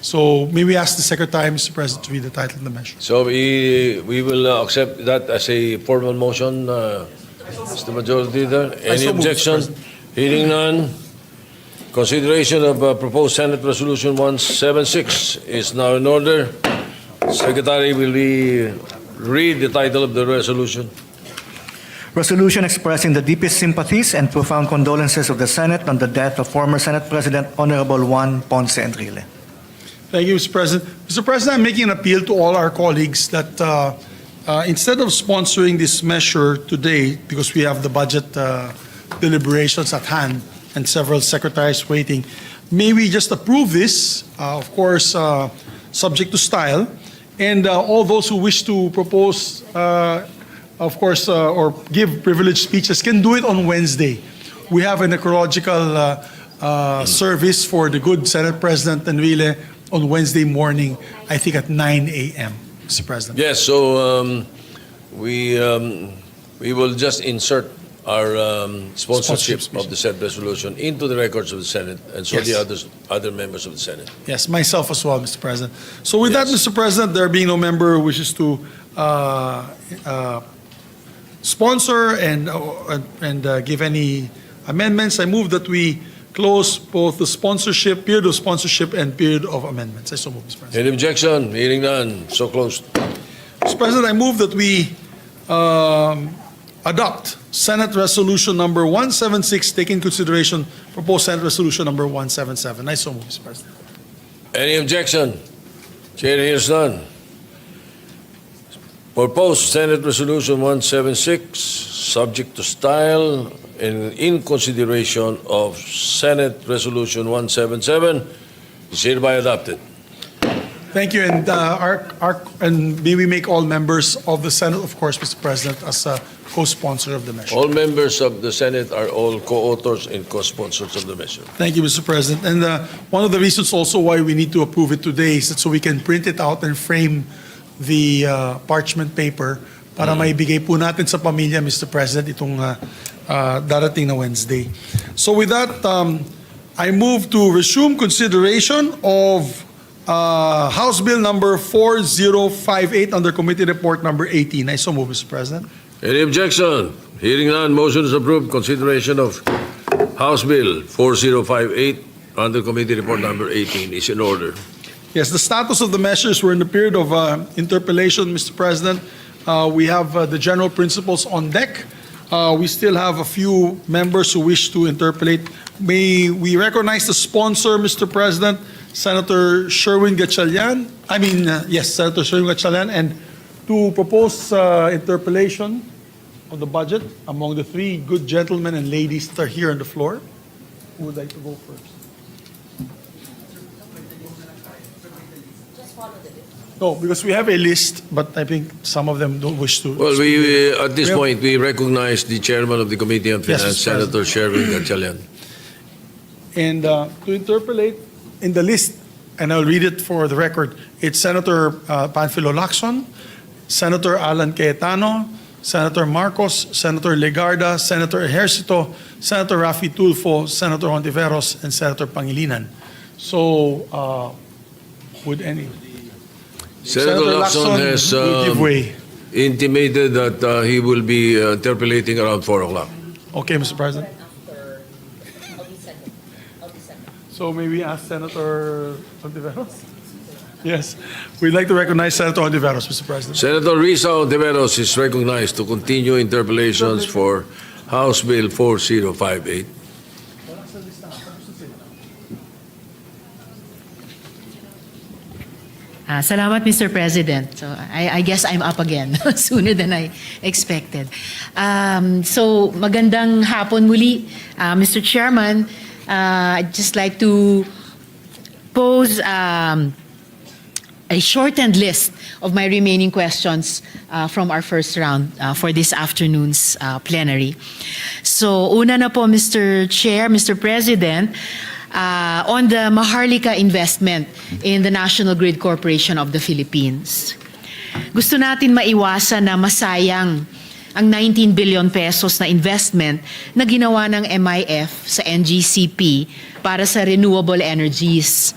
So may we ask the Secretary, Mr. President, to read the title of the measure. So we will accept that as a formal motion, Mr. Majority Leader. Any so moved, Mr. objection? President. Hearing none. Consideration of proposed Senate Resolution 176 is now in order. Secretary, will we read the title of the resolution? Resolution expressing the deepest sympathies and profound condolences of the Senate on the death of former Senate President Honorable Juan Ponce Enrile. Thank you, Mr. President. Mr. President, I'm making an appeal to all our colleagues that instead of sponsoring this measure today, because we have the budget deliberations at hand and several secretaries waiting, may we just approve this, of course, subject to style, and all those who wish to propose, of course, or give privileged speeches can do it on Wednesday. We have an ecological service for the good Senate President Enrile on Wednesday morning, I think at 9 a.m., Mr. President. Yes, so we will just insert our sponsorship of the said resolution into the records of the Senate, and so Yes. the other members of the Senate. Yes, myself as well, Mr. President. So with that, Yes. Mr. President, there being no member who wishes to sponsor and give any amendments, I move that we close both the sponsorship, period of sponsorship and period of amendments. I so move, Mr. President. Any objection? Hearing none. So closed. Mr. President, I move that we adopt Senate Resolution number 176, take in consideration proposed Senate Resolution number 177. I so move, Mr. President. Any objection? Chair hears none. Proposed Senate Resolution 176, subject to style and in consideration of Senate Resolution 177, is hereby adopted. Thank you, and and may we make all members of the Senate, of course, Mr. President, as a co-sponsor of the measure. All members of the Senate are all co-authors and co-sponsors of the measure. Thank you, Mr. President. And one of the reasons also why we need to approve it today is that so we can print it out and frame the parchment paper para maibigay po natin sa pamilya, Mr. President, itong darating na Wednesday. So with that, I move to resume consideration of House Bill number 4058 under Committee Report number 18. I so move, Mr. President. Any objection? Hearing none, motion is approved. Consideration of House Bill 4058 under Committee Report number 18 is in order. Yes, the status of the measures were in the period of interpellation, Mr. President. We have the general principles on deck. We still have a few members who wish to interpellate. May we recognize the sponsor, Mr. President, Senator Sherwin Gatchalian. Senator Sherwin Gatchalian, and to propose interpellation on the budget among the three good gentlemen and ladies that are here on the floor. Who would like to go first? No, because we have a list, but I think some of them don't wish to. Well, we at this We have- point, we recognize the chairman of the Committee on Yes, Finance, Mr. President. Senator Sherwin Gatchalian. And to interpolate in the list, and I'll read it for the record, it's Senator Panfilo Lacson, Senator Alan Cayetano, Senator Marcos, Senator Legarda, Senator Ejercito, Senator Rafi Tulfo, Senator Hontiveros, and Senator Pangilinan. So, would any? Senator Lacson has will give way. intimated that he will be interpellating around 4 o'clock. Okay, Mr. President. So may we ask Senator Hontiveros? Yes, we'd like to recognize Senator Hontiveros, Mr. President. Senator Risa Ontiveros is recognized to continue interpellations for House Bill 4058. Salamat, Mr. President. So I guess I'm up again sooner than I expected. So magandang hapon muli, Mr. Chairman. I'd just like to pose a shortened list of my remaining questions from our first round for this afternoon's plenary. So una na po, Mr. Chair, Mr. President, on the Maharlika investment in the National Grid Corporation of the Philippines. Gusto natin maiwasan na masayang ang 19 billion pesos na investment na ginawa ng MIF sa NGCP para sa renewable energies.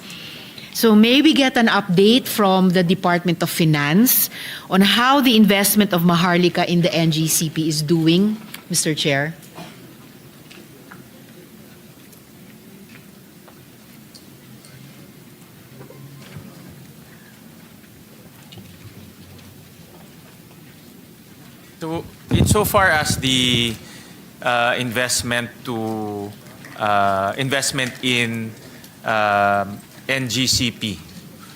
So may we get an update from the Department of Finance on how the investment of Maharlika in the NGCP is doing, Mr. Chair? So, insofar as the investment in NGCP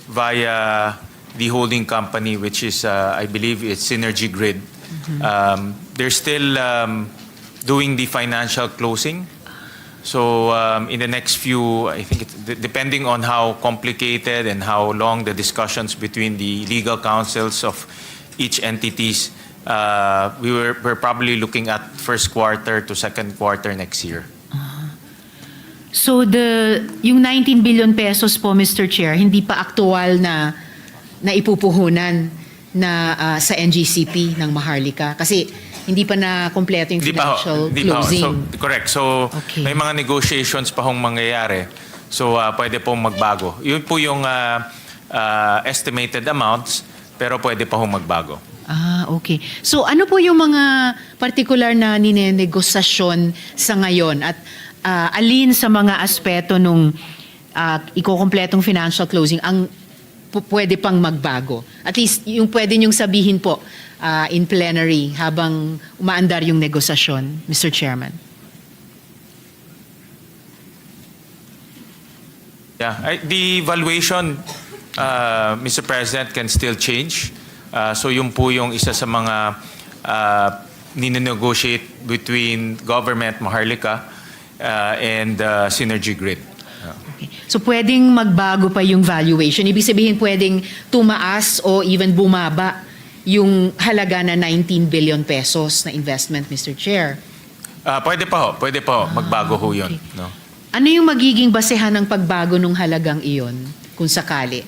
via the holding company, which is I believe it's Synergy Grid, they're still doing the financial closing. So in the next few, I think depending on how complicated and how long the discussions between the legal counsels of each entities, we're probably looking at first quarter to second quarter next year. So yung 19 billion pesos po, Mr. Chair, hindi pa aktual na ipupuhunan na sa NGCP ng Maharlika kasi hindi pa na kompleto yung financial closing. So, correct. So Okay. may mga negotiations pa hong mangyayari. So pwede pong magbago. Yun po yung estimated amounts, pero pwede pa hong magbago. Okay. So ano po yung mga particular na ninenegosasyon sa ngayon at alin sa mga aspeto nung ikokompletong financial closing ang pwede pang magbago? At least yung pwede nyong sabihin po in plenary habang umaandar yung negosasyon, Mr. Chairman. Yeah, the valuation, Mr. President, can still change. So yun po yung isa sa mga ninegotiate between government, Maharlika, and Synergy Grid. Okay. So pwedeng magbago pa yung valuation. Ibig sabihin pwedeng tumaas o even bumaba yung halaga na 19 billion pesos na investment, Mr. Chair. Pwede pa ho, magbago ho yun. Okay. No? Ano yung magiging basehan ng pagbago ng halagang iyon kung sakali?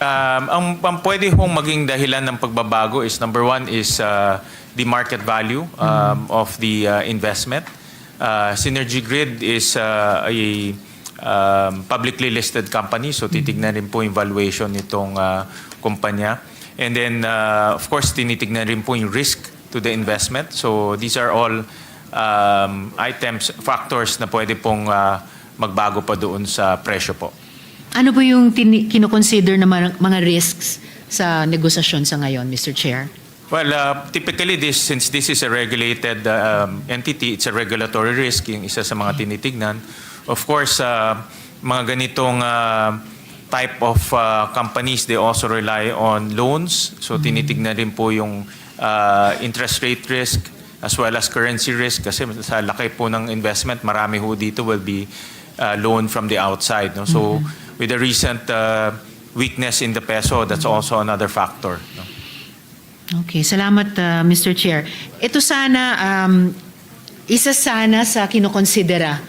Ang pwede hong maging dahilan ng pagbabago is number one is the market value of the investment. Synergy Grid is a publicly listed company, so titignan rin po yung valuation nitong kumpanya. And then, of course, tinitignan rin po yung risk to the investment. So these are all factors na pwede pong magbago pa doon sa presyo po. Ano po yung kinoconsider na mga risks sa negosasyon sa ngayon, Mr. Chair? Well, typically, since this is a regulated entity, it's a regulatory risk, yung isa sa mga tinitignan. Of course, mga ganitong type of companies, they also rely on loans. So tinitignan rin po yung interest rate risk as well as currency risk kasi sa laki po ng investment, marami ho dito will be loan from the outside. No? So with the recent weakness in the peso, that's also another factor. No? Okay, salamat Mr. Chair. Ito sana, isa sana sa kinokonsidera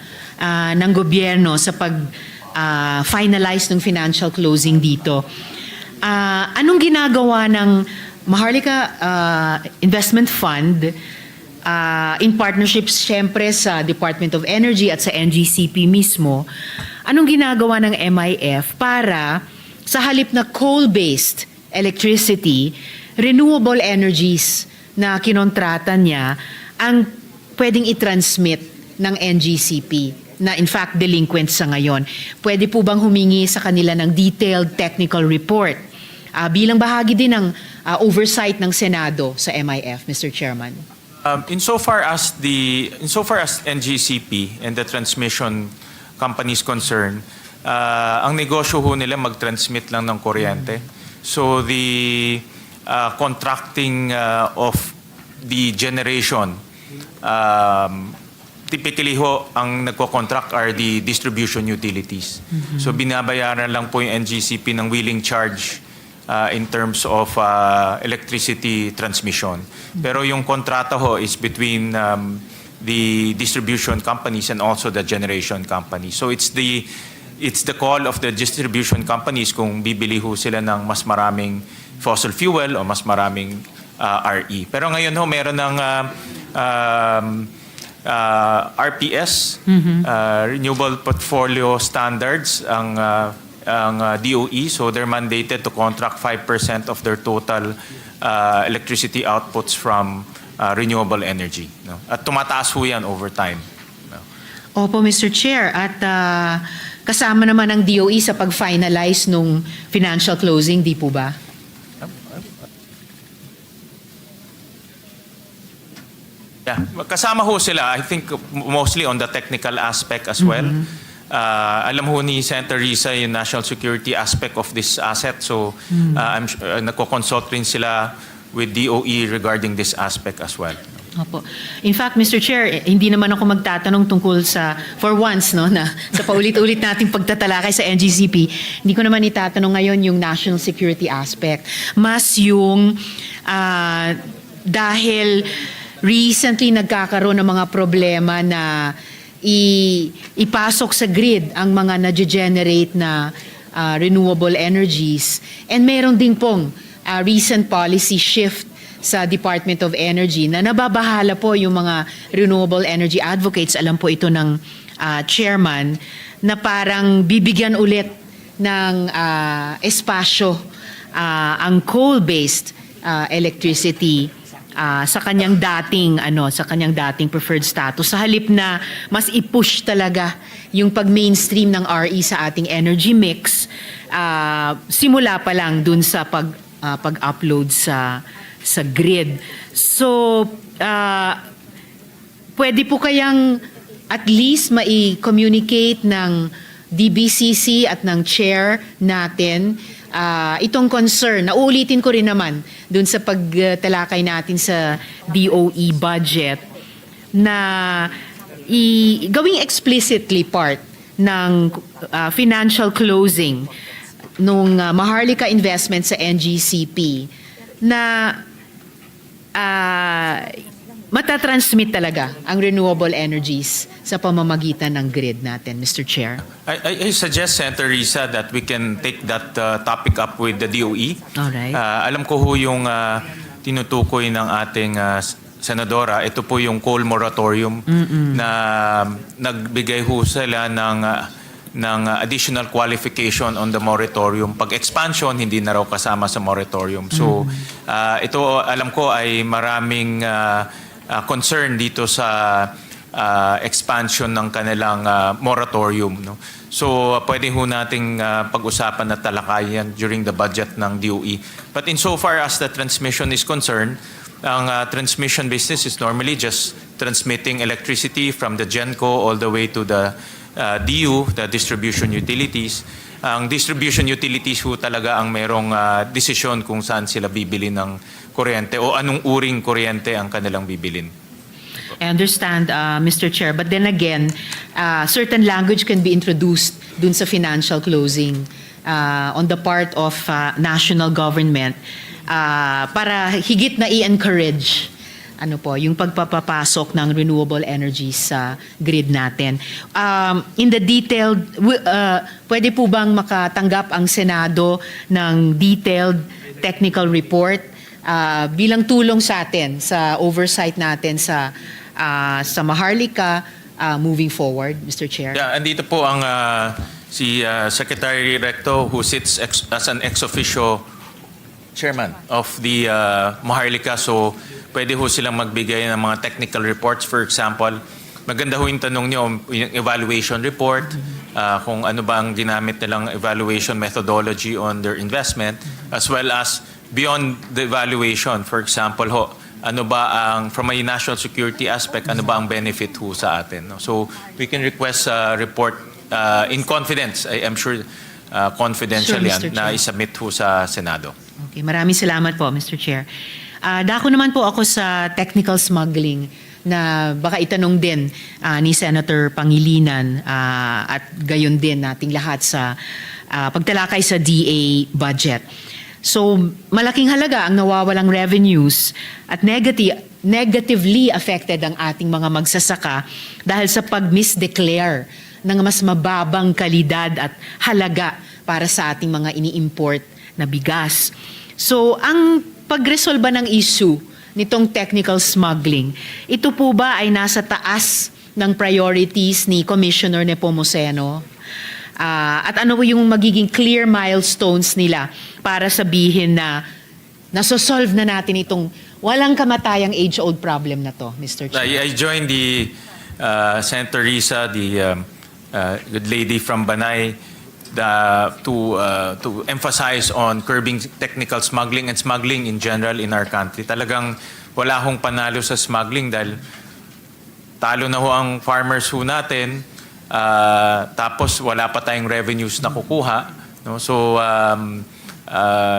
ng gobyerno sa pag-finalize ng financial closing dito. Anong ginagawa ng Maharlika Investment Fund in partnerships siyempre sa Department of Energy at sa NGCP mismo? Anong ginagawa ng MIF para sa halip na coal-based electricity, renewable energies na kinontrata niya ang pwedeng i-transmit ng NGCP na in fact delinquent sa ngayon? Pwede po bang humingi sa kanila ng detailed technical report bilang bahagi din ng oversight ng Senado sa MIF, Mr. Chairman? Insofar as NGCP and the transmission companies concerned, ang negosyo ho nila mag-transmit lang ng kuryente. So the contracting of the generation, typically ho, ang nagko-contract are the distribution utilities. So binabayaran lang po yung NGCP ng wheeling charge in terms of electricity transmission. Pero yung kontrata ho is between the distribution companies and also the generation companies. So it's the call of the distribution companies kung bibili ho sila ng mas maraming fossil fuel o mas maraming RE. Pero ngayon ho, meron ng RPS, Renewable Portfolio Standards, ang DOE. So they're mandated to contract 5% of their total electricity outputs from renewable energy. No? At tumataas ho yan over time. No? Opo, Mr. Chair. At kasama naman ang DOE sa pag-finalize nung financial closing, di po ba? Yeah, kasama ho sila. I think mostly on the technical aspect as well. Alam ho ni Senator Risa yung national security aspect of this asset. So I'm sure, nagko-consult rin sila with DOE regarding this aspect as well. Opo. In fact, Mr. Chair, hindi naman ako magtatanong tungkol sa, for once, no, na sa paulit-ulit nating pagtatalakay sa NGCP, hindi ko naman itatanong ngayon yung national security aspect. Mas yung dahil recently nagkakaroon ng mga problema na ipasok sa grid ang mga na-generate na renewable energies. And meron din pong recent policy shift sa Department of Energy na nababahala po yung mga renewable energy advocates, alam po ito ng chairman, na parang bibigyan ulit ng espasyo ang coal-based electricity sa kanyang dating preferred status, sa halip na mas i-push talaga yung pag-mainstream ng RE sa ating energy mix, simula pa lang dun sa pag-upload sa grid. So, pwede po kayang at least mai-communicate ng DBCC at ng chair natin itong concern. Nauulitin ko rin naman dun sa pagtalakay natin sa DOE budget na gawing explicitly part ng financial closing nung Maharlika investment sa NGCP na matatransmit talaga ang renewable energies sa pamamagitan ng grid natin, Mr. Chair. I suggest, Senator Risa, that we can take that topic up with the DOE. Alright. Alam ko ho yung tinutukoy ng ating senadora. Ito po yung coal moratorium na nagbigay ho sila ng additional qualification on the moratorium. Pag expansion, hindi na raw kasama sa moratorium. So, ito alam ko ay maraming concern dito sa expansion ng kanilang moratorium. No? So, pwede ho nating pag-usapan at talakayan during the budget ng DOE. But insofar as the transmission is concerned, ang transmission business is normally just transmitting electricity from the GenCo all the way to the DU, the distribution utilities. Ang distribution utilities ho talaga ang merong desisyon kung saan sila bibili ng kuryente o anong uring kuryente ang kanilang bibilin. I understand, Mr. Chair. But then again, certain language can be introduced dun sa financial closing on the part of national government para higit na i-encourage yung pagpapapasok ng renewable energy sa grid natin. In the detailed, pwede po bang makatanggap ang Senado ng detailed technical report bilang tulong sa atin, sa oversight natin sa Maharlika moving forward, Mr. Chair? Yeah, andito po ang si Secretary Recto who sits as an ex officio chairman of the Maharlika. So, pwede ho silang magbigay ng mga technical reports. For example, maganda ho yung tanong niyo, yung evaluation report, kung ano ba ang ginamit nilang evaluation methodology on their investment, as well as beyond the evaluation. For example ho, ano ba ang, from a national security aspect, ano ba ang benefit ho sa atin. No? So, we can request a report in confidence. I'm sure confidential Sure, yan, Mr. na Chair. isubmit ho sa Senado. Okay, maraming salamat po, Mr. Chair. Dako naman po ako sa technical smuggling na baka itanong din ni Senator Pangilinan at gayon din nating lahat sa pagtalakay sa DA budget. So, malaking halaga ang nawawalang revenues at negatively affected ang ating mga magsasaka dahil sa pag-misdeclare ng mas mababang kalidad at halaga para sa ating mga ini-import na bigas. So, ang pagresolba ng issue nitong technical smuggling, ito po ba ay nasa taas ng priorities ni Commissioner Nepomuceno? At ano po yung magiging clear milestones nila para sabihin na nasosolve na natin itong walang kamatayang age-old problem na to, Mr. Chair? I joined the Senator Risa, the good lady from Banay, to emphasize on curbing technical smuggling and smuggling in general in our country. Talagang wala hong panalo sa smuggling dahil talo na ho ang farmers ho natin, tapos wala pa tayong revenues na kukuha. No? So,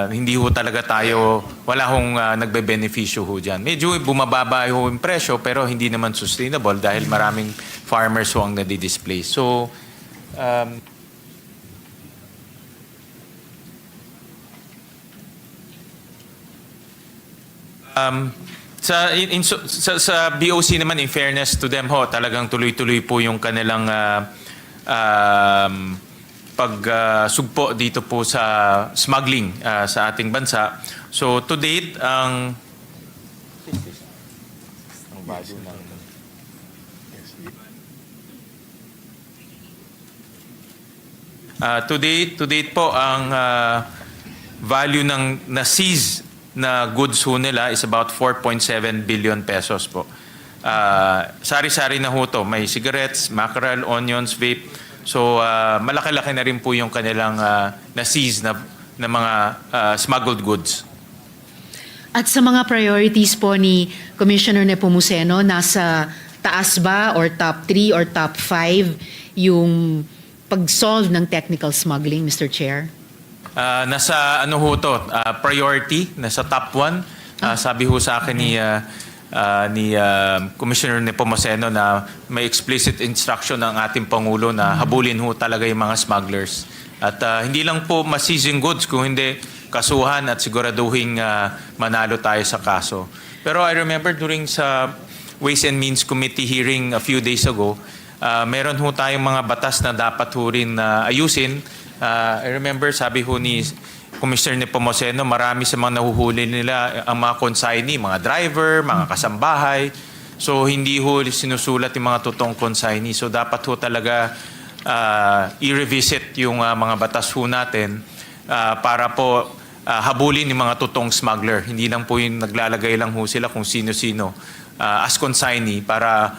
hindi ho talaga tayo, wala hong nagbe-beneficyo ho dyan. Medyo bumababa ho yung presyo pero hindi naman sustainable dahil maraming farmers ho ang nadi-displace. So, sa BOC naman, in fairness to them ho, talagang tuloy-tuloy po yung kanilang pagsugpo dito po sa smuggling sa ating bansa. So to date, ang value ng to date po ang value ng na-seize na goods ho nila is about 4.7 billion pesos po. Sari-sari na ho to. May cigarettes, mackerel, onions, vape. So malaki-laki na rin po yung kanilang na-seize na mga smuggled goods. At sa mga priorities po ni Commissioner Nepomuceno, nasa taas ba or top 3 or top 5 yung pag-solve ng technical smuggling, Mr. Chair? Nasa ano ho to, priority, nasa top 1. Sabi ho sa akin ni Commissioner Nepomuceno na may explicit instruction ng ating Pangulo na habulin ho talaga yung mga smugglers. At hindi lang po ma-seizing goods, kung hindi kasuhan at siguraduhin manalo tayo sa kaso. Pero I remember during sa Ways and Means Committee hearing a few days ago, meron ho tayong mga batas na dapat ho rin ayusin. I remember sabi ho ni Commissioner Nepomuceno, marami sa mga nahuhuli nila ang mga consignee, mga driver, mga kasambahay. So hindi ho sinusulat yung mga totoong consignee. So dapat ho talaga i-revisit yung mga batas ho natin para po habulin yung mga totoong smuggler. Hindi lang po yung naglalagay lang ho sila kung sino-sino as consignee para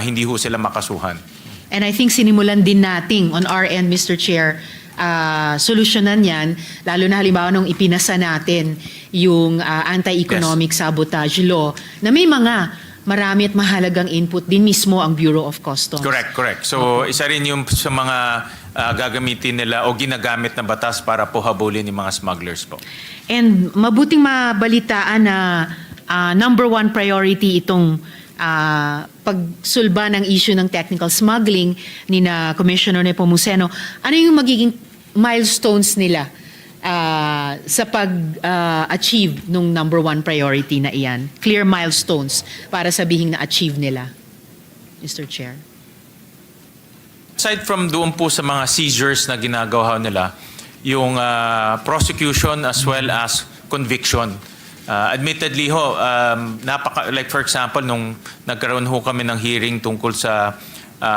hindi ho sila makasuhan. And I think sinimulan din nating on our end, Mr. Chair, solusyonan yan, lalo na halimbawa nung ipinasa natin yung anti-economic sabotage law na may mga marami at mahalagang input din mismo ang Bureau of Customs. Correct. So isa rin yung sa mga gagamitin nila o ginagamit na batas para po habulin yung mga smugglers po. And mabuting mabalitaan na number 1 priority itong pagsulba ng issue ng technical smuggling ni na Commissioner Nepomuceno. Ano yung magiging milestones nila sa pag-achieve nung number 1 priority na iyan? Clear milestones para sabihin na achieve nila, Mr. Chair. Aside from doon po sa mga seizures na ginagawa nila, yung prosecution as well as conviction. Admittedly ho, like for example, nung nagkaroon ho kami ng hearing tungkol sa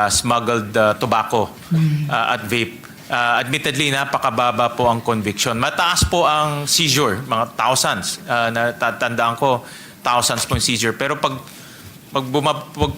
smuggled tobacco at vape, admittedly napakababa po ang conviction. Mataas po ang seizure, mga thousands. Tandaan ko, thousands po yung seizure. Pero pag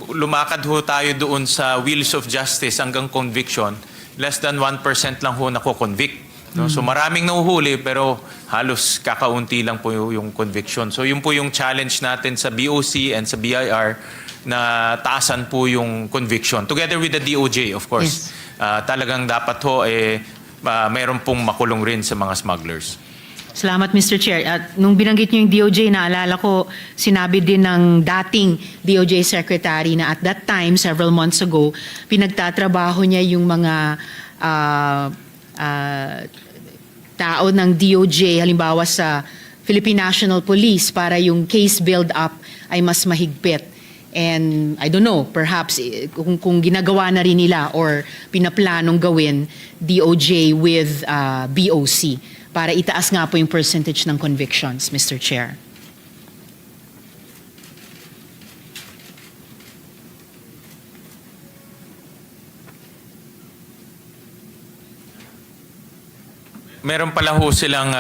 lumakad ho tayo doon sa wheels of justice hanggang conviction, less than 1% lang ho nako-convict. No? So maraming nahuhuli pero halos kakaunti lang po yung conviction. So yun po yung challenge natin sa BOC and sa BIR na taasan po yung conviction. Together with the DOJ, of course. Yes. Talagang dapat ho mayroon pong makulong rin sa mga smugglers. Salamat, Mr. Chair. At nung binanggit niyo yung DOJ, naalala ko, sinabi din ng dating DOJ Secretary na at that time, several months ago, pinagtatrabaho niya yung mga tao ng DOJ, halimbawa sa Philippine National Police, para yung case build-up ay mas mahigpit. And I don't know, perhaps kung ginagawa na rin nila or pinaplanong gawin DOJ with BOC para itaas nga po yung percentage ng convictions, Mr. Chair. meron pala ho silang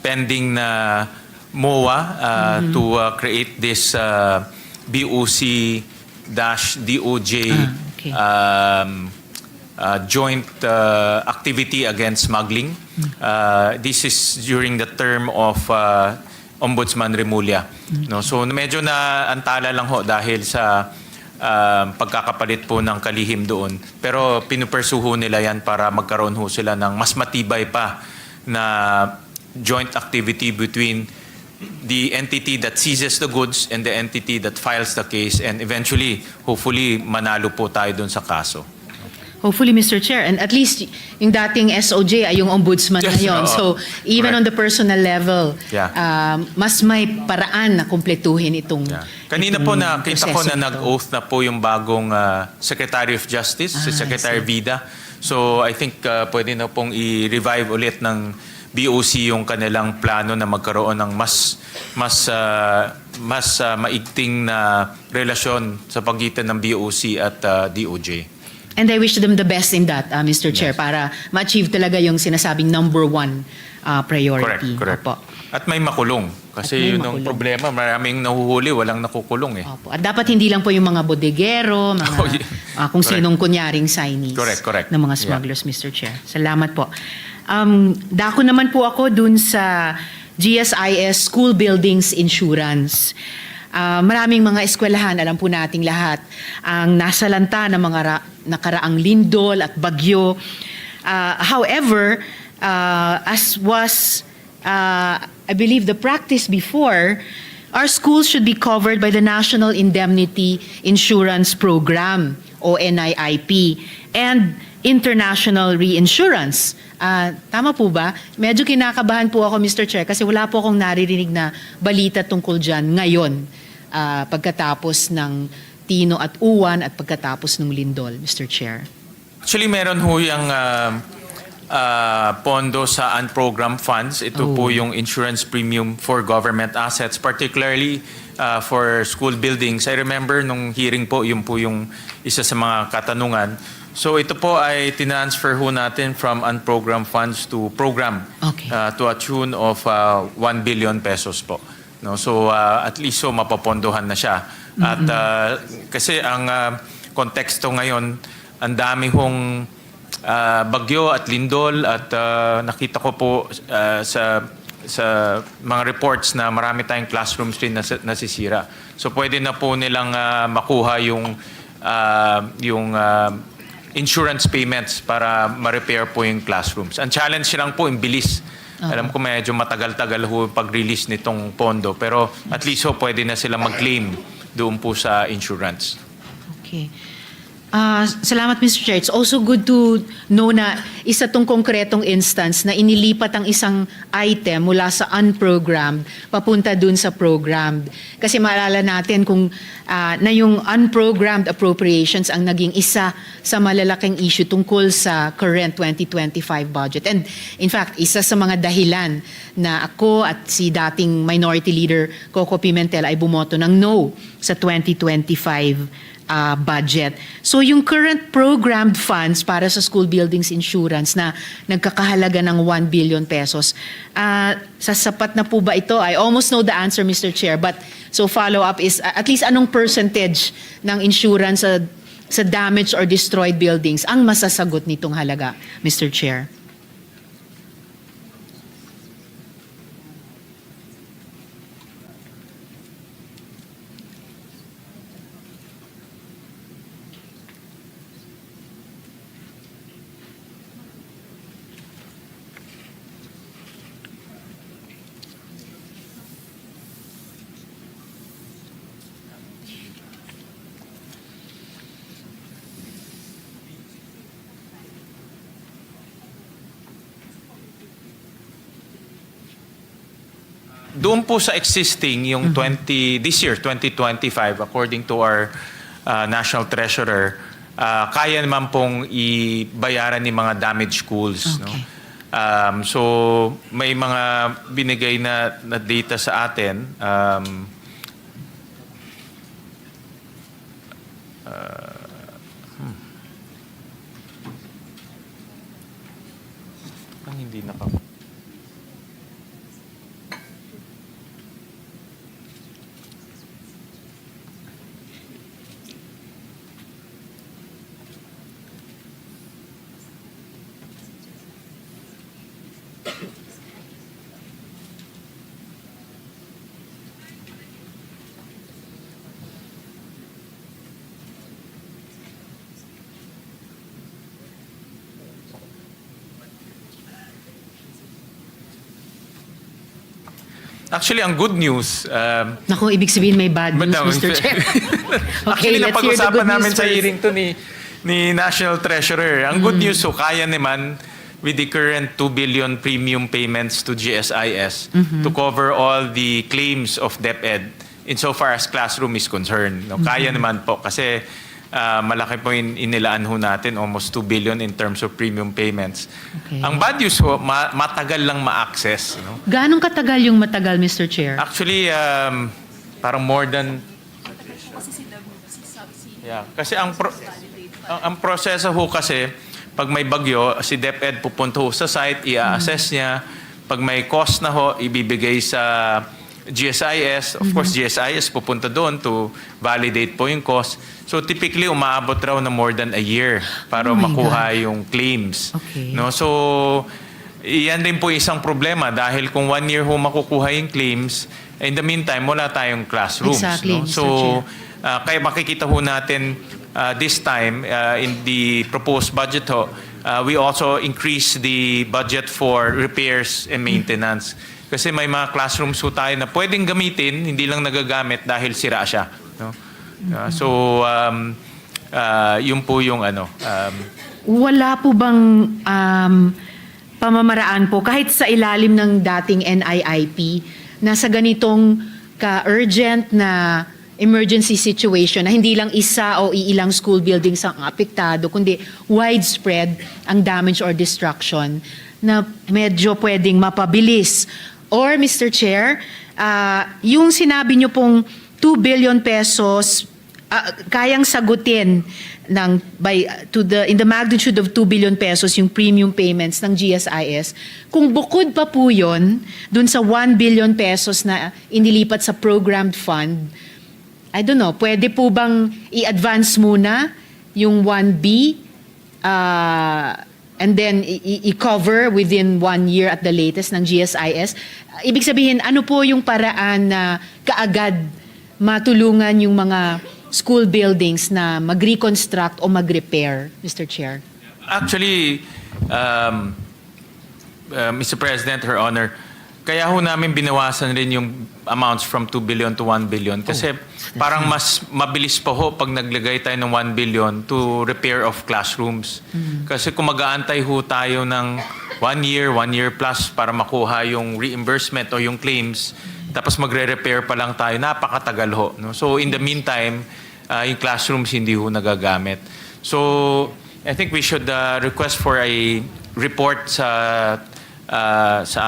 pending na MOA to create this BOC-DOJ okay. joint activity against smuggling. This is during the term of Ombudsman Remulla. No? So medyo na antala lang ho dahil sa pagkakapalit po ng kalihim doon. Pero pinupersuho nila yan para magkaroon ho sila ng mas matibay pa na joint activity between the entity that seizes the goods and the entity that files the case, and eventually, hopefully, manalo po tayo doon sa kaso. Hopefully, Mr. Chair. And at least yung dating SOJ ay yung ombudsman Yes, ngayon. oo. So even Correct. on the personal level, Yeah. mas may paraan na kumpletuhin itong Yeah. Kanina po nakita ko proseso na ito. nag-oath na po yung bagong Secretary of Justice, si Secretary I see. Vida. So I think pwede na pong i-revive ulit ng BOC yung kanilang plano na magkaroon ng mas maigting na relasyon sa pagitan ng BOC at DOJ. And I wish them the best in that, Mr. Chair, para ma-achieve talaga yung sinasabing number one priority. Correct. Opo. At may makulong. At Kasi may yun ang makulong. problema. Maraming nahuhuli, walang nakukulong eh. Opo. At dapat hindi lang po yung mga bodegero, mga Oh, yeah. kung Correct. sinong kunyaring signees Correct. ng mga smugglers, Mr. Chair. Salamat po. Dako naman po ako dun sa GSIS School Buildings Insurance. Maraming mga eskwelahan, alam po nating lahat, ang nasalanta ng mga nakaraang lindol at bagyo. However, as was, I believe, the practice before, our schools should be covered by the National Indemnity Insurance Program, o NIIP, and international reinsurance. Tama po ba? Medyo kinakabahan po ako, Mr. Chair, kasi wala po akong naririnig na balita tungkol dyan ngayon, pagkatapos ng Tino at Uwan at pagkatapos ng Lindol, Mr. Chair. Actually, meron ho yung pondo sa unprogrammed funds. Ito po yung insurance premium for government assets, particularly for school buildings. I remember nung hearing po, yun po yung isa sa mga katanungan. So ito po ay tinransfer ho natin from unprogrammed funds to program, Okay. to a tune of 1 billion pesos po. No, so at least so mapapondohan na siya. At kasi ang konteksto ngayon, ang dami hong bagyo at lindol at nakita ko po sa mga reports na marami tayong classrooms rin nasisira. So pwede na po nilang makuha yung insurance payments para ma-repair po yung classrooms. Ang challenge lang po yung bilis. Alam ko medyo matagal-tagal ho pag-release nitong pondo, pero at least ho pwede na sila mag-claim doon po sa insurance. Okay. Salamat, Mr. Chair. It's also good to know na isa tong konkretong instance na inilipat ang isang item mula sa unprogrammed papunta dun sa programmed. Kasi maalala natin kung na yung unprogrammed appropriations ang naging isa sa malalaking issue tungkol sa current 2025 budget. And in fact, isa sa mga dahilan na ako at si dating Minority Leader Coco Pimentel ay bumoto ng no sa 2025 budget. So yung current programmed funds para sa school buildings insurance na nagkakahalaga ng 1 billion pesos, sasapat na po ba ito? I almost know the answer, Mr. Chair, but so follow-up is at least anong percentage ng insurance sa damaged or destroyed buildings ang masasagot nitong halaga, Mr. Chair? Doon po sa existing yung this year 2025 according to our National Treasurer, kaya naman pong ibayaran ni mga damaged schools, no? Okay. So may mga binigay na data sa atin. Hindi pinaka... Actually, ang good news, Naku, ibig sabihin may bad news, Madam, Mr. Chair. actually, let's hear the napag-usapan good namin news sa first. hearing to ni National Treasurer. Ang good news, so kaya naman with the current 2 billion premium payments to GSIS to cover all the claims of DepEd insofar as classroom is concerned. No, kaya naman po kasi malaki po inilaan ho natin, almost 2 billion in terms of premium payments. Okay. Ang bad news ho, matagal lang ma-access. No? Ganong katagal yung matagal, Mr. Chair? Actually, parang more than... Yeah. Kasi ang proseso ho kasi, pag may bagyo, si DepEd pupunta ho sa site, i-assess niya. Pag may cost na ho, ibibigay sa GSIS. Of course, GSIS pupunta doon to validate po yung cost. So typically, umaabot raw na more than a year para Oh my makuha God. yung claims. Okay. No? So, iyan din po isang problema dahil kung 1 year ho makukuha yung claims, in the meantime, wala tayong classrooms. Exactly, no? Mr. So, kaya makikita ho natin this time in the proposed budget ho, we also increase the budget for repairs and maintenance. Kasi may mga classrooms ho tayo na pwedeng gamitin, hindi lang nagagamit dahil sira siya. No? So, yun po yung ano. Wala po bang pamamaraan po kahit sa ilalim ng dating NIIP na sa ganitong ka-urgent na emergency situation na hindi lang isa o iilang school buildings ang apektado kundi widespread ang damage or destruction na medyo pwedeng mapabilis? Or Mr. Chair, yung sinabi niyo pong 2 billion pesos kayang sagutin ng in the magnitude of 2 billion pesos yung premium payments ng GSIS. Kung bukod pa po yun dun sa 1 billion pesos na inilipat sa programmed fund, I don't know, pwede po bang i-advance muna yung 1B and then i-cover within 1 year at the latest ng GSIS? Ibig sabihin, ano po yung paraan na kaagad matulungan yung mga school buildings na mag-reconstruct o mag-repair, Mr. Chair? Actually, Mr. President, Her Honor, kaya ho namin binawasan rin yung amounts from 2 billion to 1 billion kasi parang mas mabilis pa ho pag naglagay tayo ng 1 billion to repair of classrooms. Kasi kung mag-aantay ho tayo ng 1 year plus para makuha yung reimbursement o yung claims, tapos magre-repair pa lang tayo, napakatagal ho. No? So in the meantime, yung classrooms hindi ho nagagamit. So I think we should request for a report sa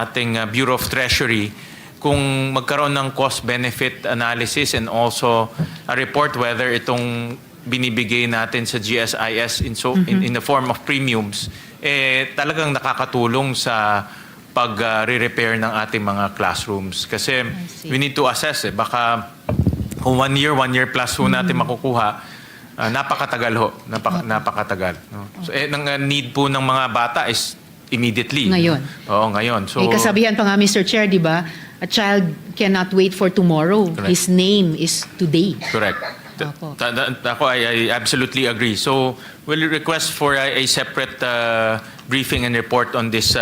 ating Bureau of Treasury kung magkaroon ng cost-benefit analysis and also a report whether itong binibigay natin sa GSIS in the form of premiums, talagang nakakatulong sa pag-re-repair ng ating mga classrooms. Kasi we need to assess baka kung 1 year plus ho natin makukuha, napakatagal ho. Napakatagal. No? So, ang need po ng mga bata is immediately. Ngayon. Oo, ngayon. So, kasabihan pa nga, Mr. Chair, di ba? A child cannot wait for tomorrow. Correct. His name is today. correct. Opo. Ako, I absolutely agree. So, we'll request for a separate briefing and report on this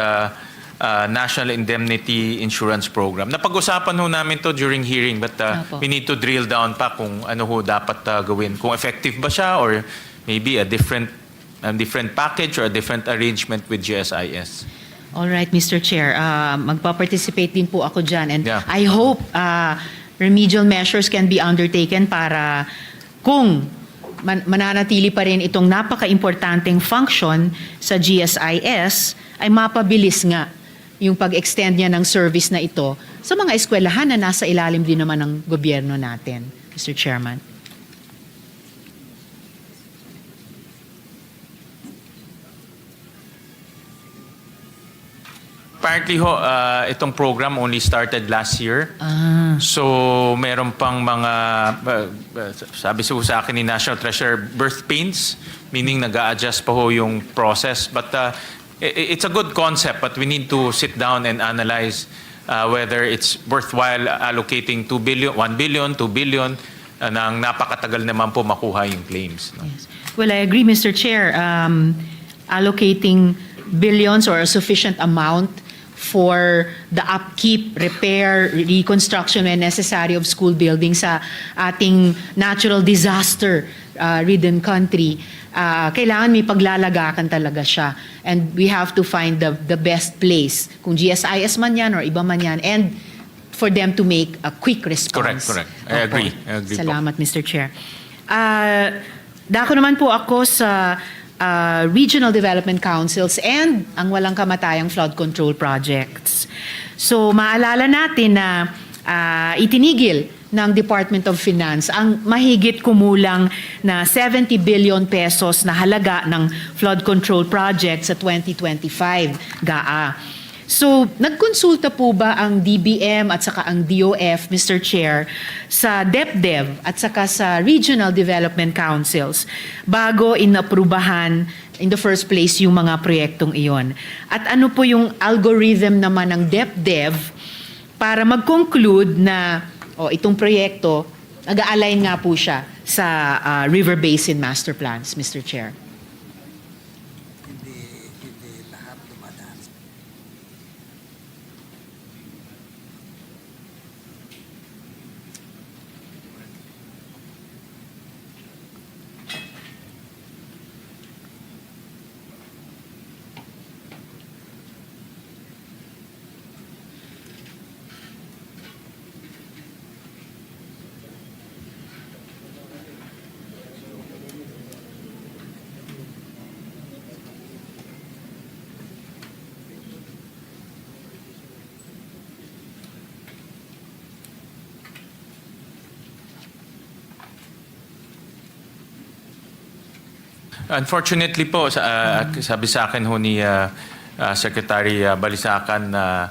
National Indemnity Insurance Program. Napag-usapan ho namin to during hearing but Opo. we need to drill down pa kung ano ho dapat gawin. Kung effective ba siya or maybe a different package or a different arrangement with GSIS. All right, Mr. Chair. Magpa-participate din po ako dyan. And Yeah. I hope remedial measures can be undertaken para kung mananatili pa rin itong napaka-importanteng function sa GSIS, ay mapabilis nga yung pag-extend niya ng service na ito sa mga eskwelahan na nasa ilalim din naman ng gobyerno natin, Mr. Chairman. Apparently ho, itong program only started last year. So meron pang mga, sabi sa akin ni National Treasurer, birth pains, meaning nag-a-adjust pa ho yung process. But it's a good concept, but we need to sit down and analyze whether it's worthwhile allocating 2 billion, 1 billion, 2 billion, nang napakatagal naman po makuha yung claims. No? Yes. Well, I agree, Mr. Chair. Allocating billions or a sufficient amount for the upkeep, repair, reconstruction when necessary of school buildings sa ating natural disaster-ridden country, kailangan may paglalagakan talaga siya. And we have to find the best place, kung GSIS man yan or iba man yan, and for them to make a quick response. Correct. I agree. Salamat, Mr. Chair. Dako naman po ako sa regional development councils and ang walang kamatayang flood control projects. So maalala natin na itinigil ng Department of Finance ang mahigit kumulang na 70 billion pesos na halaga ng flood control project sa 2025 GAA. So, nagkonsulta po ba ang DBM at saka ang DOF, Mr. Chair, sa DepDev at saka sa Regional Development Councils bago inaprubahan in the first place yung mga proyektong iyon? At ano po yung algorithm naman ng DepDev para mag-conclude na itong proyekto, nag-a-align nga po siya sa River Basin Master Plans, Mr. Chair? Unfortunately po, sabi sa akin ho ni Secretary Balisacan na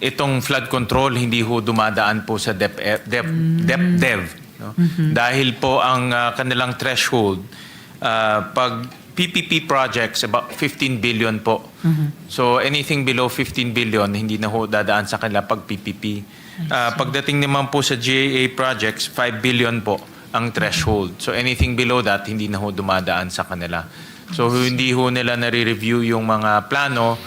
itong flood control hindi ho dumadaan po sa DepDev. No? Dahil po ang kanilang threshold, pag PPP projects, about 15 billion po. So anything below 15 billion, hindi na ho dadaan sa kanila pag PPP. Pagdating naman po sa GAA projects, 5 billion po ang threshold. So anything below that, hindi na ho dumadaan sa kanila. So hindi ho nila nare-review yung mga plano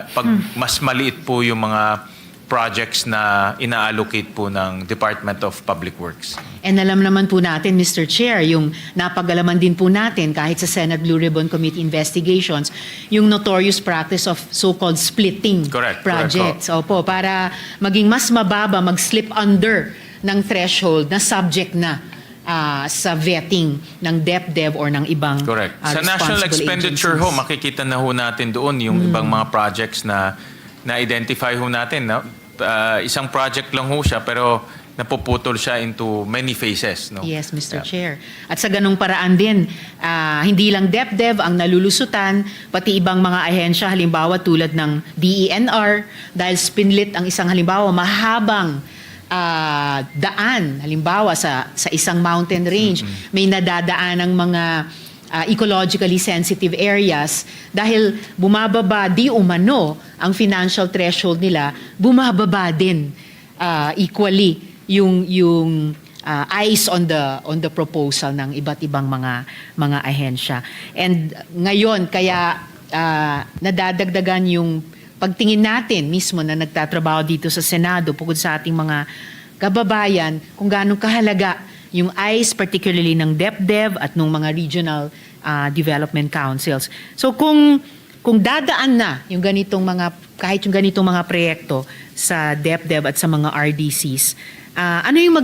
pag mas maliit po yung mga projects na ina-allocate po ng Department of Public Works. And alam naman po natin, Mr. Chair, yung napag-alaman din po natin kahit sa Senate Blue Ribbon Committee investigations, yung notorious practice of so-called splitting projects. Opo, para maging mas mababa, mag-slip under ng threshold na subject na sa vetting ng DepDev or ng ibang Sa national expenditure agencies. ho, makikita na ho natin doon yung ibang mga projects na na-identify ho natin. No? Isang project lang ho siya pero napuputol siya into many phases. No? Yes, Mr. Chair. At sa ganung paraan din, hindi lang DepDev ang nalulusutan, pati ibang mga ahensya, halimbawa tulad ng DENR, dahil spinlit ang isang halimbawa, mahabang daan, halimbawa sa isang mountain range, may nadadaan ng mga ecologically sensitive areas dahil bumababa di umano ang financial threshold nila, bumababa din equally yung eyes on the proposal ng iba't ibang mga ahensya. And ngayon kaya nadadagdagan yung pagtingin natin mismo na nagtatrabaho dito sa Senado bukod sa ating mga kababayan kung gaano kahalaga yung eyes particularly ng DepDev at ng mga regional development councils. So kung dadaan na yung ganitong kahit yung ganitong mga proyekto sa DepDev at sa mga RDCs, ano yung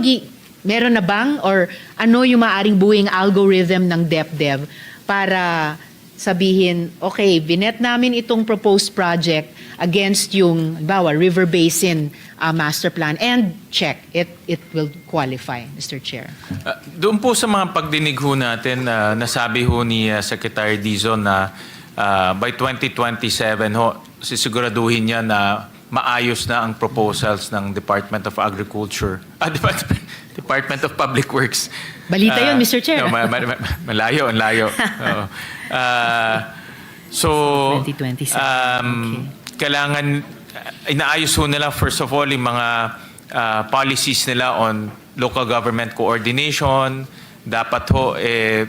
meron na bang or ano yung maaring buwing algorithm ng DepDev para sabihin, okay, binet namin itong proposed project against yung, bawa, River Basin Master Plan and check, it will qualify, Mr. Chair. Doon po sa mga pagdinig ho natin, nasabi ho ni Secretary Dizon na by 2027 ho, sisiguraduhin niya na maayos na ang proposals ng Department of Agriculture, Department of Public Works. Balita yun, Mr. Chair. No, malayo, ang layo. Oo. So, 2027. kailangan, inaayos ho nila, first of all, yung mga policies nila on local government coordination. Dapat ho,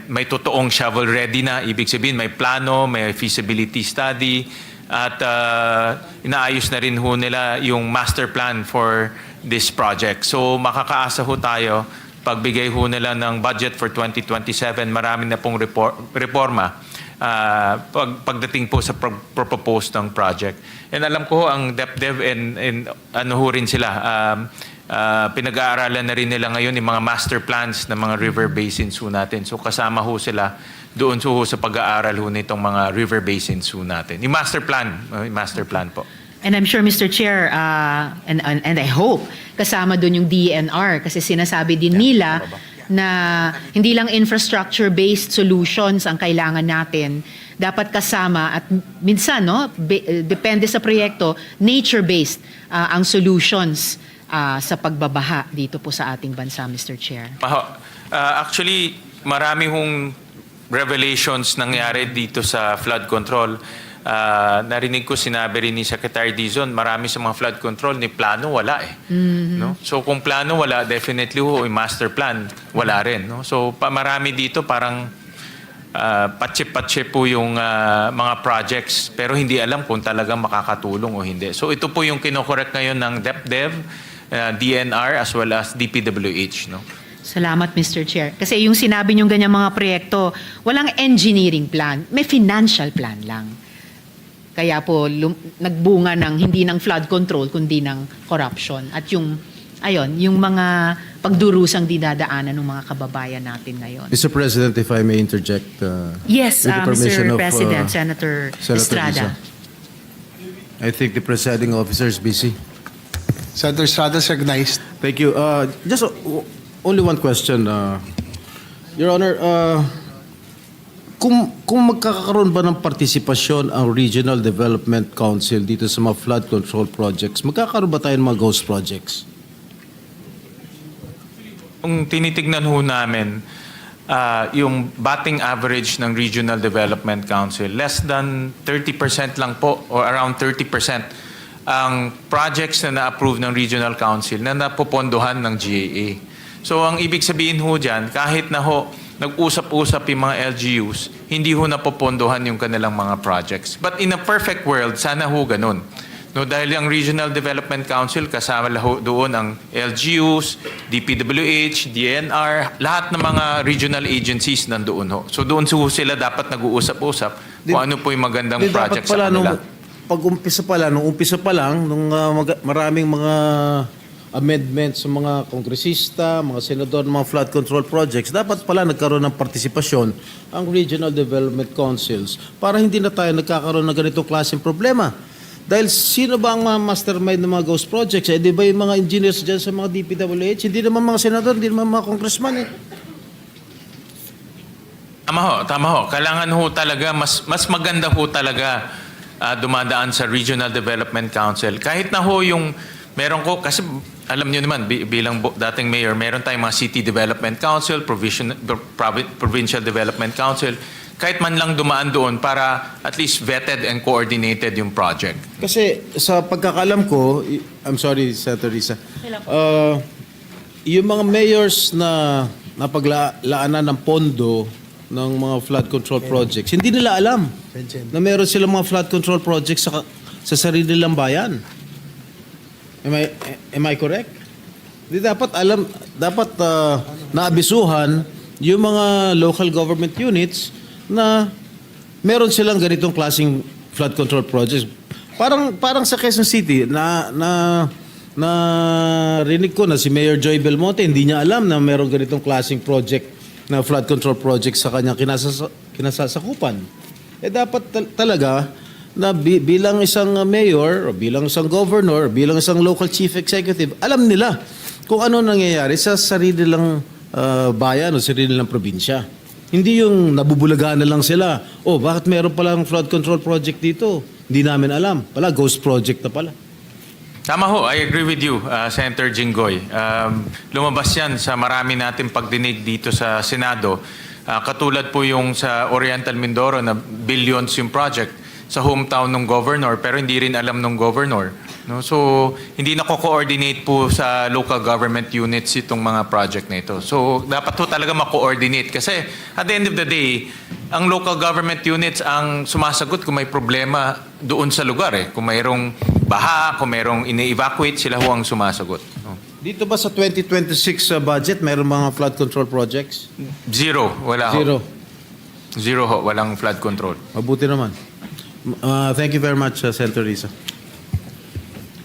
may totoong shovel ready na. Ibig sabihin, may plano, may feasibility study. At inaayos na rin ho nila yung master plan for this project. So makakaasa ho tayo, pagbigay ho nila ng budget for 2027, marami na pong reforma pagdating po sa propose ng project. And alam ko ho, ang DepDev and ano ho rin sila, pinag-aaralan na rin nila ngayon yung mga master plans ng mga river basins ho natin. So kasama ho sila doon ho sa pag-aaral ho nitong mga river basins ho natin. Yung master plan po. And I'm sure, Mr. Chair, and I hope, kasama doon yung DNR kasi sinasabi din nila na hindi lang infrastructure-based solutions ang kailangan natin, dapat kasama at minsan, no, depende sa proyekto, nature-based ang solutions sa pagbabaha dito po sa ating bansa, Mr. Chair. Actually, marami hong revelations nangyari dito sa flood control. Narinig ko, sinabi rin ni Secretary Dizon, marami sa mga flood control ni plano wala no? So kung plano wala, definitely yung master plan wala rin, no? So marami dito parang patse-patse po yung mga projects pero hindi alam kung talagang makakatulong o hindi. So ito po yung kinokorek ngayon ng DepDev, DNR as well as DPWH, no? Salamat, Mr. Chair. Kasi yung sinabi niyong ganyang mga proyekto, walang engineering plan, may financial plan lang. Kaya po nagbunga ng hindi ng flood control kundi ng corruption at yung mga pagdurusang dinadaanan ng mga kababayan natin ngayon. Mr. President, if I may interject. Yes, with the permission Mr. of, President, Senator Estrada. I think the presiding officer is busy. Senator Estrada is recognized. Thank you. Just only one question. Your Honor, kung magkakaroon ba ng partisipasyon ang Regional Development Council dito sa mga flood control projects, magkakaroon ba tayo ng mga ghost projects? Kung tinitignan ho namin, yung batting average ng Regional Development Council, less than 30% lang po or around 30% ang projects na na-approve ng Regional Council na napopondohan ng GAA. So ang ibig sabihin ho dyan, kahit na ho nag-usap-usap yung mga LGUs, hindi ho napopondohan yung kanilang mga projects. But in a perfect world, sana ho ganun. No, dahil ang Regional Development Council, kasama doon ang LGUs, DPWH, DNR, lahat ng mga regional agencies nandoon ho. So doon ho sila dapat nag-uusap-usap kung ano po yung magandang project sa kanila. Nung umpisa pa lang, nung maraming mga amendments sa mga kongresista, mga senador, mga flood control projects, dapat pala nagkaroon ng partisipasyon ang Regional Development Councils para hindi na tayo nagkakaroon ng ganitong klaseng problema. Dahil sino ba ang mastermind ng mga ghost projects? Di ba yung mga engineers dyan sa mga DPWH? Hindi naman mga senador, hindi naman mga congressman Tama ho. Kailangan ho talaga, mas maganda ho talaga dumadaan sa Regional Development Council. Kahit na ho yung meron ko, kasi alam niyo naman, bilang dating mayor, meron tayong mga City Development Council, Provincial Development Council, kahit man lang dumaan doon para at least vetted and coordinated yung project. Kasi sa pagkakalam ko, I'm sorry, Senator Risa, yung mga mayors na napaglaanan ng pondo ng mga flood control projects, hindi nila alam na meron silang mga flood control projects sa sarili nilang bayan. Am I correct? Di dapat naabisuhan yung mga local government units na meron silang ganitong klaseng flood control projects. Parang sa Quezon City na rinig ko na si Mayor Joy Belmonte hindi niya alam na meron ganitong klaseng project na flood control project sa kanyang kinasasakupan. Dapat talaga na bilang isang mayor, o bilang isang governor, o bilang isang local chief executive, alam nila kung ano nangyayari sa sarili nilang bayan o sarili nilang probinsya. Hindi yung nabubulagaan na lang sila. Oh, bakit meron palang flood control project dito? Hindi namin alam. Pala, ghost project na pala. Tama ho, I agree with you, Senator Jinggoy. Lumabas yan sa marami nating pagdinig dito sa Senado. Katulad po yung sa Oriental Mindoro na billions yung project sa hometown ng governor pero hindi rin alam ng governor. No? So, hindi na co-coordinate po sa local government units itong mga project na ito. So, dapat po talaga ma-coordinate kasi at the end of the day, ang local government units ang sumasagot kung may problema doon sa lugar. Kung mayroong baha, kung mayroong ini-evacuate, sila ho ang sumasagot. No? Dito ba sa 2026 budget, mayroon mga flood control projects? Zero. Wala ho. Zero. Zero ho. Walang flood control. Mabuti naman. Thank you very much, Senator Risa.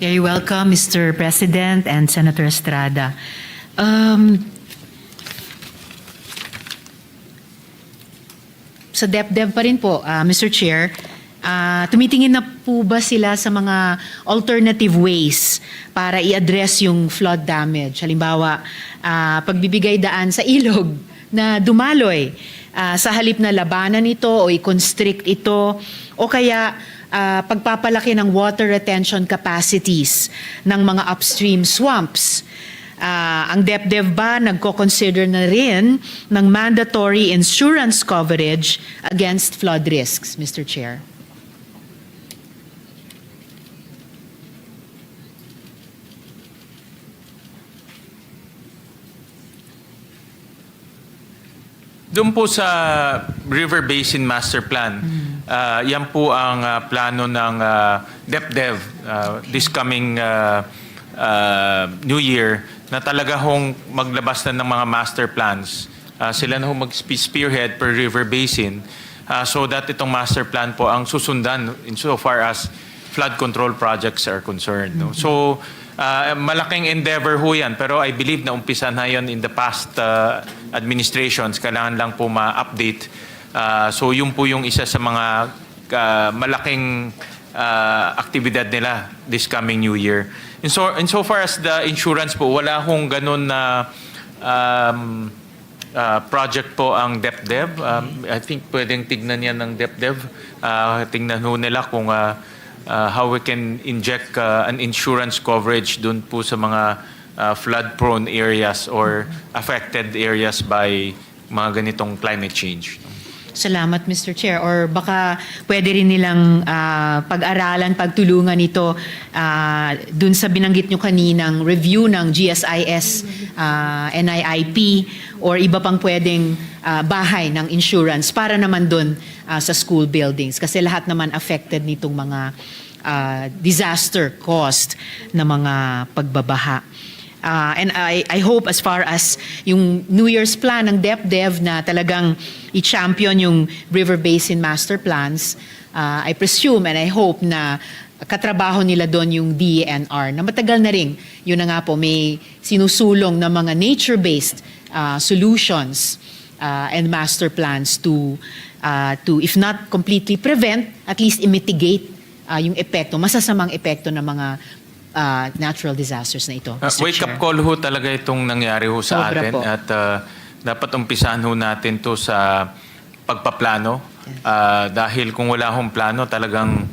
Very welcome, Mr. President and Senator Estrada. Sa DepDev pa rin po, Mr. Chair, tumitingin na po ba sila sa mga alternative ways para i-address yung flood damage? Halimbawa, pagbibigay daan sa ilog na dumaloy, sa halip na labanan ito o i-constrict ito, o kaya pagpapalaki ng water retention capacities ng mga upstream swamps. Ang DepDev ba nagko-consider na rin ng mandatory insurance coverage against flood risks, Mr. Chair? Doon po sa River Basin Master Plan, yan po ang plano ng DepDev this coming New Year na talaga hong maglabas na ng mga master plans. Sila na hong mag-spearhead per river basin so that itong master plan po ang susundan insofar as flood control projects are concerned. No? So, malaking endeavor ho yan, pero I believe na umpisa na yan in the past administrations. Kailangan lang po ma-update. So, yun po yung isa sa mga malaking aktibidad nila this coming New Year. Insofar as the insurance po, wala hong ganun na project po ang DepDev. I think pwedeng tignan yan ng DepDev. Tignan ho nila kung how we can inject an insurance coverage dun po sa mga flood-prone areas or affected areas by mga ganitong climate change. Salamat, Mr. Chair. Or baka pwede rin nilang pag-aralan, pagtulungan ito dun sa binanggit nyo kaninang review ng GSIS, NIIP, or iba pang pwedeng bahay ng insurance para naman dun sa school buildings. Kasi lahat naman affected nitong mga disaster caused na mga pagbabaha. And I hope as far as yung New Year's plan ng DepDev na talagang i-champion yung River Basin Master Plans, I presume and I hope na katrabaho nila doon yung DENR na matagal na rin. Yun na nga po, may sinusulong na mga nature-based solutions and master plans to if not completely prevent, at least i-mitigate yung epekto, masasamang epekto ng mga natural disasters na ito. Wake-up call ho talaga itong nangyari ho sa Sobra atin po. at dapat umpisahan ho natin to sa pagpaplano dahil kung wala hong plano talagang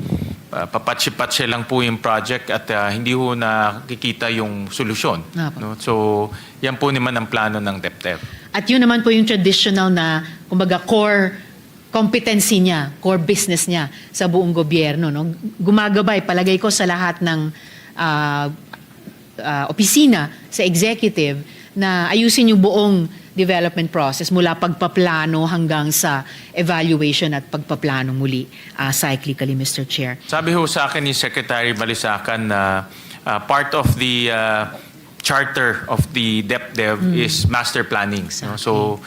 papatsi-patsi lang po yung project at hindi ho nakikita yung solusyon. No? So yan po naman ang plano ng DepDev. At yun naman po yung traditional na, kumbaga, core competency niya, core business niya sa buong gobyerno. No? Gumagabay, palagay ko, sa lahat ng opisina sa executive na ayusin yung buong development process mula pagpaplano hanggang sa evaluation at pagpaplano muli cyclically, Mr. Chair. Sabi ho sa akin ni Secretary Balisacan na part of the charter of the DepDev is master planning. No? So,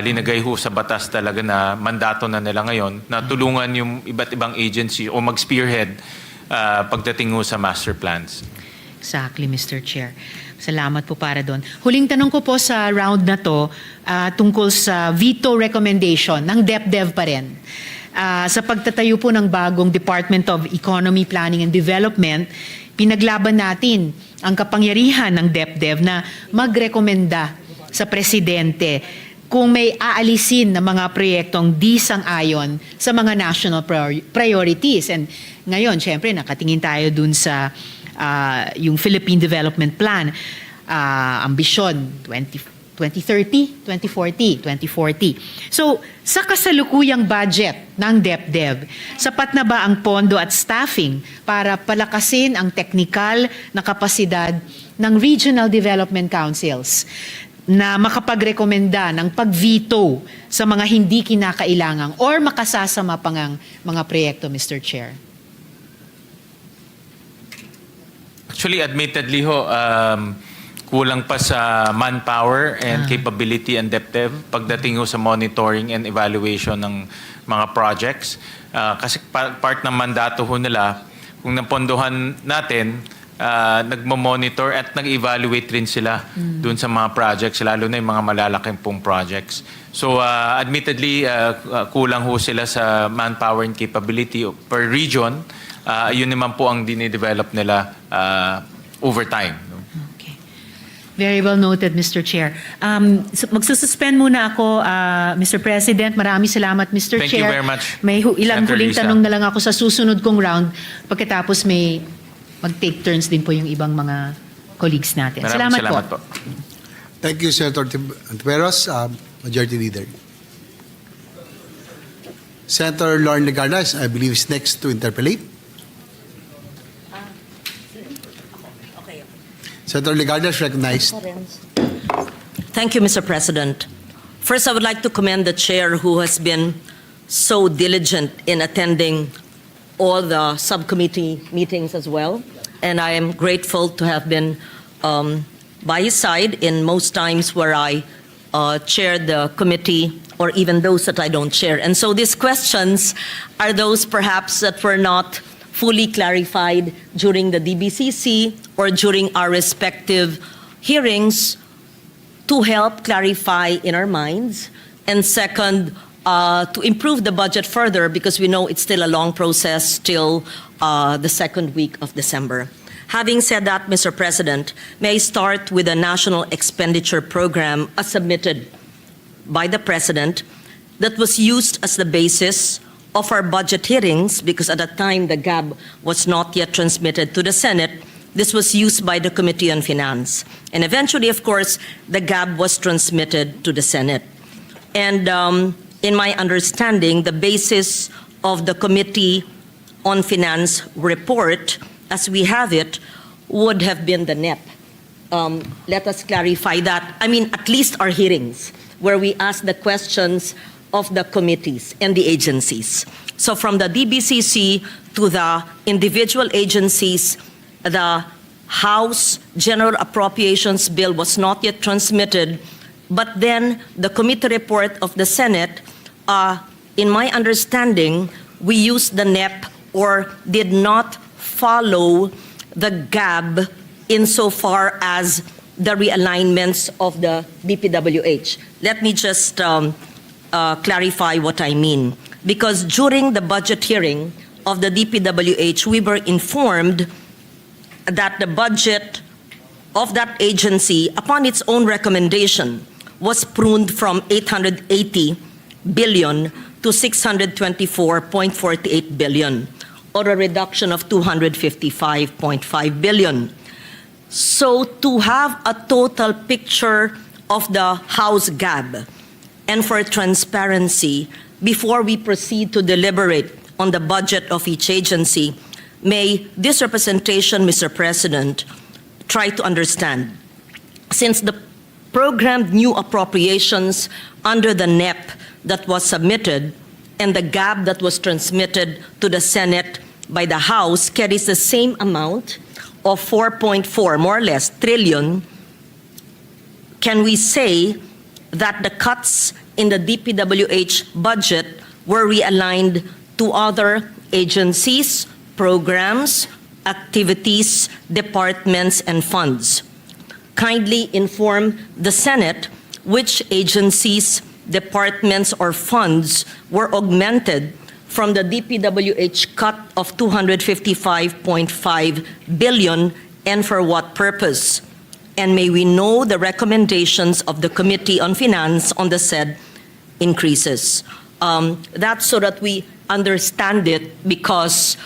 linagay ho sa batas talaga na mandato na nila ngayon na tulungan yung iba't ibang agency o mag-spearhead pagdating ho sa master plans. Exactly, Mr. Chair. Salamat po para doon. Huling tanong ko po sa round na to tungkol sa veto recommendation ng DepDev pa rin. Sa pagtatayo po ng bagong Department of Economy, Planning and Development, pinaglaban natin ang kapangyarihan ng DepDev na magrekomenda sa presidente kung may aalisin na mga proyektong di sang-ayon sa mga national priorities. And ngayon, syempre, nakatingin tayo dun sa yung Philippine Development Plan, ambisyon 2030, 2040. So, sa kasalukuyang budget ng DepDev, sapat na ba ang pondo at staffing para palakasin ang teknikal na kapasidad ng Regional Development Councils na makapagrekomenda ng pag-veto sa mga hindi kinakailangang or makasasama pang ang mga proyekto, Mr. Chair? Actually, admittedly ho, kulang pa sa manpower and capability and DepDev pagdating ho sa monitoring and evaluation ng mga projects. Kasi part ng mandato ho nila, kung napondohan natin, nagmo-monitor at nag-evaluate rin sila dun sa mga projects, lalo na yung mga malalaking pong projects. So admittedly, kulang ho sila sa manpower and capability per region. Yun naman po ang dinidevelop nila over time. Okay. Very well noted, Mr. Chair. Magsususpend muna ako, Mr. President. Maraming salamat, Mr. Thank you Chair. very much, May ilang Senator huling Risa. tanong na lang ako sa susunod kong round. Pagkatapos may mag-take turns din po yung ibang mga colleagues natin. Maraming Salamat salamat po. po. Thank you, Senator Antiveros, Majority Leader. Senator Lauren Legarda, I believe, is next to interpellate. Senator Legarda is recognized. Thank you, Mr. President. First, I would like to commend the chair who has been so diligent in attending all the subcommittee meetings as well. And I am grateful to have been by his side in most times where I chaired the committee or even those that I don't chair. And so these questions are those perhaps that were not fully clarified during the DBCC or during our respective hearings to help clarify in our minds. And second, to improve the budget further because we know it's still a long process till the second week of December. Having said that, Mr. President, may I start with the National Expenditure Program as submitted by the President that was used as the basis of our budget hearings because at that time the GAB was not yet transmitted to the Senate. This was used by the Committee on Finance. And eventually, of course, the GAB was transmitted to the Senate. And in my understanding, the basis of the Committee on Finance report, as we have it, would have been the NEP. Let us clarify that. I mean, at least our hearings, where we ask the questions of the committees and the agencies. So from the DBCC to the individual agencies, the House General Appropriations Bill was not yet transmitted, but then the committee report of the Senate, in my understanding, we used the NEP or did not follow the GAB insofar as the realignments of the DPWH. Let me just clarify what I mean. Because during the budget hearing of the DPWH, we were informed that the budget of that agency, upon its own recommendation, was pruned from 880 billion to 624.48 billion, or a reduction of 255.5 billion. So to have a total picture of the House GAB and for transparency, before we proceed to deliberate on the budget of each agency, may this representation, Mr. President, try to understand. Since the programmed new appropriations under the NEP that was submitted and the GAB that was transmitted to the Senate by the House carries the same amount of 4.4, more or less, trillion, can we say that the cuts in the DPWH budget were realigned to other agencies, programs, activities, departments, and funds? Kindly inform the Senate which agencies, departments, or funds were augmented from the DPWH cut of 255.5 billion and for what purpose? And may we know the recommendations of the Committee on Finance on the said increases. That's so that we understand it, because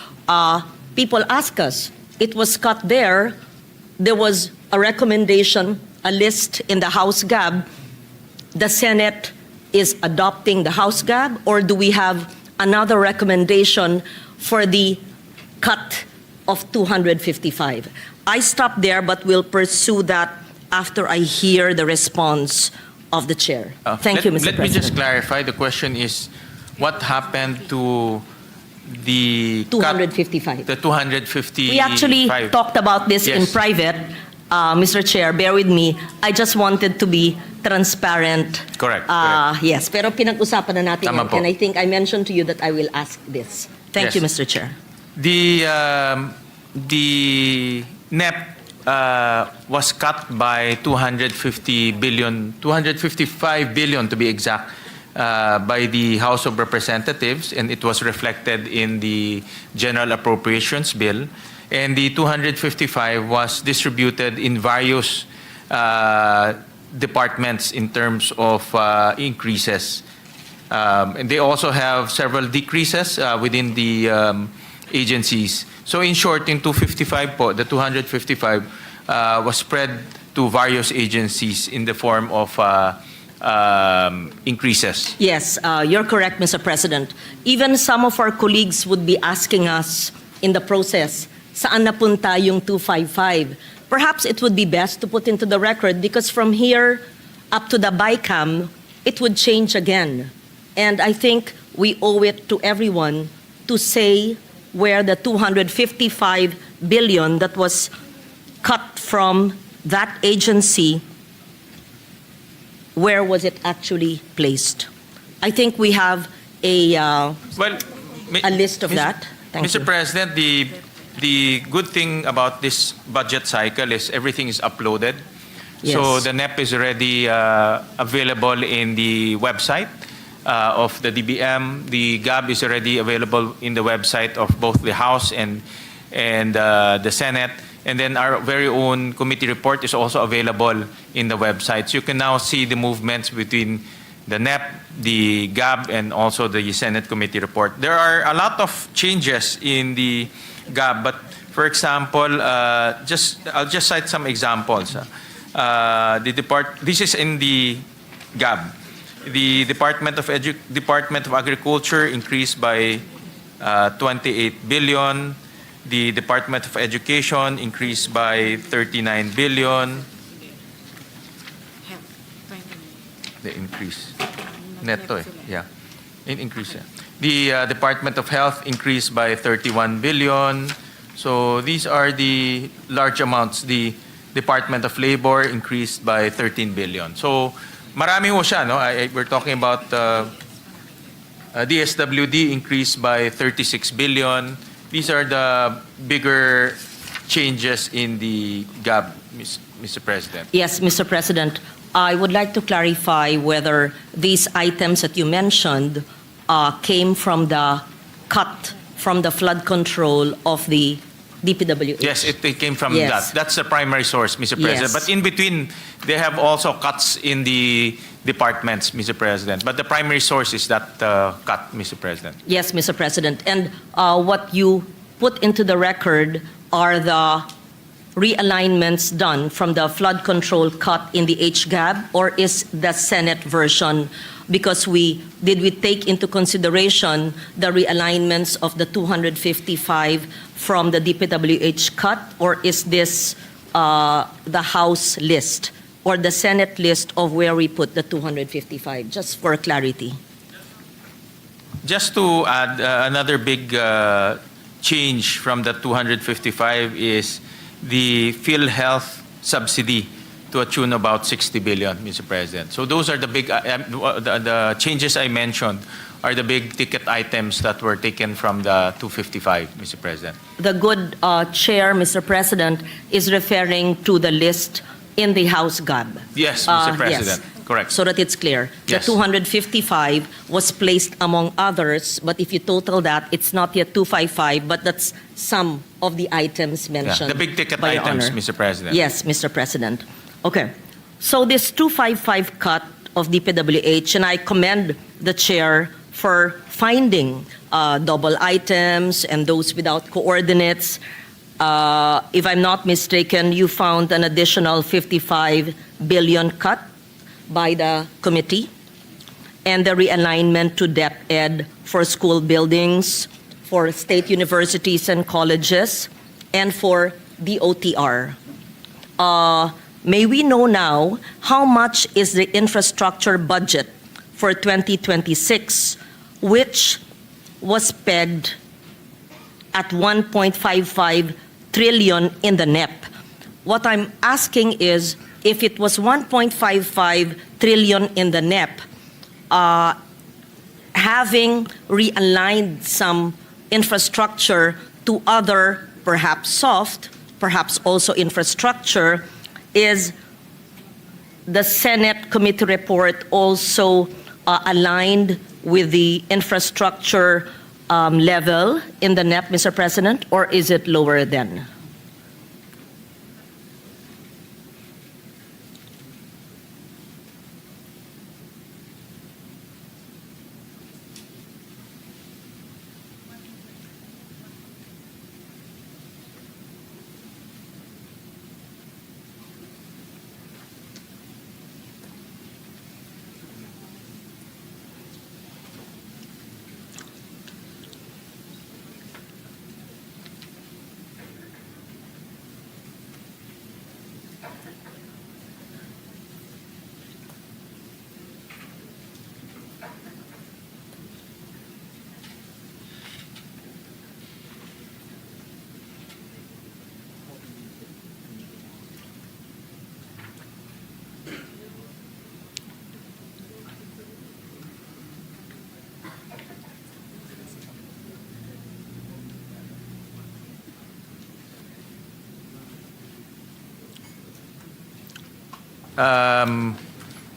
people ask us, it was cut there, there was a recommendation, a list in the House GAB, the Senate is adopting the House GAB, or do we have another recommendation for the cut of 255? I stop there, but will pursue that after I hear the response of the chair. Thank you, Mr. Let President. me just clarify. The question is, what happened to the cut- 255. the 255? We actually talked about this in Yes. private, Mr. Chair, bear with me. I just wanted to be transparent. Correct, Yes, pero pinag-usapan na natin Tama yan, po. and I think I mentioned to you that I will ask this. Thank Yes. you, Mr. Chair. The NEP was cut by 255 billion to be exact, by the House of Representatives, and it was reflected in the General Appropriations Bill. And the 255 was distributed in various departments in terms of increases. And they also have several decreases within the agencies. So in short, in 255 po, the 255 was spread to various agencies in the form of increases. Yes, you're correct, Mr. President. Even some of our colleagues would be asking us in the process, saan napunta yung 255? Perhaps it would be best to put into the record, because from here up to the BICAM, it would change again. And I think we owe it to everyone to say where the 255 billion that was cut from that agency, where was it actually placed? I think we have a list of that. Thank Mr. you. President, the good thing about this budget cycle is everything is uploaded. So Yes. the NEP is already available in the website of the DBM. The GAB is already available in the website of both the House and the Senate. And then our very own committee report is also available in the website. So you can now see the movements between the NEP, the GAB, and also the Senate committee report. There are a lot of changes in the GAB, but for example, I'll just cite some examples. This is in the GAB. The Department of Agriculture increased by 28 billion. The Department of Education increased by 39 billion. The increase. Neto yeah. Increase. The Department of Health increased by 31 billion. So these are the large amounts. The Department of Labor increased by 13 billion. So marami ho siya, no? We're talking about DSWD increased by 36 billion. These are the bigger changes in the GAB, Mr. President. Yes, Mr. President. I would like to clarify whether these items that you mentioned came from the cut from the flood control of the DPWH. Yes, it came from Yes. that. That's the primary source, Mr. President. Yes. But in between, they have also cuts in the departments, Mr. President. But the primary source is that cut, Mr. President. Yes, Mr. President. And what you put into the record are the realignments done from the flood control cut in the HGAB, or is the Senate version? Because did we take into consideration the realignments of the 255 from the DPWH cut, or is this the House list or the Senate list of where we put the 255? Just for clarity. Just to add, another big change from the 255 is the PhilHealth subsidy to a tune about 60 billion, Mr. President. So those are the big, the changes I mentioned are the big ticket items that were taken from the 255, Mr. President. The good chair, Mr. President, is referring to the list in the House GAB. Yes, Mr. President. Yes. Correct. So that it's clear. Yes. The 255 was placed among others, but if you total that, it's not yet 255, but that's some of the items mentioned. The big ticket by Your items, Honor. Mr. President. Yes, Mr. President. Okay. So this 255 cut of DPWH, and I commend the chair for finding double items and those without coordinates. If I'm not mistaken, you found an additional 55 billion cut by the committee, and the realignment to DepEd for school buildings, for state universities and colleges, and for the OTR. May we know now how much is the infrastructure budget for 2026, which was pegged at 1.55 trillion in the NEP? What I'm asking is, if it was 1.55 trillion in the NEP, having realigned some infrastructure to other, perhaps soft, perhaps also infrastructure, is the Senate committee report also aligned with the infrastructure level in the NEP, Mr. President, or is it lower than?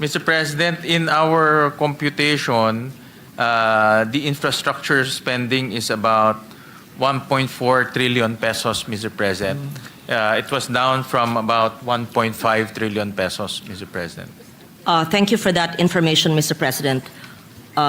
Mr. President, in our computation, the infrastructure spending is about 1.4 trillion pesos, Mr. President. It was down from about 1.5 trillion pesos, Mr. President. Thank you for that information, Mr. President.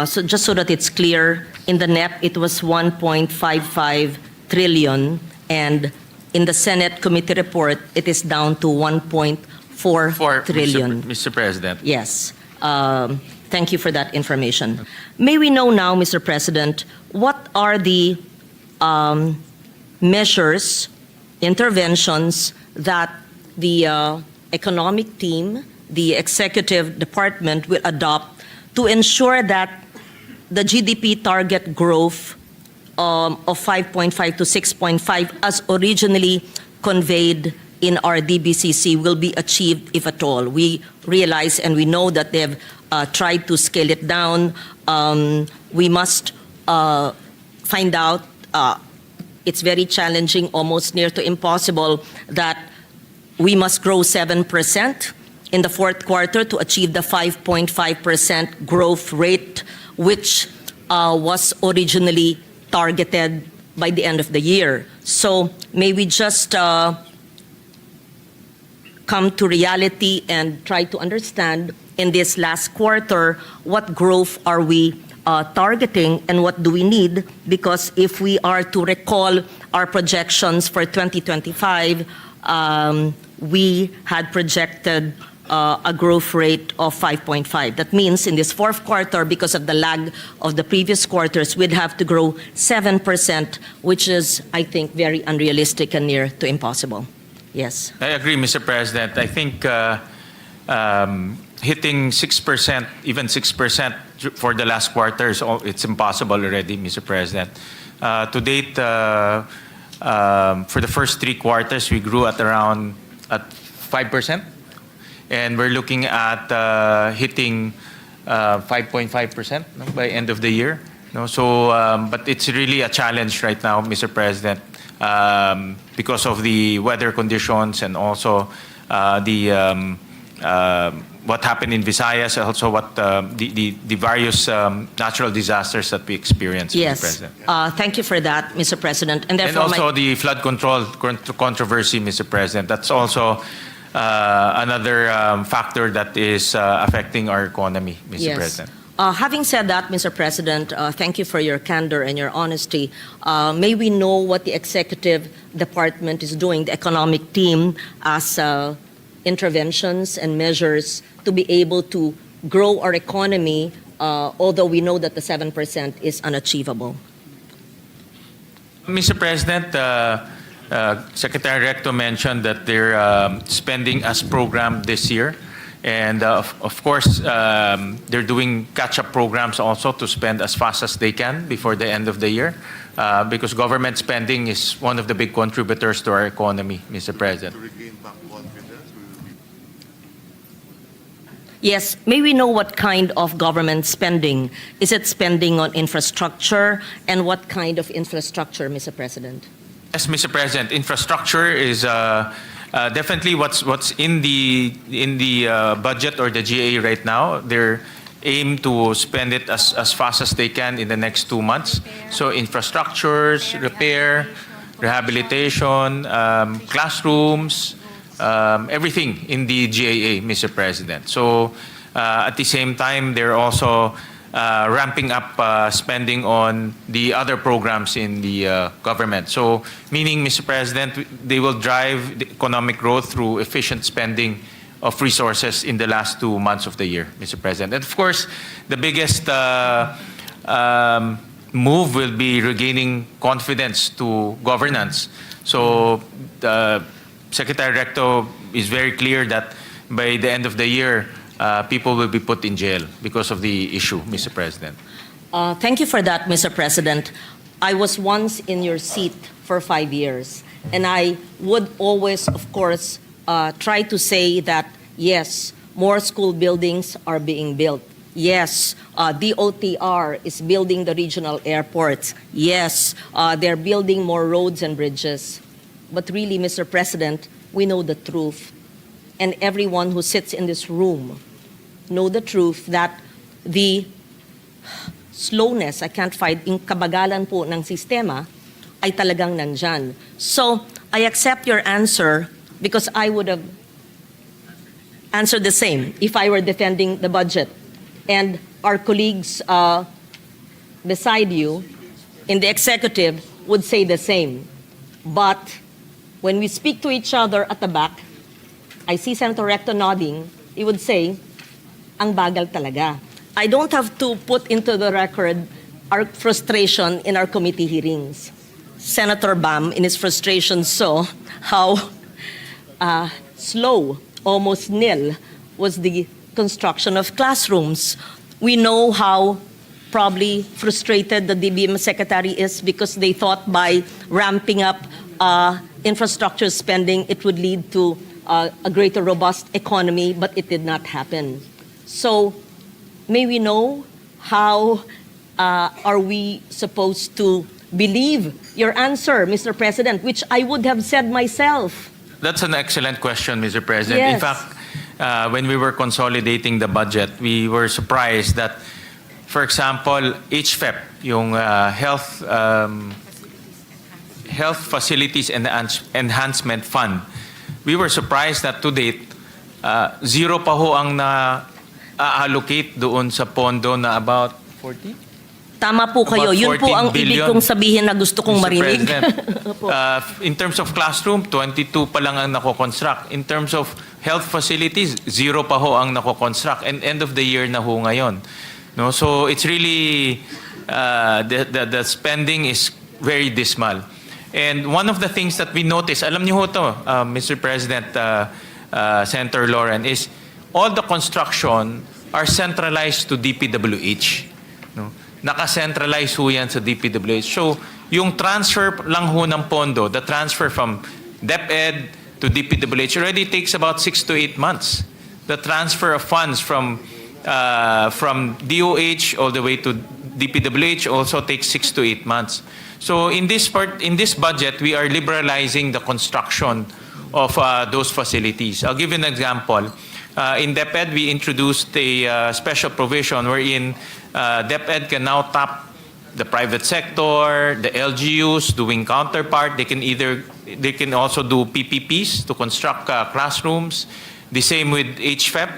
So just so that it's clear, in the NEP, it was 1.55 trillion, and in the Senate committee report, it is down to 1.4 trillion. Mr. President. Yes. Thank you for that information. May we know now, Mr. President, what are the measures, interventions that the economic team, the executive department will adopt to ensure that the GDP target growth of 5.5 to 6.5 as originally conveyed in our DBCC will be achieved, if at all? We realize and we know that they've tried to scale it down. We must find out, it's very challenging, almost near to impossible, that we must grow 7% in the fourth quarter to achieve the 5.5% growth rate, which was originally targeted by the end of the year. So may we just come to reality and try to understand in this last quarter what growth are we targeting and what do we need, because if we are to recall our projections for 2025, we had projected a growth rate of 5.5. That means in this fourth quarter, because of the lag of the previous quarters, we'd have to grow 7%, which is, I think, very unrealistic and near to impossible. Yes. I agree, Mr. President. I think hitting 6%, even 6% for the last quarter, it's impossible already, Mr. President. To date, for the first three quarters, we grew at around 5%. And we're looking at hitting 5.5% by end of the year. So, but it's really a challenge right now, Mr. President, because of the weather conditions and also what happened in Visayas, also what the various natural disasters that we experienced, yes. Mr. President. Thank you for that, Mr. President. And And therefore, also the flood control controversy, Mr. President. That's also another factor that is affecting our economy, Mr. Yes. President. Having said that, Mr. President, thank you for your candor and your honesty. May we know what the executive department is doing, the economic team, as interventions and measures to be able to grow our economy, although we know that the 7% is unachievable? Mr. President, Secretary Recto mentioned that they're spending as programmed this year. And of course, they're doing catch-up programs also to spend as fast as they can before the end of the year, because government spending is one of the big contributors to our economy, Mr. President. Yes, may we know what kind of government spending? Is it spending on infrastructure, and what kind of infrastructure, Mr. President? Yes, Mr. President, infrastructure is definitely what's in the budget or the GA right now. They're aim to spend it as fast as they can in the next 2 months. So infrastructures, repair, rehabilitation, classrooms, everything in the GAA, Mr. President. So at the same time, they're also ramping up spending on the other programs in the government. So meaning, Mr. President, they will drive the economic growth through efficient spending of resources in the last 2 months of the year, Mr. President. And of course, the biggest move will be regaining confidence to governance. So Secretary Recto is very clear that by the end of the year, people will be put in jail because of the issue, Mr. President. Thank you for that, Mr. President. I was once in your seat for 5 years, and I would always, of course, try to say that, yes, more school buildings are being built. Yes, DOTR is building the regional airports. Yes, they're building more roads and bridges. But really, Mr. President, we know the truth. And everyone who sits in this room know the truth that the slowness, I can't find, yung kabagalan po ng sistema ay talagang nandyan. So, I accept your answer because I would have answered the same if I were defending the budget. And our colleagues beside you in the executive would say the same. But when we speak to each other at the back, I see Senator Recto nodding, he would say, ang bagal talaga. I don't have to put into the record our frustration in our committee hearings. Senator Bam, in his frustration, saw how slow, almost nil, was the construction of classrooms. We know how probably frustrated the DBM secretary is because they thought by ramping up infrastructure spending, it would lead to a greater robust economy, but it did not happen. So may we know how are we supposed to believe your answer, Mr. President, which I would have said myself? That's an excellent question, Mr. President. Yes. In fact, when we were consolidating the budget, we were surprised that, for example, HFEP, yung Health Facilities and Enhancement Fund, we were surprised that to date, zero pa ho ang na-allocate doon sa pondo na about 40? Tama po kayo. About Yun po 14 ang ibig billion, kong sabihin na gusto kong Mr. marinig. President. In terms of classroom, 22 pa lang ang nako-construct. In terms of health facilities, zero pa ho ang nako-construct. And end of the year na ho ngayon. No? So it's really, the spending is very dismal. And one of the things that we notice, alam niyo ho to, Mr. President, Senator Lauren, is all the construction are centralized to DPWH. No? Naka-centralize ho yan sa DPWH. So, yung transfer lang ho ng pondo, the transfer from DepEd to DPWH already takes about 6 to 8 months. The transfer of funds from DOH all the way to DPWH also takes 6 to 8 months. So in this budget, we are liberalizing the construction of those facilities. I'll give you an example. In DepEd, we introduced a special provision wherein DepEd can now tap the private sector, the LGUs doing counterpart. They can also do PPPs to construct classrooms. The same with HFEP.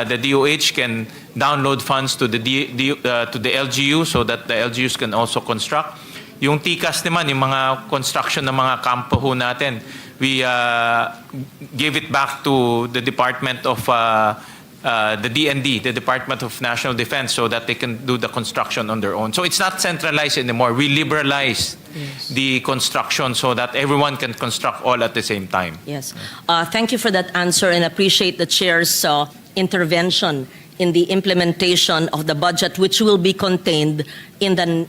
The DOH can download funds to the LGU so that the LGUs can also construct. Yung TCAS naman, yung mga construction ng mga kampo ho natin, we gave it back to the Department of the DND, the Department of National Defense, so that they can do the construction on their own. So it's not centralized anymore. We liberalized the construction so that everyone can construct all at the same time. Yes. Thank you for that answer and appreciate the chair's intervention in the implementation of the budget, which will be contained in the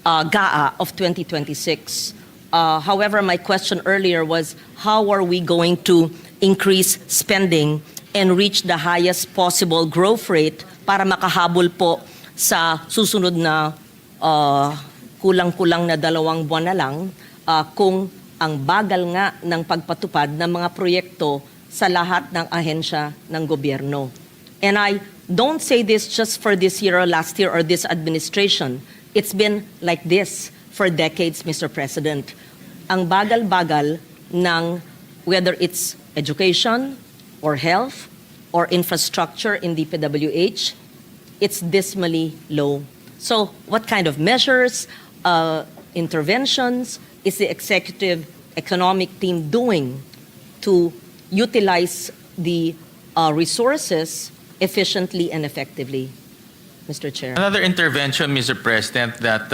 GAA of 2026. However, my question earlier was, how are we going to increase spending and reach the highest possible growth rate para makahabol po sa susunod na kulang-kulang na 2 buwan na lang kung ang bagal nga ng pagpatupad ng mga proyekto sa lahat ng ahensya ng gobyerno. And I don't say this just for this year or last year or this administration. It's been like this for decades, Mr. President. Ang bagal-bagal ng whether it's education or health or infrastructure in the PWH, it's dismally low. So what kind of measures, interventions is the executive economic team doing to utilize the resources efficiently and effectively, Mr. Chair? Another intervention, Mr. President, that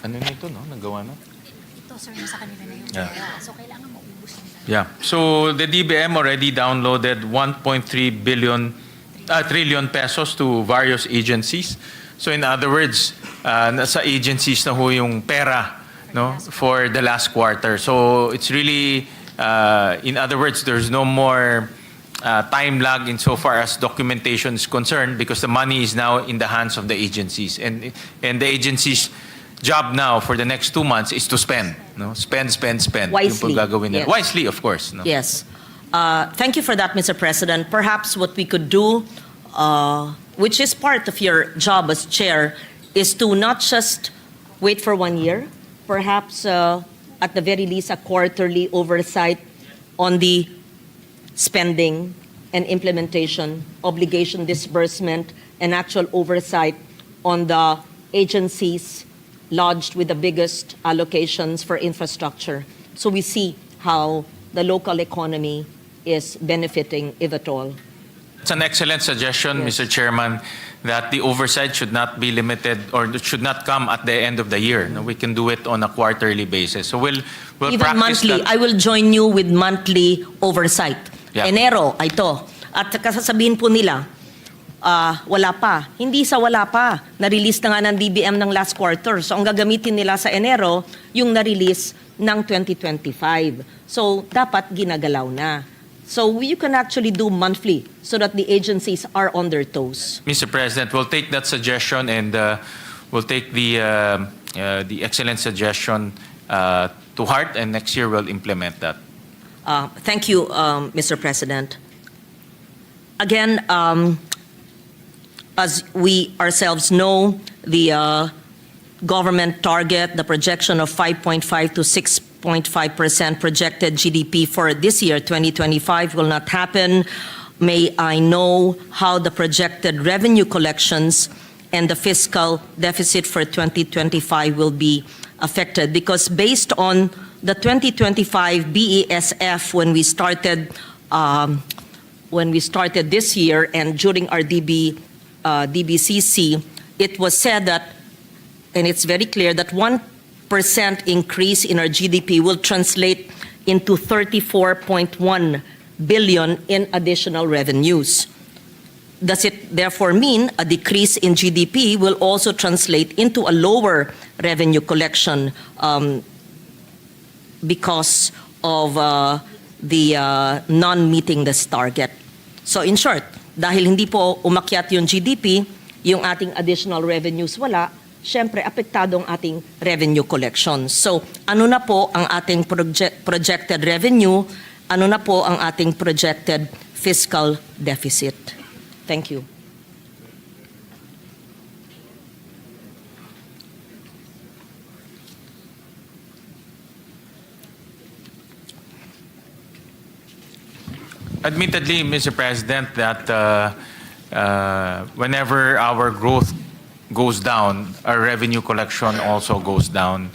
ano nito, no? Nagawa na? Ito, sir, nasa kanila na yung Yeah. pera. So, kailangan maubos nila. Yeah. So the DBM already downloaded 1.3 trillion pesos to various agencies. So in other words, nasa agencies na ho yung pera, no, for the last quarter. So it's really, in other words, there's no more time lag insofar as documentation is concerned because the money is now in the hands of the agencies. And the agencies' job now for the next 2 months is to spend. No? Spend. Wisely, Yung paggagawin nila. yes. Wisely, of course. No? Yes. Thank you for that, Mr. President. Perhaps what we could do, which is part of your job as chair, is to not just wait for 1 year, perhaps at the very least a quarterly oversight on the spending and implementation, obligation disbursement, and actual oversight on the agencies lodged with the biggest allocations for infrastructure. So we see how the local economy is benefiting, if at all. It's an excellent suggestion, Yes. Mr. Chairman, that the oversight should not be limited or should not come at the end of the year. No, we can do it on a quarterly basis. So we'll Even practice monthly. that. I will join you with monthly oversight. Yeah. Enero, ito. At kasasabihin po nila, wala pa. Hindi sa wala pa. Na-release na nga ng DBM ng last quarter. So ang gagamitin nila sa Enero, yung na-release ng 2025. So dapat ginagalaw na. So you can actually do monthly so that the agencies are on their toes. Mr. President, we'll take that suggestion and we'll take the excellent suggestion to heart, and next year we'll implement that. Thank you, Mr. President. Again, as we ourselves know, the government target, the projection of 5.5 to 6.5% projected GDP for this year, 2025, will not happen. May I know how the projected revenue collections and the fiscal deficit for 2025 will be affected? Because based on the 2025 BESF, when we started this year and during our DBCC, it was said that, and it's very clear, that 1% increase in our GDP will translate into 34.1 billion in additional revenues. Does it therefore mean a decrease in GDP will also translate into a lower revenue collection because of the non-meeting this target? So in short, dahil hindi po umakyat yung GDP, yung ating additional revenues wala, syempre apektado ang ating revenue collection. So ano na po ang ating projected revenue? Ano na po ang ating projected fiscal deficit? Thank you. Admittedly, Mr. President, that whenever our growth goes down, our revenue collection also goes down.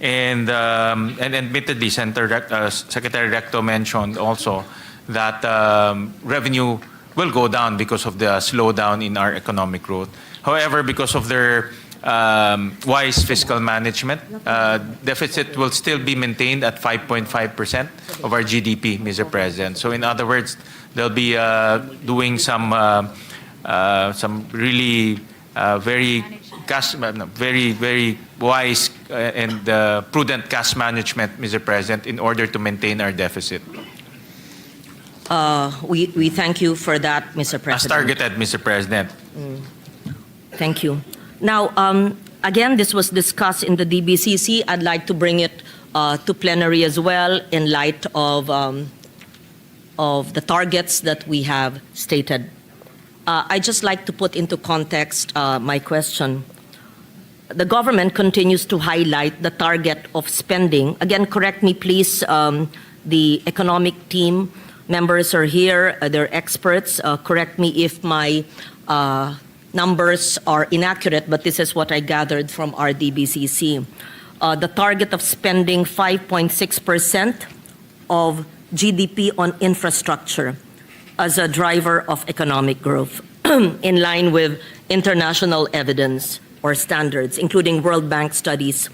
And admittedly, Secretary Recto mentioned also that revenue will go down because of the slowdown in our economic growth. However, because of their wise fiscal management, deficit will still be maintained at 5.5% of our GDP, Mr. President. So in other words, they'll be doing some really very wise and prudent cash management, Mr. President, in order to maintain our deficit. We thank you for that, Mr. As President. targeted, Mr. President. Thank you. Now, again, this was discussed in the DBCC. I'd like to bring it to plenary as well in light of the targets that we have stated. I'd just like to put into context my question. The government continues to highlight the target of spending. Again, correct me please, the economic team members are here, they're experts. Correct me if my numbers are inaccurate, but this is what I gathered from our DBCC. The target of spending 5.6% of GDP on infrastructure as a driver of economic growth, in line with international evidence or standards, including World Bank studies,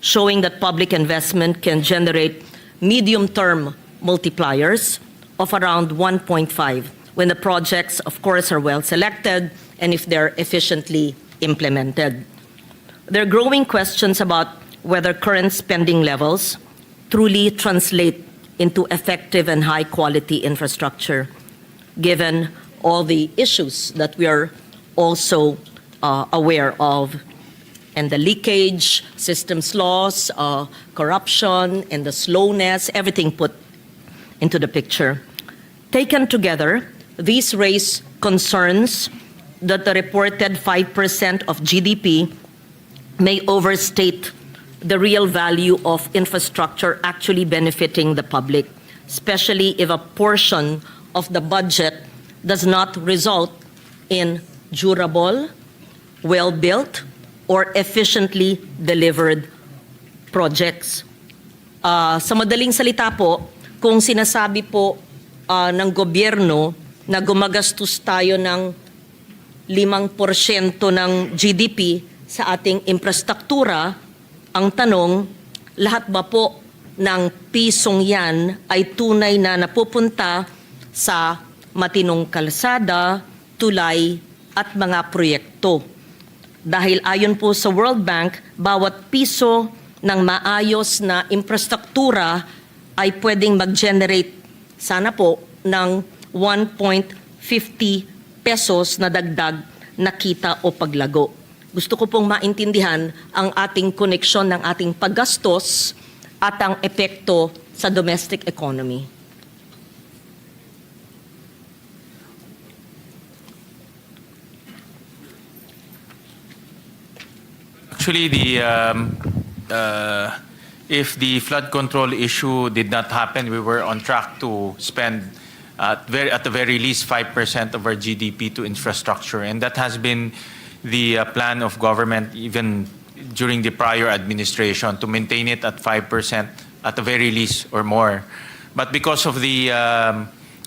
showing that public investment can generate medium-term multipliers of around 1.5 when the projects, of course, are well selected and if they're efficiently implemented. There are growing questions about whether current spending levels truly translate into effective and high-quality infrastructure, given all the issues that we are also aware of, and the leakage, systems loss, corruption, and the slowness, everything put into the picture. Taken together, these raise concerns that the reported 5% of GDP may overstate the real value of infrastructure actually benefiting the public, especially if a portion of the budget does not result in durable, well-built, or efficiently delivered projects. Sa madaling salita po, kung sinasabi po ng gobyerno na gumagastos tayo ng 5% ng GDP sa ating infrastruktura, ang tanong, lahat ba po ng pisong yan ay tunay na napupunta sa matinong kalsada, tulay at mga proyekto? Dahil ayon po sa World Bank, bawat piso ng maayos na infrastruktura ay pwedeng mag-generate sana po ng 1.50 pesos na dagdag na kita o paglago. Gusto ko pong maintindihan ang ating koneksyon ng ating paggastos at ang epekto sa domestic economy. Actually, if the flood control issue did not happen, we were on track to spend at the very least 5% of our GDP to infrastructure, and that has been the plan of government even during the prior administration, to maintain it at 5% at the very least or more. But because of the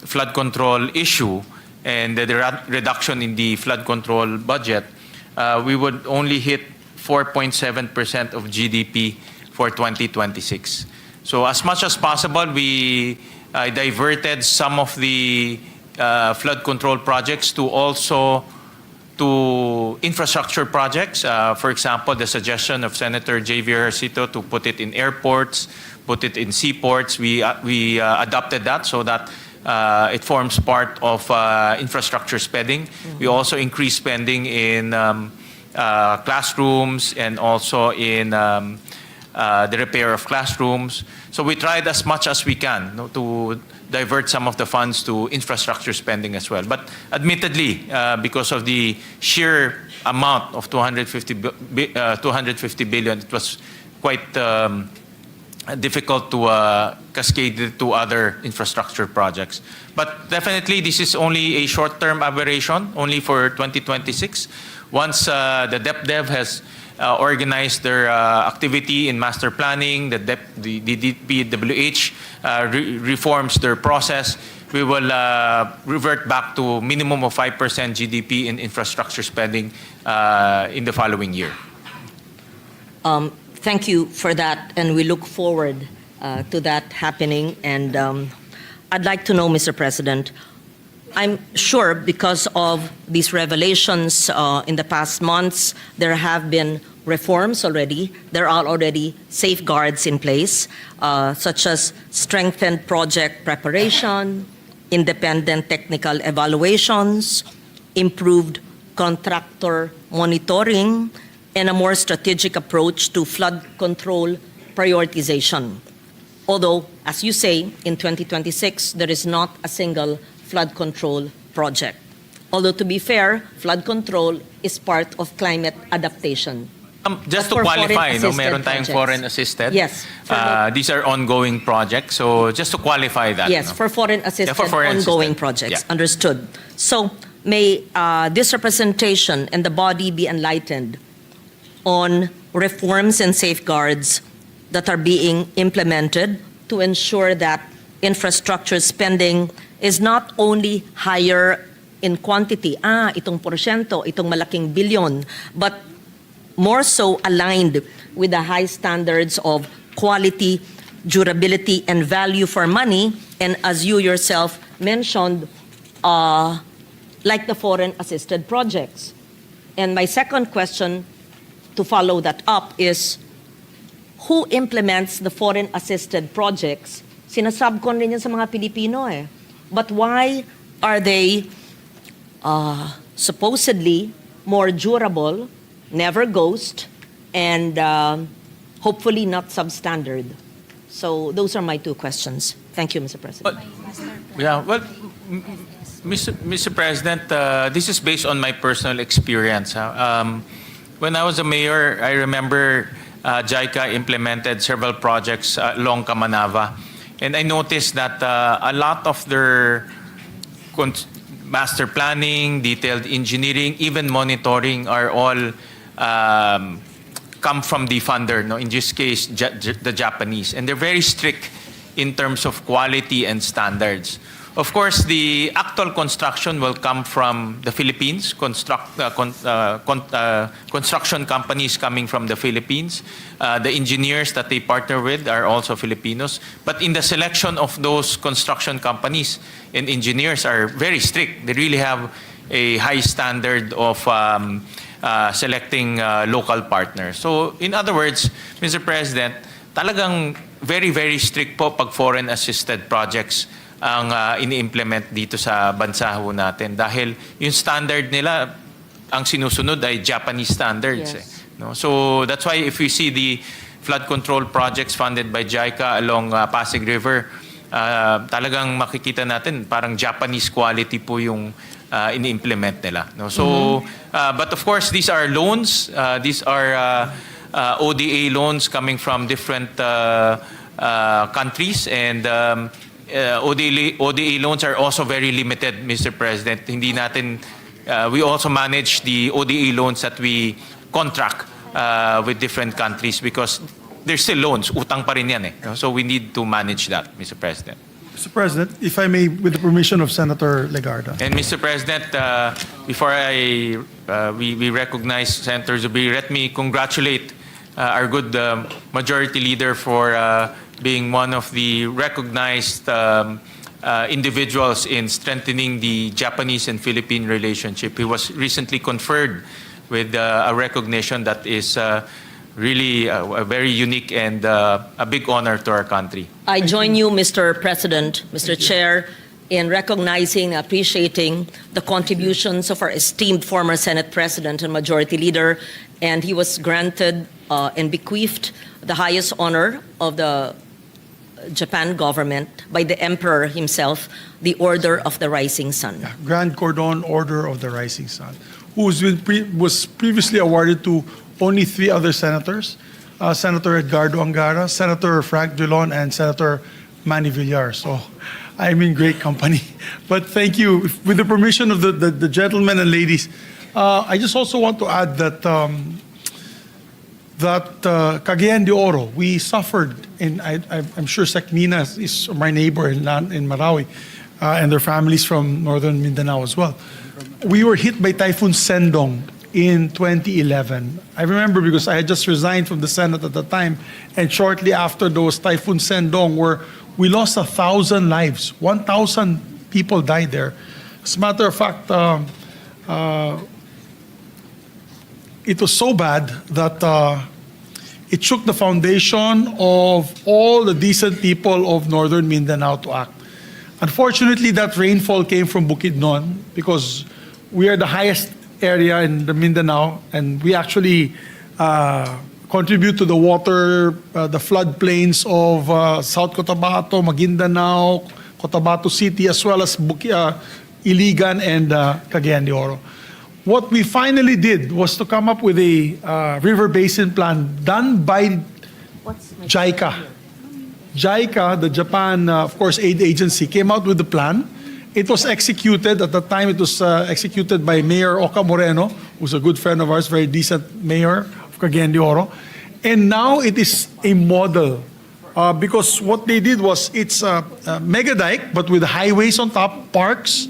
flood control issue and the reduction in the flood control budget, we would only hit 4.7% of GDP for 2026. So as much as possible, we diverted some of the flood control projects to infrastructure projects. For example, the suggestion of Senator J.V. Ejercito to put it in airports, put it in seaports, we adopted that so that it forms part of infrastructure spending. We also increased spending in classrooms and also in the repair of classrooms. So we tried as much as we can to divert some of the funds to infrastructure spending as well. But admittedly, because of the sheer amount of 250 billion, it was quite difficult to cascade it to other infrastructure projects. But definitely, this is only a short-term aberration, only for 2026. Once the DepDev has organized their activity in master planning, the DPWH reforms their process, we will revert back to minimum of 5% GDP in infrastructure spending in the following year. Thank you for that, and we look forward to that happening. And I'd like to know, Mr. President, I'm sure because of these revelations in the past months, there have been reforms already. There are already safeguards in place, such as strengthened project preparation, independent technical evaluations, improved contractor monitoring, and a more strategic approach to flood control prioritization. Although, as you say, in 2026, there is not a single flood control project. Although, to be fair, flood control is part of climate adaptation. Just But to for qualify, no, foreign-assisted meron tayong projects. foreign assisted. Yes. These are ongoing projects. So just to qualify that. Yes, no? for foreign-assisted Yeah, for foreign-assisted. ongoing projects. Yeah. Understood. So may this representation and the body be enlightened on reforms and safeguards that are being implemented to ensure that infrastructure spending is not only higher in quantity, itong porsyento, itong malaking bilyon, but more so aligned with the high standards of quality, durability, and value for money, and as you yourself mentioned, like the foreign-assisted projects. And my second question to follow that up is, who implements the foreign-assisted projects? Sinasubcon rin yan sa mga Pilipino eh. But why are they supposedly more durable, never ghost, and hopefully not substandard? So those are my two questions. Thank you, Mr. President. Yeah, well, Mr. President, this is based on my personal experience. When I was a mayor, I remember JICA implemented several projects along Kamanava. And I noticed that a lot of their master planning, detailed engineering, even monitoring are all come from the funder, no? In this case, the Japanese. And they're very strict in terms of quality and standards. Of course, the actual construction will come from the Philippines, construction companies coming from the Philippines. The engineers that they partner with are also Filipinos. But in the selection of those construction companies and engineers are very strict. They really have a high standard of selecting local partners. So in other words, Mr. President, talagang very, very strict po pag foreign-assisted projects ang ini-implement dito sa bansa ho natin. Dahil yung standard nila, ang sinusunod ay Japanese standards. Yes. No? So that's why if we see the flood control projects funded by JICA along Pasig River, talagang makikita natin parang Japanese quality po yung ini-implement nila. No? So, but of course, these are loans. These are ODA loans coming from different countries, and ODA loans are also very limited, Mr. President. Hindi natin, we also manage the ODA loans that we contract with different countries because they're still loans. Utang pa rin yan eh. So we need to manage that, Mr. President. Mr. President, if I may, with the permission of Senator Legarda. And Mr. President, before we recognize Senator Zubiri, let me congratulate our good majority leader for being one of the recognized individuals in strengthening the Japanese and Philippine relationship. He was recently conferred with a recognition that is really a very unique and a big honor to our country. I join you, Mr. President, Mr. Chair, in recognizing and appreciating the contributions of our esteemed former Senate President and Majority Leader, and he was granted and bequeathed the highest honor of the Japan government by the Emperor himself, the Order of the Rising Sun. Grand Cordon Order of the Rising Sun, who was previously awarded to only 3 other senators. Senator Edgardo Angara, Senator Frank Drilon, and Senator Manny Villar. So I'm in great company. But thank you. With the permission of the gentlemen and ladies, I just also want to add that Cagayan de Oro, we suffered, and I'm sure Secmina is my neighbor in Marawi, and their families from northern Mindanao as well. We were hit by Typhoon Sendong in 2011. I remember because I had just resigned from the Senate at the time, and shortly after those Typhoon Sendong, where we lost 1,000 lives. 1,000 people died there. As a matter of fact, it was so bad that it shook the foundation of all the decent people of northern Mindanao to act. Unfortunately, that rainfall came from Bukidnon because we are the highest area in the Mindanao, and we actually contribute to the water, the floodplains of South Cotabato, Maguindanao, Cotabato City, as well as Iligan and Cagayan de Oro. What we finally did was to come up with a river basin plan done by JICA. JICA, the Japan, of course, aid agency, came out with the plan. It was executed. At the time, it was executed by Mayor Oca Moreno, who's a good friend of ours, very decent mayor of Cagayan de Oro. And now it is a model because what they did was it's a mega dike, but with highways on top, parks,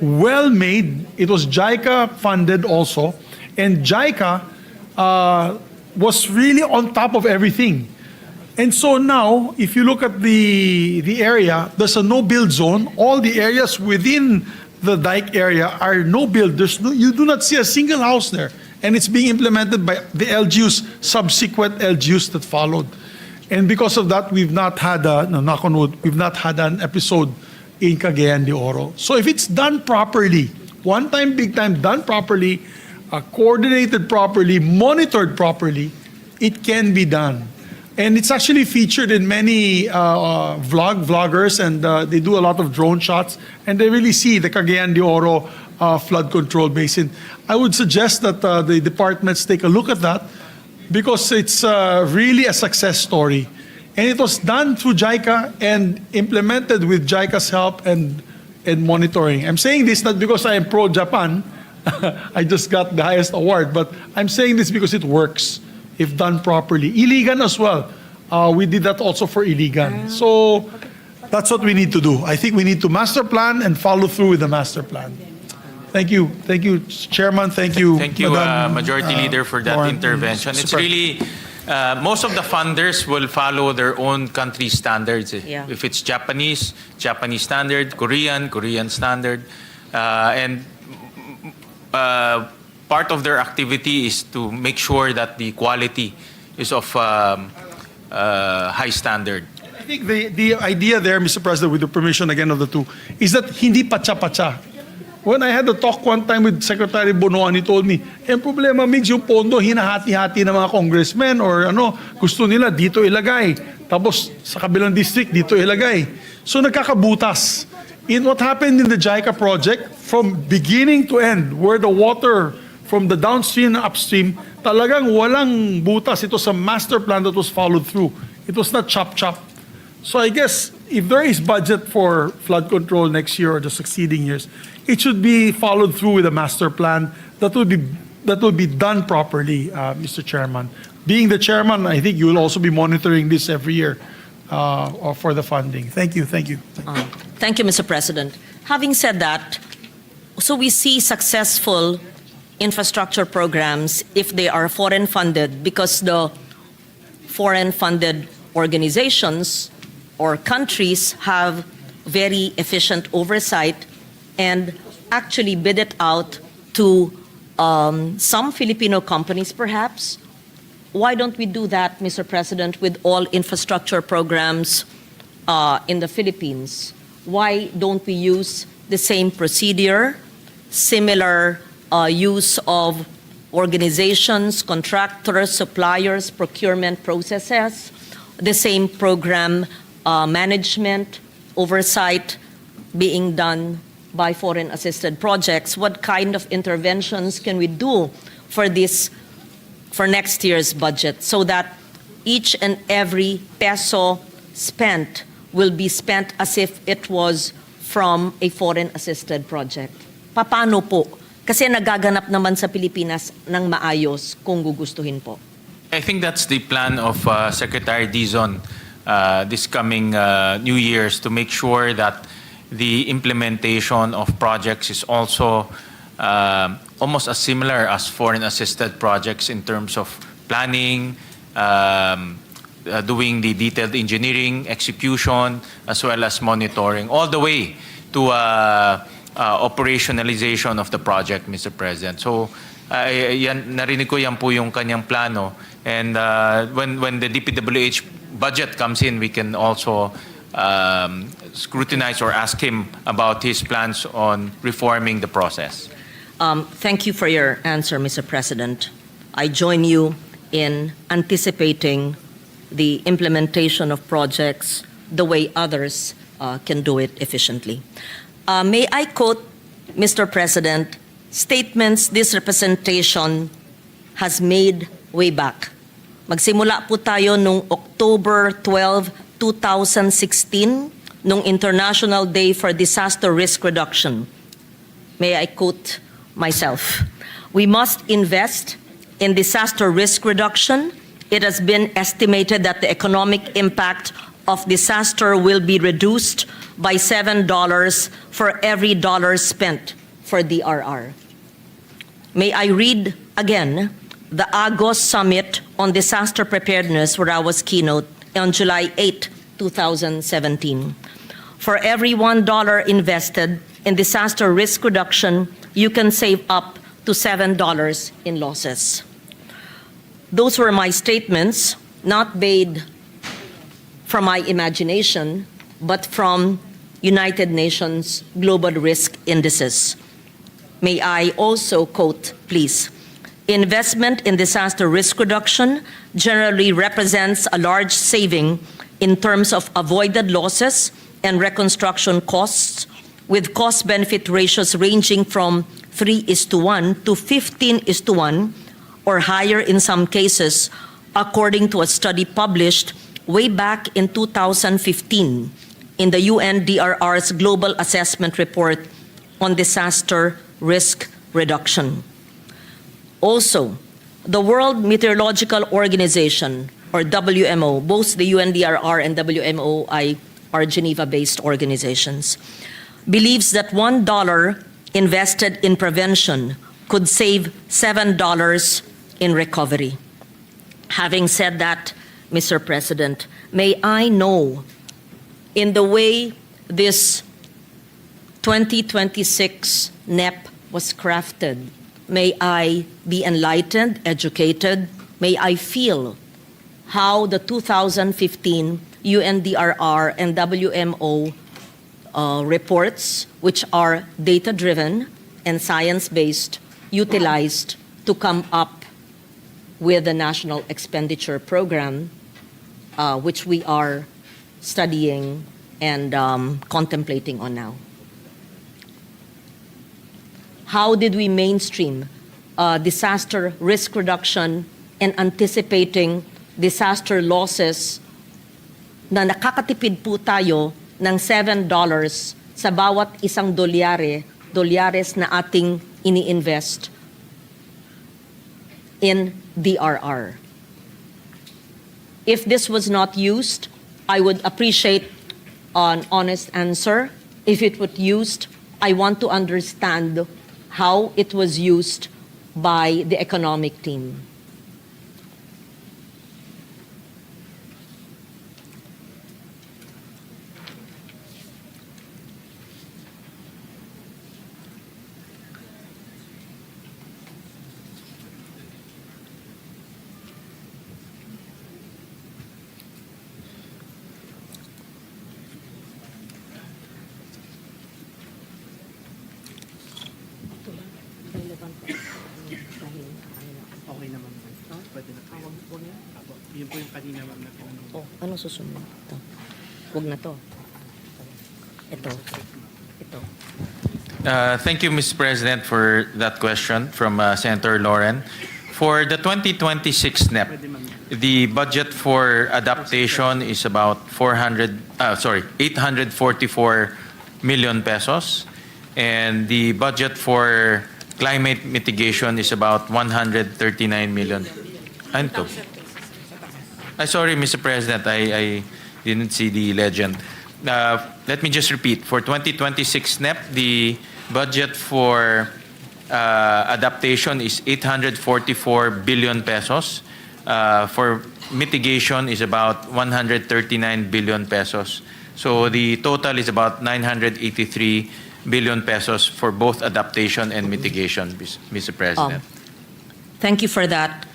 well made. It was JICA funded also. And JICA was really on top of everything. And so now, if you look at the area, there's a no-build zone. All the areas within the dike area are no-build. You do not see a single house there. And it's being implemented by the LGUs, subsequent LGUs that followed. And because of that, we've not had, knock on wood, we've not had an episode in Cagayan de Oro. So if it's done properly, one time, big time, done properly, coordinated properly, monitored properly, it can be done. And it's actually featured in many vloggers, and they do a lot of drone shots, and they really see the Cagayan de Oro flood control basin. I would suggest that the departments take a look at that because it's really a success story. And it was done through JICA and implemented with JICA's help and monitoring. I'm saying this not because I am pro-Japan. I just got the highest award, but I'm saying this because it works if done properly. Iligan as well. We did that also for Iligan. So that's what we need to do. I think we need to master plan and follow through with the master plan. Thank you. Thank you, Chairman. Thank you, Thank you, Madam, Majority Leader, for that Warren. intervention. It's Super. really, most of the funders will follow their own country standards. Yeah. If it's Japanese, Japanese standard, Korean standard. And part of their activity is to make sure that the quality is of high standard. I think the idea there, Mr. President, with the permission again of the two, is that hindi pacha-pacha. When I had a talk one time with Secretary Bonoan, he told me, ang problema, Migs, yung pondo, hinahati-hati ng mga congressmen or gusto nila dito ilagay. Tapos sa kabilang district, dito ilagay. So nagkakabutas. In what happened in the JICA project, from beginning to end, where the water from the downstream and upstream, talagang walang butas. It was a master plan that was followed through. It was not chop-chop. So I guess if there is budget for flood control next year or the succeeding years, it should be followed through with a master plan that will be done properly, Mr. Chairman. Being the chairman, I think you will also be monitoring this every year for the funding. Thank you. Thank you. Thank you, Mr. President. Having said that, so we see successful infrastructure programs if they are foreign funded because the foreign funded organizations or countries have very efficient oversight and actually bid it out to some Filipino companies perhaps. Why don't we do that, Mr. President, with all infrastructure programs in the Philippines? Why don't we use the same procedure, similar use of organizations, contractors, suppliers, procurement processes, the same program management, oversight being done by foreign assisted projects? What kind of interventions can we do for this, for next year's budget so that each and every peso spent will be spent as if it was from a foreign-assisted project. Paano po? Kasi nagaganap naman sa Pilipinas ng maayos kung gugustuhin po. I think that's the plan of Secretary Dizon this coming New Year's, to make sure that the implementation of projects is also almost as similar as foreign-assisted projects in terms of planning, doing the detailed engineering, execution, as well as monitoring, all the way to operationalization of the project, Mr. President. So, narinig ko yan po yung kanyang plano. And when the DPWH budget comes in, we can also scrutinize or ask him about his plans on reforming the process. Thank you for your answer, Mr. President. I join you in anticipating the implementation of projects the way others can do it efficiently. May I quote, Mr. President, statements this representation has made way back. Magsimula po tayo nung October 12, 2016, nung International Day for Disaster Risk Reduction. May I quote myself? We must invest in disaster risk reduction. It has been estimated that the economic impact of disaster will be reduced by $7 for every dollar spent for DRR. May I read again the Agos Summit on Disaster Preparedness, where I was keynote on July 8, 2017. For every $1 invested in disaster risk reduction, you can save up to $7 in losses. Those were my statements, not made from my imagination, but from United Nations Global Risk Indices. May I also quote, please? Investment in disaster risk reduction generally represents a large saving in terms of avoided losses and reconstruction costs, with cost-benefit ratios ranging from 3:1 to 15:1 or higher in some cases, according to a study published way back in 2015 in the UNDRR's Global Assessment Report on Disaster Risk Reduction. Also, the World Meteorological Organization, or WMO, both the UNDRR and WMO are Geneva-based organizations, believes that $1 invested in prevention could save $7 in recovery. Having said that, Mr. President, may I know, in the way this 2026 NEP was crafted, may I be enlightened, educated, may I feel how the 2015 UNDRR and WMO reports, which are data-driven and science-based, utilized to come up with the National Expenditure Program, which we are studying and contemplating on now. How did we mainstream disaster risk reduction and anticipating disaster losses na nakakatipid po tayo ng $7 sa bawat isang dolyares na ating ini-invest in DRR. If this was not used, I would appreciate an honest answer. If it was used, I want to understand how it was used by the economic team. Okay naman po. Pwede na po. Yun po yung kanina ma'am na po. Oh, ano susunod? Ito. Huwag na to. Ito. Ito. Thank you, Mr. President, for that question from Senator Lauren. For the 2026 NEP, Pwede ma'am. The budget for adaptation is about 844 million pesos, and the budget for climate mitigation is about 139 million. Anto? Sorry, Mr. President, I didn't see the legend. Let me just repeat. For 2026 NEP, the budget for adaptation is 844 billion pesos. For mitigation is about 139 billion pesos. So the total is about 983 billion pesos for both adaptation and mitigation, Mr. President. Thank you for that.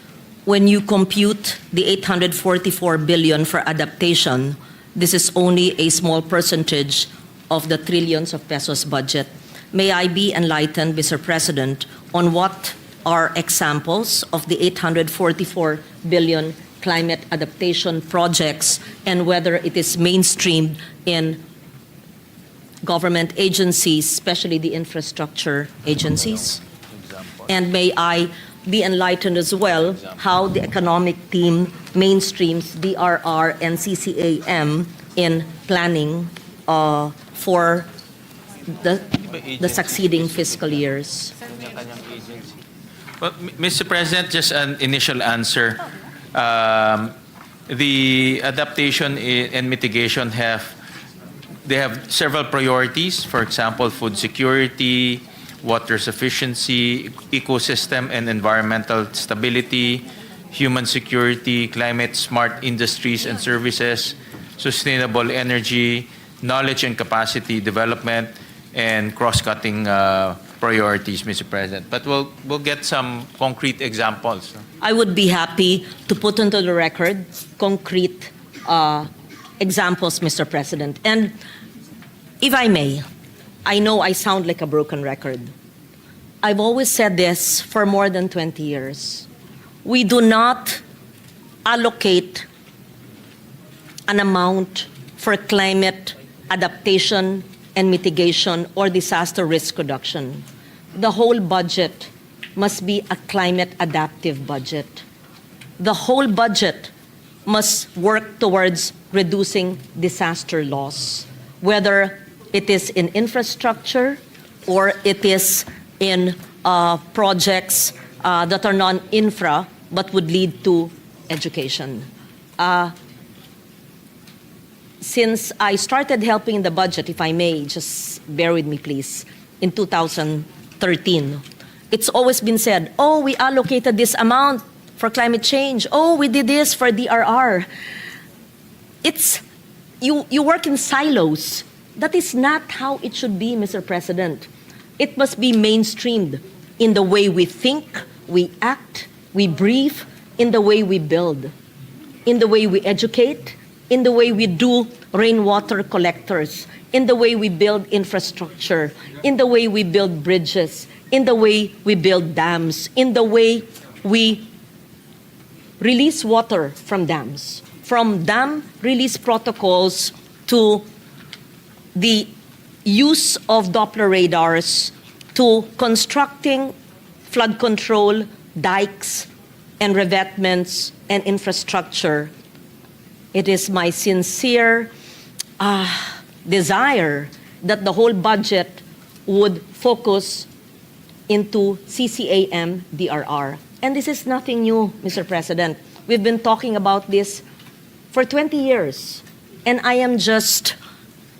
When you compute the 844 billion for adaptation, this is only a small percentage of the trillions of pesos budget. May I be enlightened, Mr. President, on what are examples of the 844 billion climate adaptation projects and whether it is mainstreamed in government agencies, especially the infrastructure agencies? And may I be enlightened as well how the economic team mainstreams DRR and CCAM in planning for the succeeding fiscal years? Well, Mr. President, just an initial answer. The adaptation and mitigation have several priorities. For example, food security, water sufficiency, ecosystem and environmental stability, human security, climate smart industries and services, sustainable energy, knowledge and capacity development, and cross-cutting priorities, Mr. President. But we'll get some concrete examples. I would be happy to put into the record concrete examples, Mr. President. And if I may, I know I sound like a broken record. I've always said this for more than 20 years. We do not allocate an amount for climate adaptation and mitigation or disaster risk reduction. The whole budget must be a climate adaptive budget. The whole budget must work towards reducing disaster loss, whether it is in infrastructure or it is in projects that are non-infra but would lead to education. Since I started helping in the budget, if I may, just bear with me please, in 2013, it's always been said, oh, we allocated this amount for climate change. Oh, we did this for DRR. It's, you work in silos. That is not how it should be, Mr. President. It must be mainstreamed in the way we think, we act, we brief, in the way we build, in the way we educate, in the way we do rainwater collectors, in the way we build infrastructure, in the way we build bridges, in the way we build dams, in the way we release water from dams, from dam release protocols to the use of Doppler radars to constructing flood control, dikes, and revetments and infrastructure. It is my sincere desire that the whole budget would focus into CCAM DRR. And this is nothing new, Mr. President. We've been talking about this for 20 years. And I am just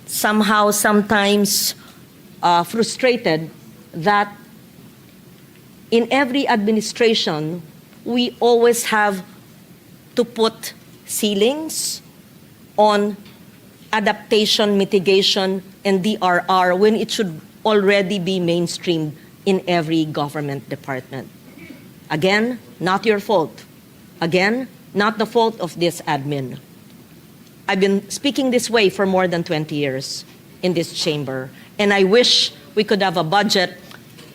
somehow sometimes frustrated that in every administration, we always have to put ceilings on adaptation, mitigation, and DRR when it should already be mainstreamed in every government department. Again, not your fault. Again, not the fault of this admin. I've been speaking this way for more than 20 years in this chamber, and I wish we could have a budget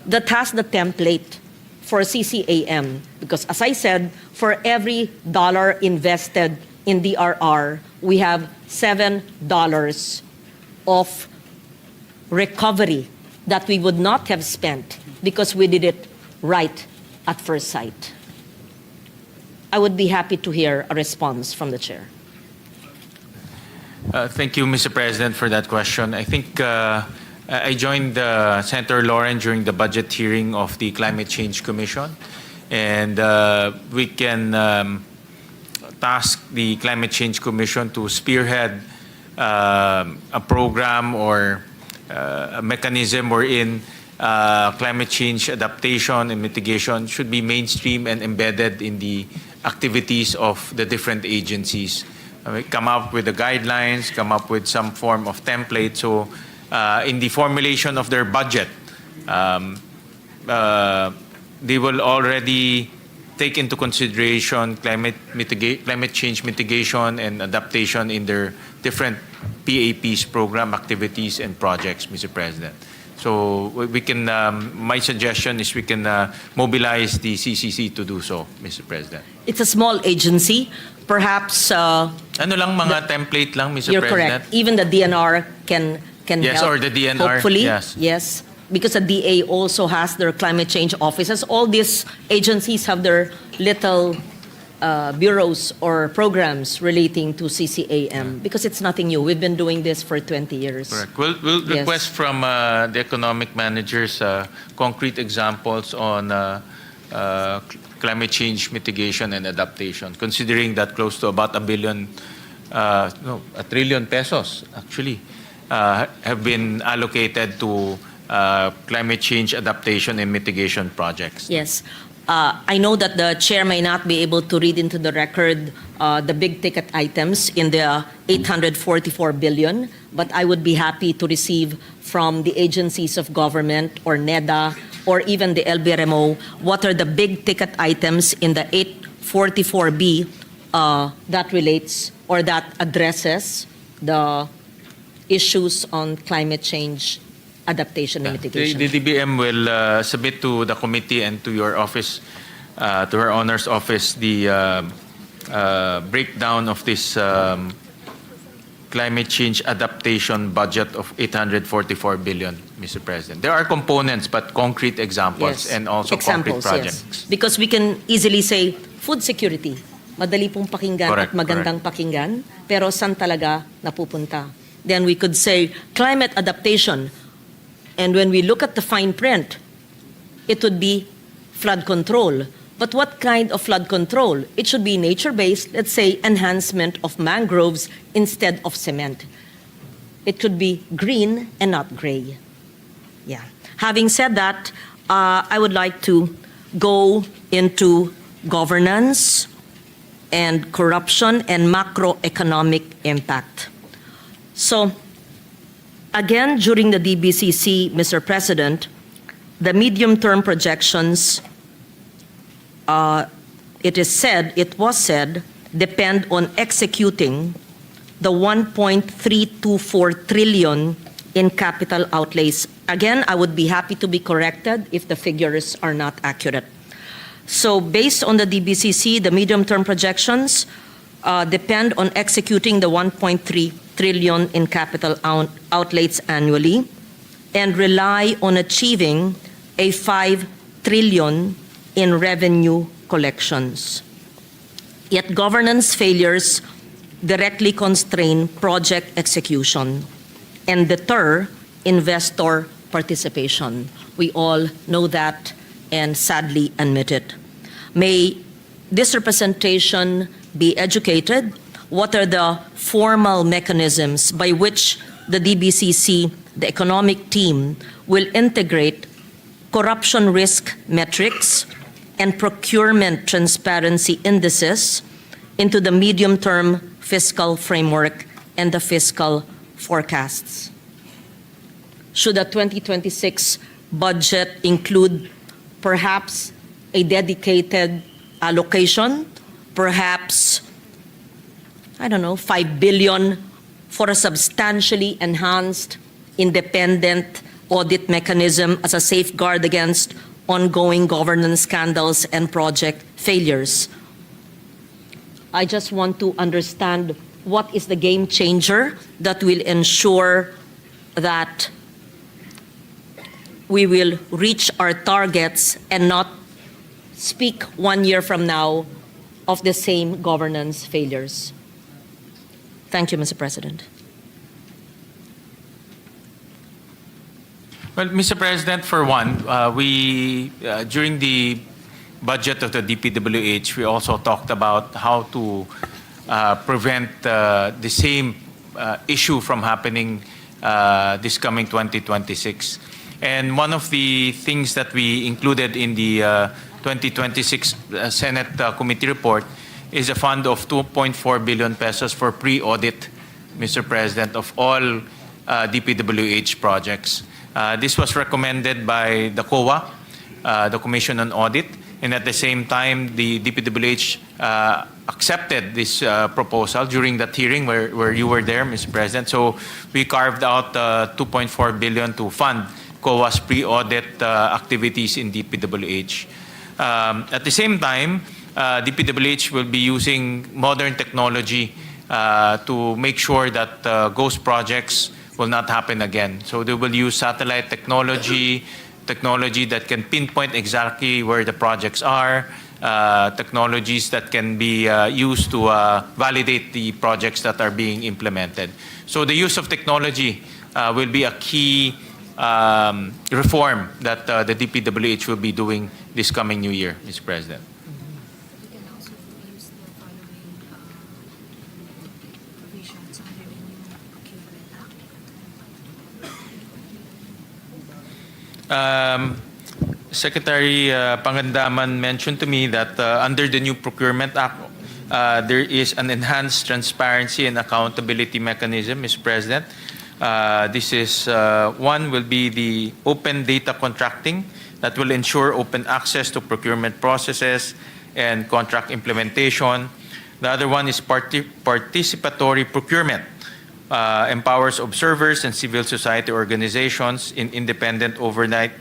that has the template for CCAM, because as I said, for every dollar invested in DRR, we have $7 of recovery that we would not have spent because we did it right at first sight. I would be happy to hear a response from the chair. Thank you, Mr. President, for that question. I think I joined Senator Lauren during the budget hearing of the Climate Change Commission, and we can task the Climate Change Commission to spearhead a program or a mechanism wherein climate change adaptation and mitigation should be mainstream and embedded in the activities of the different agencies. Come up with the guidelines, come up with some form of template. So in the formulation of their budget, they will already take into consideration climate change mitigation and adaptation in their different PAPs, program activities and projects, Mr. President. So we can, my suggestion is we can mobilize the CCC to do so, Mr. President. It's a small agency. Perhaps Ano lang, mga template lang, Mr. you're President? correct. Even the DNR can Yes, help. or the DNR, Hopefully, yes. Because the DA also has their climate change offices. All these agencies have their little bureaus or programs relating to CCAM because it's nothing new. We've been doing this for 20 years. Correct. We'll Yes. request from the economic managers concrete examples on climate change mitigation and adaptation, considering that close to about $1 trillion pesos actually have been allocated to climate change adaptation and mitigation projects. Yes. I know that the chair may not be able to read into the record the big ticket items in the 844 billion, but I would be happy to receive from the agencies of government or NEDA or even the LBRMO what are the big ticket items in the 844B that relates or that addresses the issues on climate change adaptation and mitigation. The DBM will submit to the committee and to your office, to her Honor's office, the breakdown of this climate change adaptation budget of 844 billion, Mr. President. There are components, but concrete examples and also Examples, concrete projects. yes. Because we can easily say food security. Madali pong pakinggan Correct, at magandang pakinggan, pero saan talaga napupunta? Then we could say climate adaptation. And when we look at the fine print, it would be flood control. But what kind of flood control? It should be nature-based, let's say enhancement of mangroves instead of cement. It could be green and not gray. Yeah. Having said that, I would like to go into governance and corruption and macroeconomic impact. So, again, during the DBCC, Mr. President, the medium-term projections, it was said, depend on executing the 1.324 trillion in capital outlays. Again, I would be happy to be corrected if the figures are not accurate. So based on the DBCC, the medium-term projections depend on executing the 1.3 trillion in capital outlays annually and rely on achieving a 5 trillion in revenue collections. Yet governance failures directly constrain project execution and deter investor participation. We all know that and sadly admit it. May this representation be educated. What are the formal mechanisms by which the DBCC, the economic team, will integrate corruption risk metrics and procurement transparency indices into the medium-term fiscal framework and the fiscal forecasts? Should the 2026 budget include perhaps a dedicated allocation, perhaps, I don't know, 5 billion for a substantially enhanced independent audit mechanism as a safeguard against ongoing governance scandals and project failures? I just want to understand what is the game changer that will ensure that we will reach our targets and not speak 1 year from now of the same governance failures. Thank you, Mr. President. Well, Mr. President, for one, we during the budget of the DPWH, we also talked about how to prevent the same issue from happening this coming 2026. And one of the things that we included in the 2026 Senate Committee report is a fund of 2.4 billion pesos for pre-audit, Mr. President, of all DPWH projects. This was recommended by the COA, the Commission on Audit, and at the same time, the DPWH accepted this proposal during that hearing where you were there, Mr. President. So we carved out 2.4 billion to fund COA's pre-audit activities in DPWH. At the same time, DPWH will be using modern technology to make sure that ghost projects will not happen again. So they will use satellite technology that can pinpoint exactly where the projects are, technologies that can be used to validate the projects that are being implemented. So the use of technology will be a key reform that the DPWH will be doing this coming new year, Mr. President. We can also use the following provisions under the new Procurement Act. Secretary Pangandaman mentioned to me that under the new Procurement Act, there is an enhanced transparency and accountability mechanism, Mr. President. This is one will be the open data contracting that will ensure open access to procurement processes and contract implementation. The other one is participatory procurement. Empowers observers and civil society organizations in independent oversight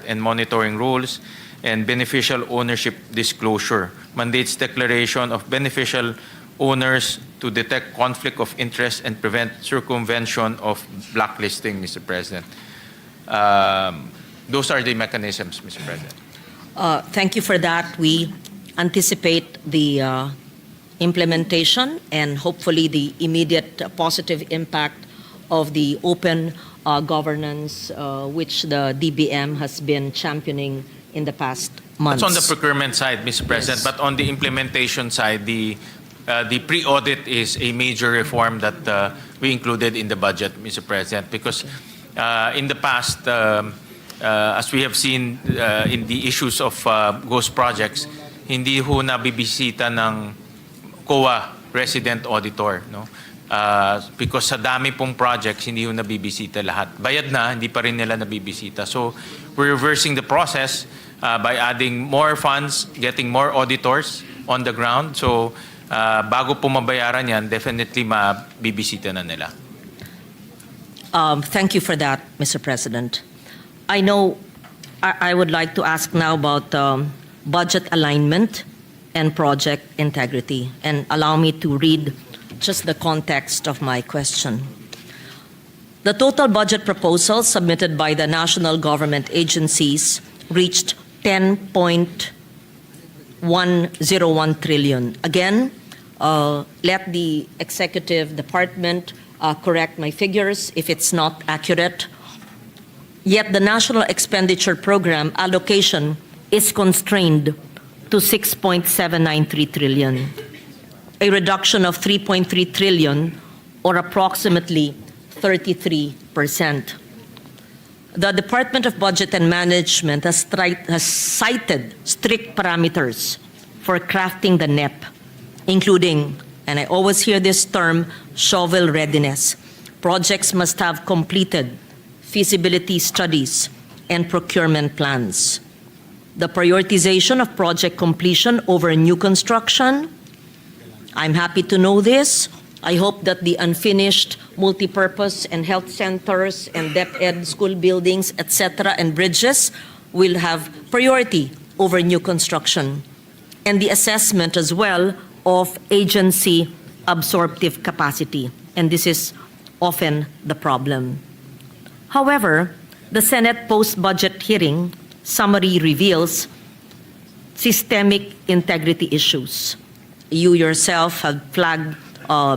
and monitoring rules, and beneficial ownership disclosure. Mandates declaration of beneficial owners to detect conflict of interest and prevent circumvention of blacklisting, Mr. President. Those are the mechanisms, Mr. President. Thank you for that. We anticipate the implementation and hopefully the immediate positive impact of the open governance which the DBM has been championing in the past months. That's on the procurement side, Mr. President, Yes. but on the implementation side, the pre-audit is a major reform that we included in the budget, Mr. President, because in the past, as we have seen in the issues of ghost projects, hindi ho nabibisita ng COA resident auditor, no? Because sa dami pong projects, hindi ho nabibisita lahat. Bayad na, hindi pa rin nila nabibisita. So we're reversing the process by adding more funds, getting more auditors on the ground. So bago po mabayaran yan, definitely mabibisita na nila. Thank you for that, Mr. President. I know I would like to ask now about budget alignment and project integrity. And allow me to read just the context of my question. The total budget proposal submitted by the national government agencies reached 10.101 trillion. Again, let the executive department correct my figures if it's not accurate. Yet the national expenditure program allocation is constrained to 6.793 trillion, a reduction of 3.3 trillion or approximately 33%. The Department of Budget and Management has cited strict parameters for crafting the NEP, including, and I always hear this term, shovel readiness. Projects must have completed feasibility studies and procurement plans. The prioritization of project completion over new construction, I'm happy to know this. I hope that the unfinished multipurpose and health centers and DepEd school buildings, etc., and bridges will have priority over new construction. And the assessment as well of agency absorptive capacity. And this is often the problem. However, the Senate post-budget hearing summary reveals systemic integrity issues. you yourself have flagged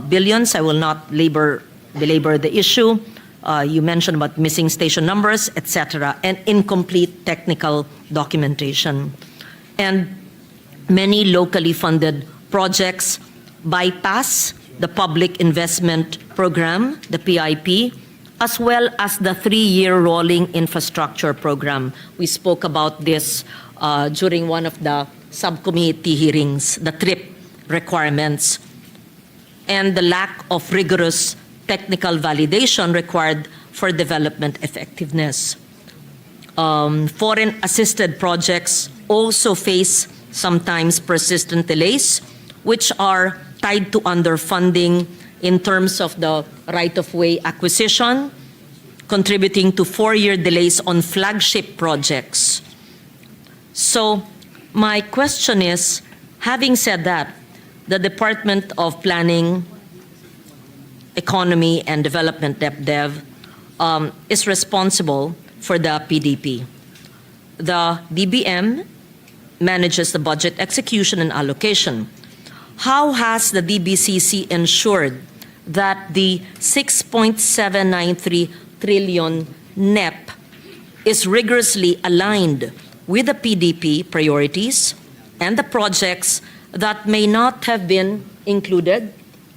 billions. I will not belabor the issue. You mentioned about missing station numbers, etc., and incomplete technical documentation. And many locally funded projects bypass the Public Investment Program, the PIP, as well as the 3-year rolling infrastructure program. We spoke about this during one of the subcommittee hearings, the TRIP requirements, and the lack of rigorous technical validation required for development effectiveness. Foreign-assisted projects also face sometimes persistent delays, which are tied to underfunding in terms of the right-of-way acquisition, contributing to 4-year delays on flagship projects. So my question is, having said that, the Department of Planning, Economy and Development, DepDev, is responsible for the PDP. The DBM manages the budget execution and allocation. How has the DBCC ensured that the 6.793 trillion NEP is rigorously aligned with the PDP priorities and the projects that may not have been included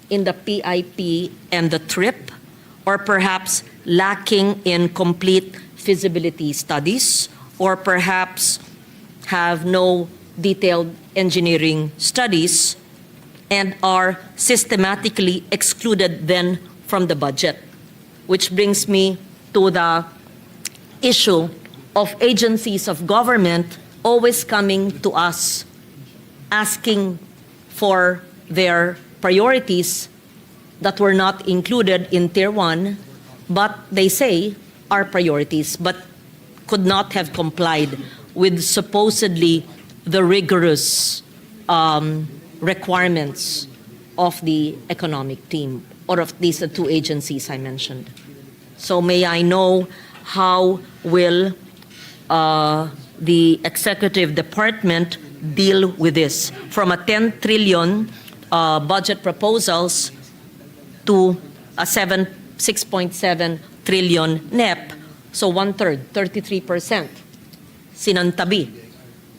in the PIP and the TRIP, or perhaps lacking in complete feasibility studies, or perhaps have no detailed engineering studies and are systematically excluded then from the budget? Which brings me to the issue of agencies of government always coming to us asking for their priorities that were not included in Tier 1, but they say are priorities, but could not have complied with supposedly the rigorous requirements of the economic team, or of these two agencies I mentioned. So may I know how will the executive department deal with this? From a 10 trillion budget proposals to a 6.7 trillion NEP, so 1/3, 33%, sinantabi.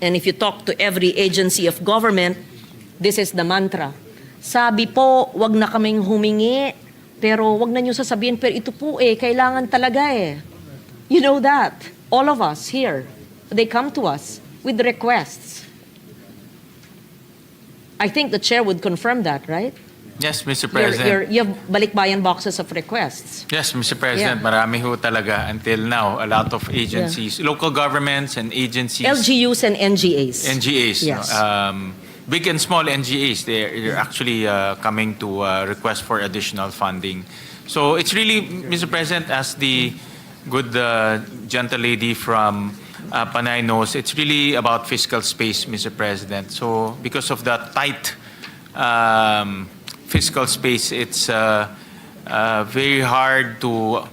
And if you talk to every agency of government, this is the mantra. Sabi po, wag na kaming humingi, pero wag na nyo sasabihin, pero ito po kailangan talaga You know that. All of us here, they come to us with requests. I think the chair would confirm that, right? Yes, Mr. President. You have balikbayan boxes of requests. Yes, Mr. President, Yeah. marami ho talaga until now. A lot of agencies, local governments and agencies. LGUs and NGAs. NGAs. Yes. Big and small NGAs, they're actually coming to request for additional funding. So it's really, Mr. President, as the good gentle lady from Panay knows, it's really about fiscal space, Mr. President. So because of the tight fiscal space, it's very hard to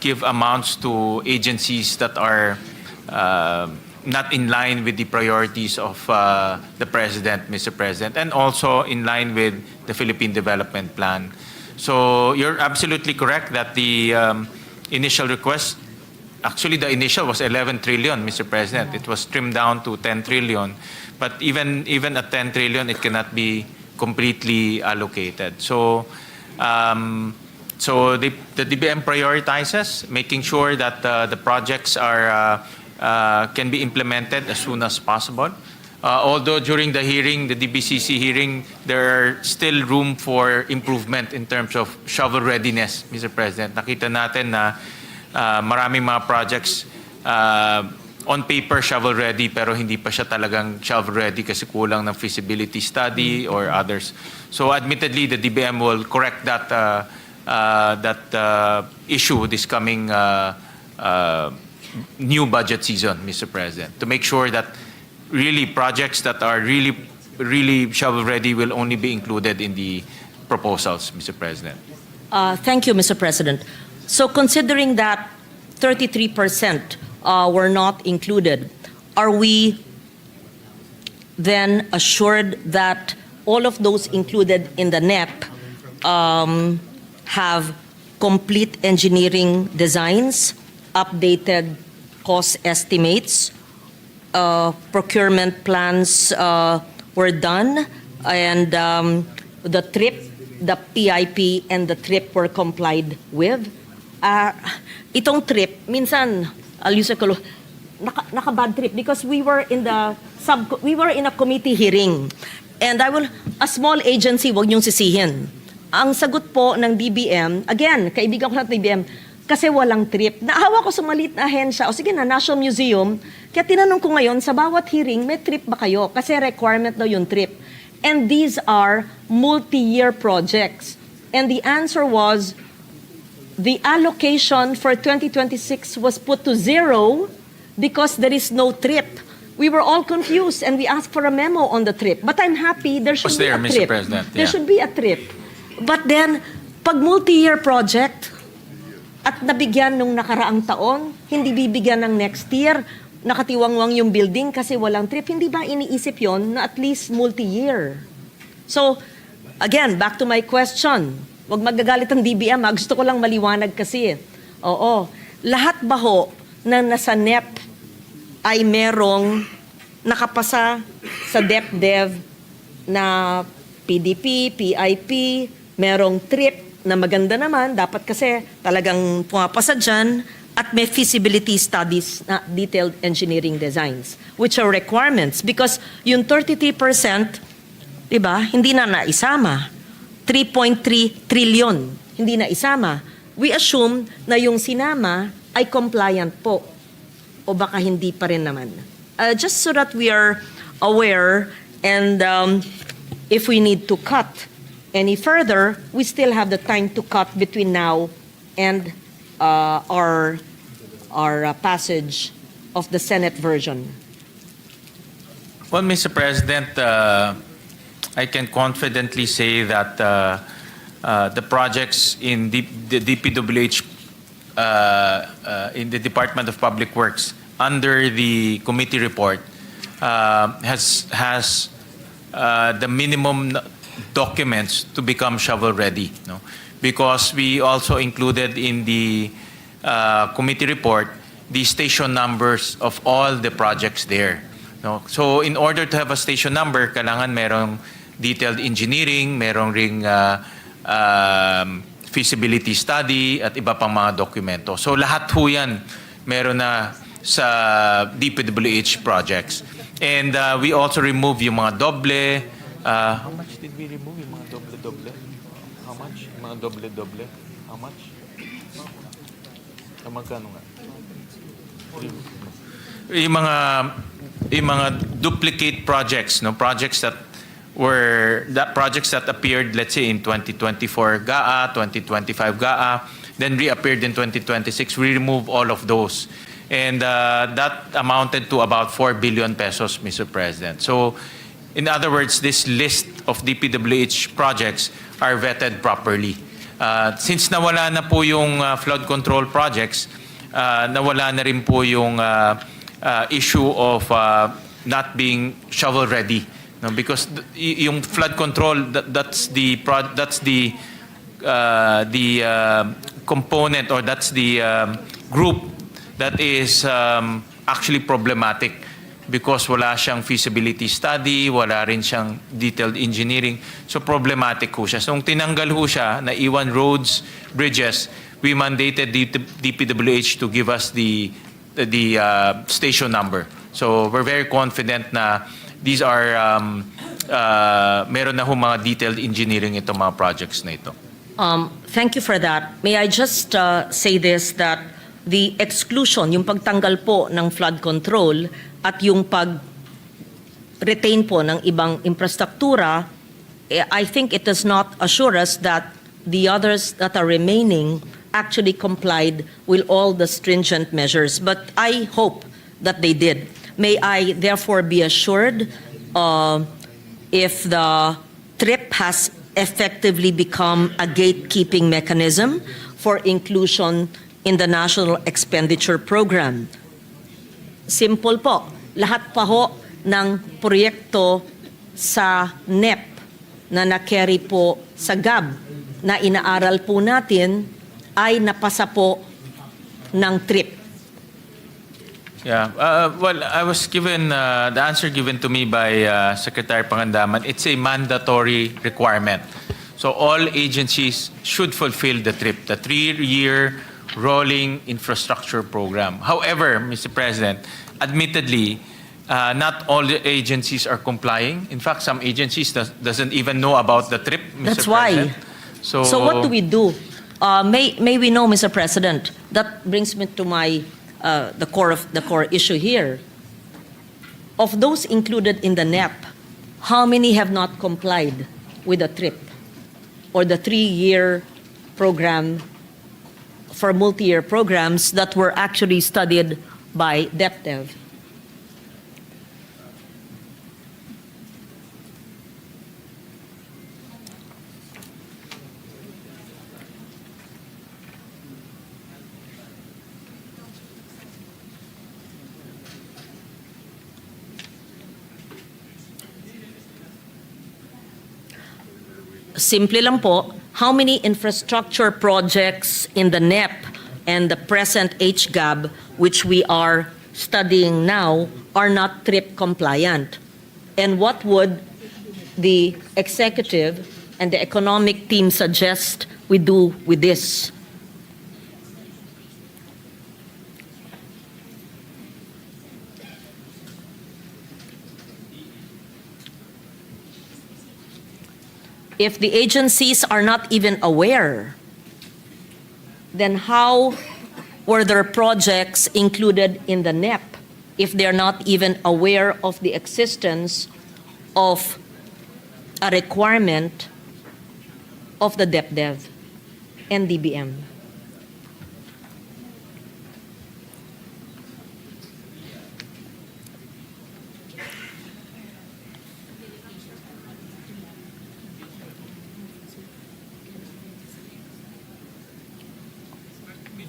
give amounts to agencies that are not in line with the priorities of the President, Mr. President, and also in line with the Philippine Development Plan. So you're absolutely correct that the initial request, actually the initial was 11 trillion, Mr. President. It was trimmed down to 10 trillion. But even at 10 trillion, it cannot be completely allocated. So the DBM prioritizes making sure that the projects are can be implemented as soon as possible. Although during the hearing, the DBCC hearing, there are still room for improvement in terms of shovel readiness, Mr. President. Nakita natin na maraming mga projects on paper shovel ready pero hindi pa siya talagang shovel ready kasi kulang ng feasibility study or others. So admittedly, the DBM will correct that issue this coming new budget season, Mr. President, to make sure that really projects that are really shovel ready will only be included in the proposals, Mr. President. Thank you, Mr. President. So considering that 33% were not included, are we then assured that all of those included in the NEP have complete engineering designs, updated cost estimates, procurement plans were done, and the TRIP, the PIP, and the TRIP were complied with. Itong TRIP, minsan, I'll use a naka-bad trip because we were in a committee hearing. And a small agency, wag niyong sisihin. Ang sagot po ng DBM, again, kaibigan ko ng DBM, kasi walang trip. Naawa ko sa maliit na ahensya, o sige na, National Museum, kaya tinanong ko ngayon, sa bawat hearing, may trip ba kayo? Kasi requirement daw yung trip. And these are multi-year projects. And the answer was, the allocation for 2026 was put to 0 because there is no trip. We were all confused and we asked for a memo on the trip. But I'm happy there should be a Mr. trip. President, There should be a trip. But then, pag multi-year project at nabigyan nung nakaraang taon, hindi bibigyan ng next year, nakatiwangwang yung building kasi walang trip, hindi ba iniisip yon na at least multi-year? So, again, back to my question. Huwag magagalit ang DBM, gusto ko lang maliwanag kasi. Oo, lahat ba ho na nasa NEP ay merong nakapasa sa DepDev na PDP, PIP, merong trip na maganda naman, dapat kasi talagang pumapasa dyan, at may feasibility studies na detailed engineering designs, which are requirements. Because yung 33%, diba, hindi na naisama. 3.3 trillion, hindi na isama. We assume na yung sinama ay compliant po. O baka hindi pa rin naman. Just so that we are aware, and if we need to cut any further, we still have the time to cut between now and our passage of the Senate version. Well, Mr. President, I can confidently say that the projects in the DPWH, in the Department of Public Works, under the committee report, has the minimum documents to become shovel-ready. No? Because we also included in the committee report the station numbers of all the projects there. No? So in order to have a station number, kailangan merong detailed engineering, merong ring feasibility study at iba pang mga dokumento. So lahat ho yan meron na sa DPWH projects. And we also remove yung mga doble. How much did we remove yung mga doble-doble? How much? Yung mga doble-doble? How much? Magkano nga? Yung mga duplicate projects, no? Projects that appeared, let's say, in 2024 GAA, 2025 GAA, then reappeared in 2026. We remove all of those. And that amounted to about 4 billion pesos, Mr. President. So, in other words, this list of DPWH projects are vetted properly. Since nawala na po yung flood control projects, nawala na rin po yung issue of not being shovel-ready. No, because yung flood control, that's the component, or that's the group that is actually problematic because wala siyang feasibility study, wala rin siyang detailed engineering. So problematic ho siya. So nung tinanggal ho siya, na iwan roads, bridges, we mandated DPWH to give us the station number. So we're very confident na these are meron na ho mga detailed engineering itong mga projects na ito. Thank you for that. May I just say this, that the exclusion, yung pagtanggal po ng flood control at yung pag-retain po ng ibang infrastruktura, I think it does not assure us that the others that are remaining actually complied with all the stringent measures. But I hope that they did. May I therefore be assured if the TRIP has effectively become a gatekeeping mechanism for inclusion in the National Expenditure Program. Simple po, lahat pa ho ng proyekto sa NEP na na-carry po sa GAB na inaaral po natin ay napasa po ng trip? Yeah. Well, I was given the answer given to me by Secretary Pangandaman. It's a mandatory requirement. So all agencies should fulfill the TRIP, the 3-year rolling infrastructure program. However, Mr. President, admittedly, not all the agencies are complying. In fact, some agencies doesn't even know about the TRIP, Mr. That's why. President. So what do we do? May we know, Mr. President? That brings me to the core issue here. Of those included in the NEP, how many have not complied with the TRIP or the 3-year program for multi-year programs that were actually studied by DepDev? Simple lang po, how many infrastructure projects in the NEP and the present HGAB, which we are studying now, are not TRIP compliant? And what would the executive and the economic team suggest we do with this? If the agencies are not even aware, then how were their projects included in the NEP if they're not even aware of the existence of a requirement of the DepDev and DBM?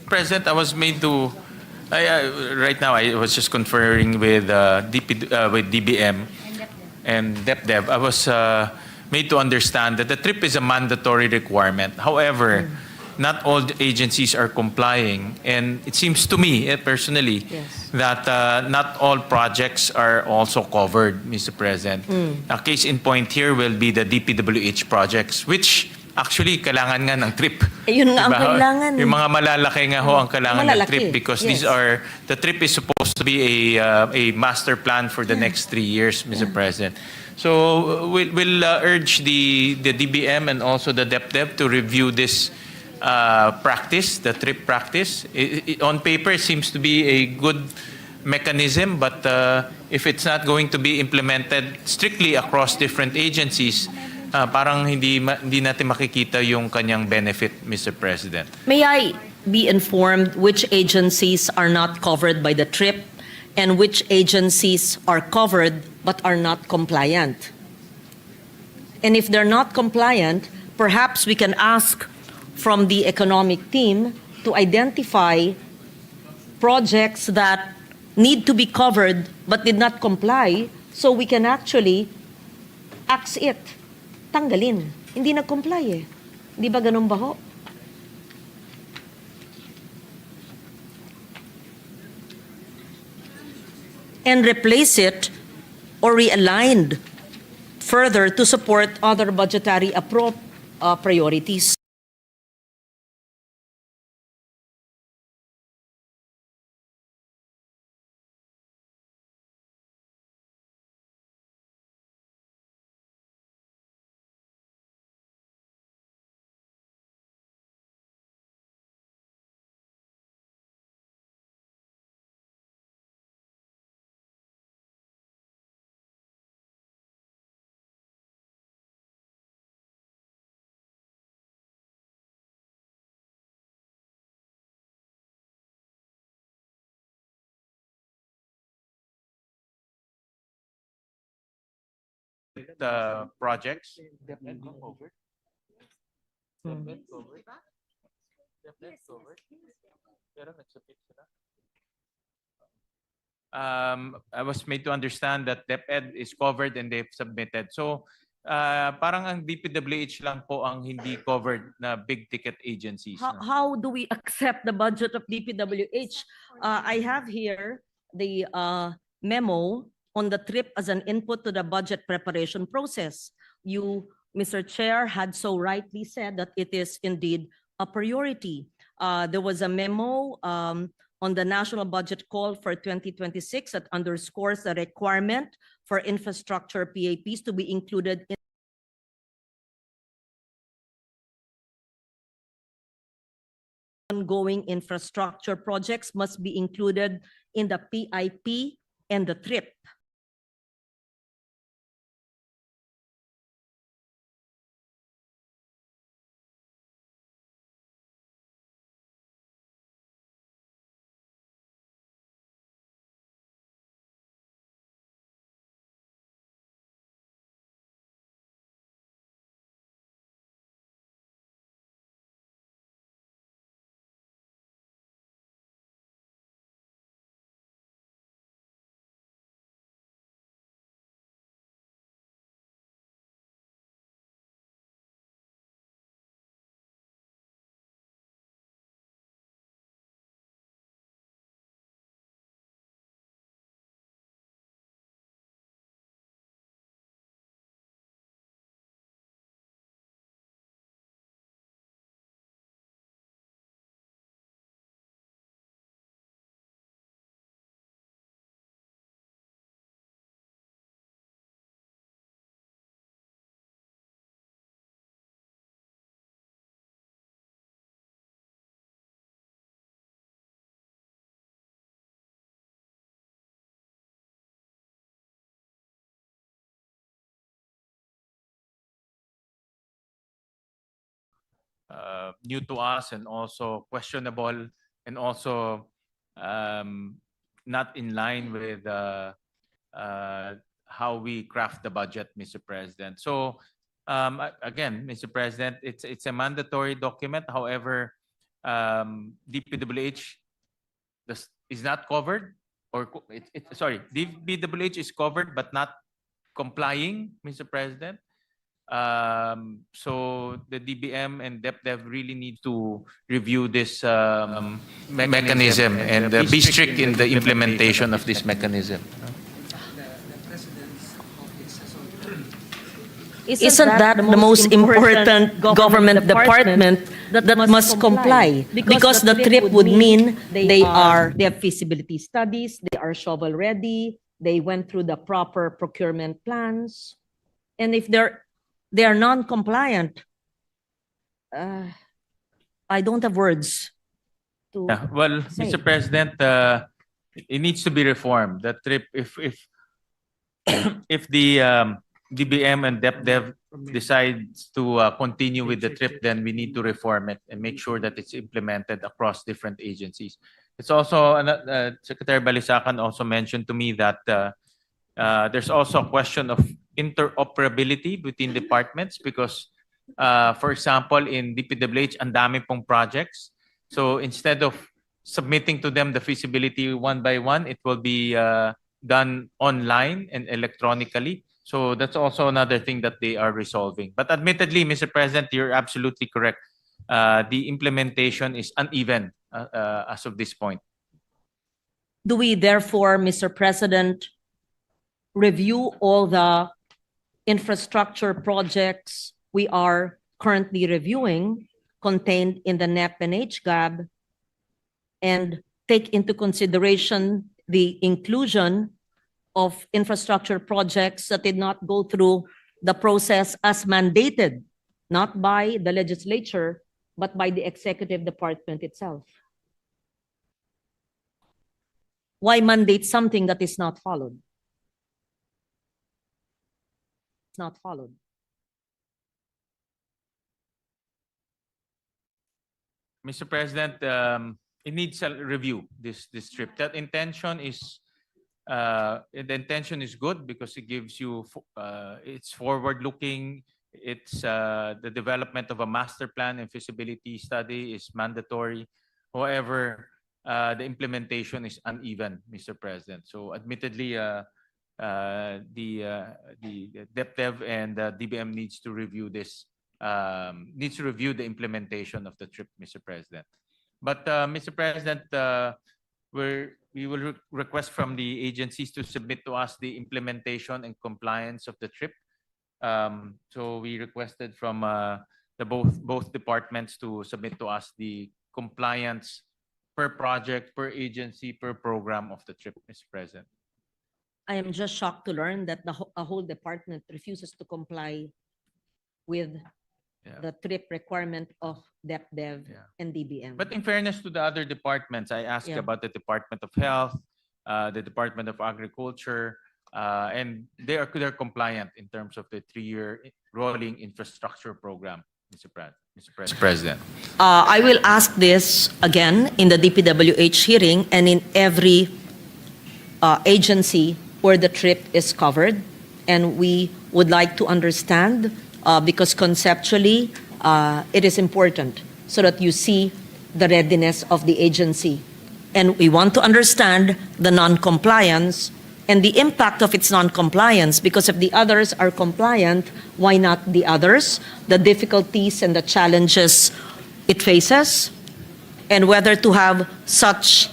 President, I was made to. Right now, I was just conferring with with DBM and DepDev. I was made to understand that the TRIP is a mandatory requirement. However, not all the agencies are complying, and it seems to me personally that not all projects are also covered, Mr. President. A case in point here will be the DPWH projects, which actually, kailangan nga ng trip. Yun nga ang kailangan. Yung mga malalaki nga ho ang kailangan ng Malalaki, trip because yes. the trip is supposed to be a master plan for the next 3 years, Mr. President. So we'll urge the DBM and also the DepDev to review this practice, the trip practice. On paper, it seems to be a good mechanism, but if it's not going to be implemented strictly across different agencies, parang hindi natin makikita yung kanyang benefit, Mr. President. May I be informed which agencies are not covered by the TRIP and which agencies are covered but are not compliant? And if they're not compliant, perhaps we can ask from the economic team to identify projects that need to be covered but did not comply so we can actually axe it. Tanggalin. Hindi nag-comply eh. Di ba ganun ba ho? And replace it or realigned further to support other budgetary priorities. The projects. I was made to understand that DepEd is covered and they've submitted. So parang ang DPWH lang po ang hindi covered na big ticket agencies. How, no? how do we accept the budget of DPWH? I have here the memo on the trip as an input to the budget preparation process. You, Mr. Chair, had so rightly said that it is indeed a priority. There was a memo on the national budget call for 2026 that underscores the requirement for infrastructure PAPs to be included in ongoing infrastructure projects must be included in the PIP and the TRIP. New to us and also questionable and also not in line with how we craft the budget, Mr. President. So again, Mr. President, it's a mandatory document. However, DPWH is not covered, or sorry, DPWH is covered but not complying, Mr. President. So the DBM and DepDev really need to review this mechanism and be strict in the implementation of this mechanism. Isn't that the most important government department that must comply? Because the trip would mean they have feasibility studies, they are shovel ready, they went through the proper procurement plans. And if they are non-compliant, I don't have words to Yeah, well, say. Mr. President, it needs to be reformed. The trip, if the DBM and DepDev decides to continue with the trip, then we need to reform it and make sure that it's implemented across different agencies. It's also, Secretary Balisacan also mentioned to me that there's also a question of interoperability between departments because, for example, in DPWH, ang dami pong projects. So instead of submitting to them the feasibility one by one, it will be done online and electronically. So that's also another thing that they are resolving. But admittedly, Mr. President, you're absolutely correct. The implementation is uneven as of this point. Do we therefore, Mr. President, review all the infrastructure projects we are currently reviewing contained in the NEP and HGAB and take into consideration the inclusion of infrastructure projects that did not go through the process as mandated, not by the legislature, but by the executive department itself? Why mandate something that is not followed? It's not followed. Mr. President, it needs a review, this trip. That intention is the intention is good because it gives you it's forward looking. It's the development of a master plan and feasibility study is mandatory. However, the implementation is uneven, Mr. President. So admittedly, the DepDev and DBM needs to review this, needs to review the implementation of the trip, Mr. President. But Mr. President, we will request from the agencies to submit to us the implementation and compliance of the trip. So we requested from the both departments to submit to us the compliance per project, per agency, per program of the trip, Mr. President. I am just shocked to learn that a whole department refuses to comply with Yeah. the trip requirement of DepDev Yeah. and DBM. But in fairness to the other departments, I asked Yeah. about the Department of Health, the Department of Agriculture, and they're compliant in terms of the 3-year rolling infrastructure program, Mr. President. I will ask this again in the DPWH hearing and in every agency where the trip is covered. And we would like to understand, because conceptually it is important so that you see the readiness of the agency. And we want to understand the non-compliance and the impact of its non-compliance, because if the others are compliant, why not the others? The difficulties and the challenges it faces, and whether to have such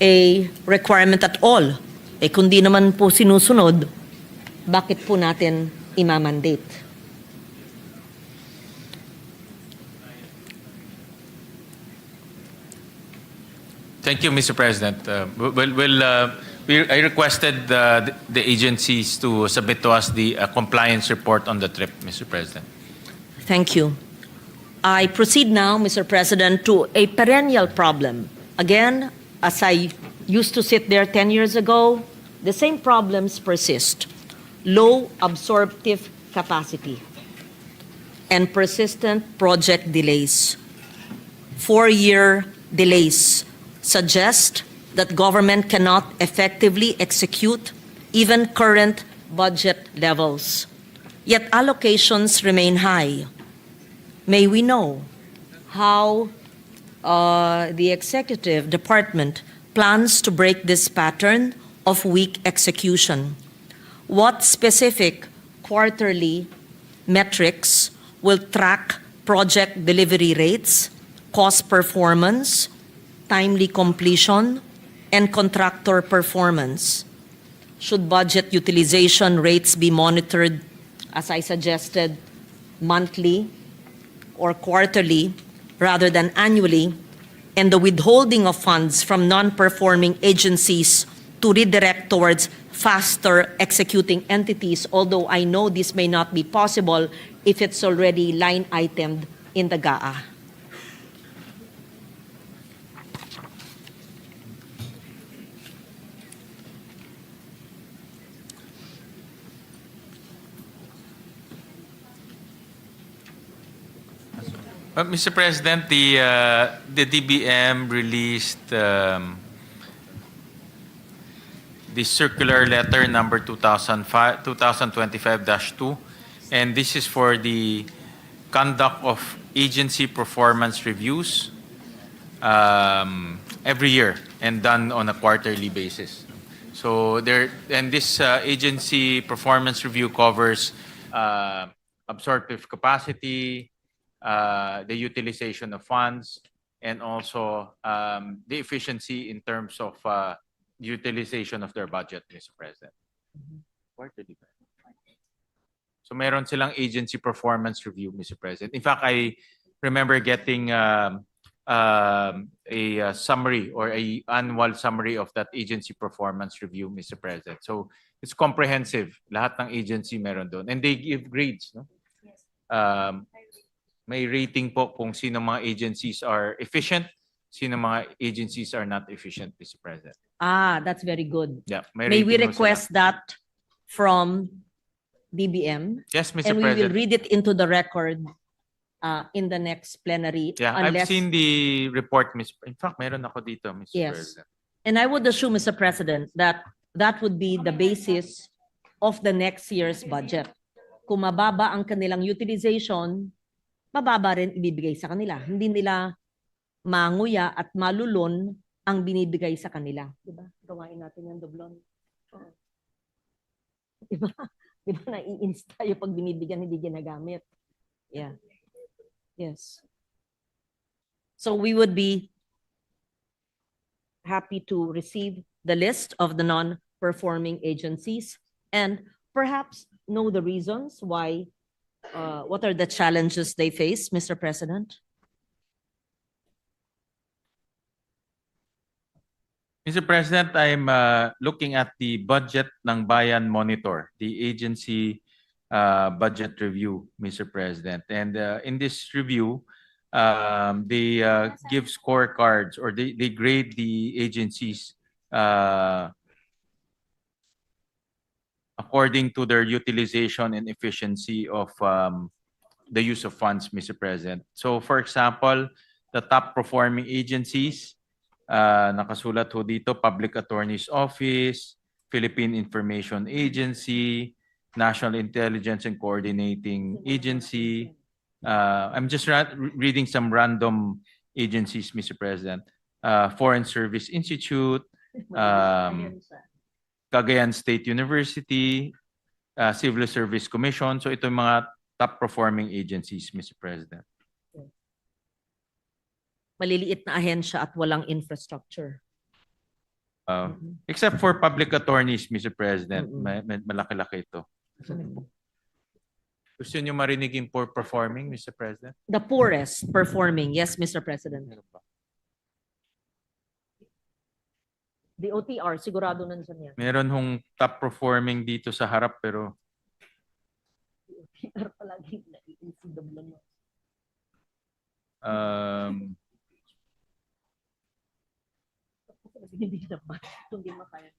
a requirement at all. Eh kung di naman po sinusunod, bakit po natin imamandate? Thank you, Mr. President. I requested the agencies to submit to us the compliance report on the trip, Mr. President. Thank you. I proceed now, Mr. President, to a perennial problem. Again, as I used to sit there 10 years ago, the same problems persist. Low absorptive capacity and persistent project delays. 4-year delays suggest that government cannot effectively execute even current budget levels. Yet allocations remain high. May we know how the executive department plans to break this pattern of weak execution? What specific quarterly metrics will track project delivery rates, cost performance, timely completion, and contractor performance? Should budget utilization rates be monitored, as I suggested, monthly or quarterly rather than annually, and the withholding of funds from non-performing agencies to redirect towards faster executing entities, although I know this may not be possible if it's already line itemed in the GAA? Mr. President, the DBM released the circular letter number 2025-2, and this is for the conduct of agency performance reviews every year and done on a quarterly basis. So this agency performance review covers absorptive capacity, the utilization of funds, and also the efficiency in terms of utilization of their budget, Mr. President. Quarterly. So meron silang agency performance review, Mr. President. In fact, I remember getting a summary or a annual summary of that agency performance review, Mr. President. So it's comprehensive. Lahat ng agency meron doon. And they give grades, no? May rating po kung sino mga agencies are efficient, sino mga agencies are not efficient, Mr. President. Ah, that's very good. Yeah, May we rating po request sila. that from DBM? Yes, Mr. And we will President. read it into the record in the next plenary. Yeah, I've unless- seen the report, Ms. In fact, meron ako dito, Mr. Yes. President. And I would assume, Mr. President, that that would be the basis of the next year's budget. Kung mababa ang kanilang utilization, mababa rin ibibigay sa kanila. Hindi nila manguya at malulon ang binibigay sa kanila. Diba? Gawain natin yan, Doblon. Di ba? Di ba nai-insta yung pag binibigyan hindi ginagamit. Yeah. Yes. So we would be happy to receive the list of the non-performing agencies and perhaps know the reasons why, what are the challenges they face, Mr. President? Mr. President, I'm looking at the budget ng Bayan Monitor, the agency budget review, Mr. President. And in this review, they give scorecards or they grade the agencies according to their utilization and efficiency of the use of funds, Mr. President. So for example, the top performing agencies, nakasulat ho dito, Public Attorney's Office, Philippine Information Agency, National Intelligence and Coordinating Agency. I'm just reading some random agencies, Mr. President. Foreign Service Institute, Cagayan State University, Civil Service Commission. So ito yung mga top performing agencies, Mr. President. Maliliit na ahensya at walang infrastructure. Except for public attorneys, Mr. President, malaki-laki ito. Gusto niyo marinig yung poor performing, Mr. President? The poorest performing, yes, Mr. President. The OTR, sigurado nandiyan yan. Meron hong top performing dito sa harap pero OTR palagi na-ECW mo. Hindi naman. Hindi makaya.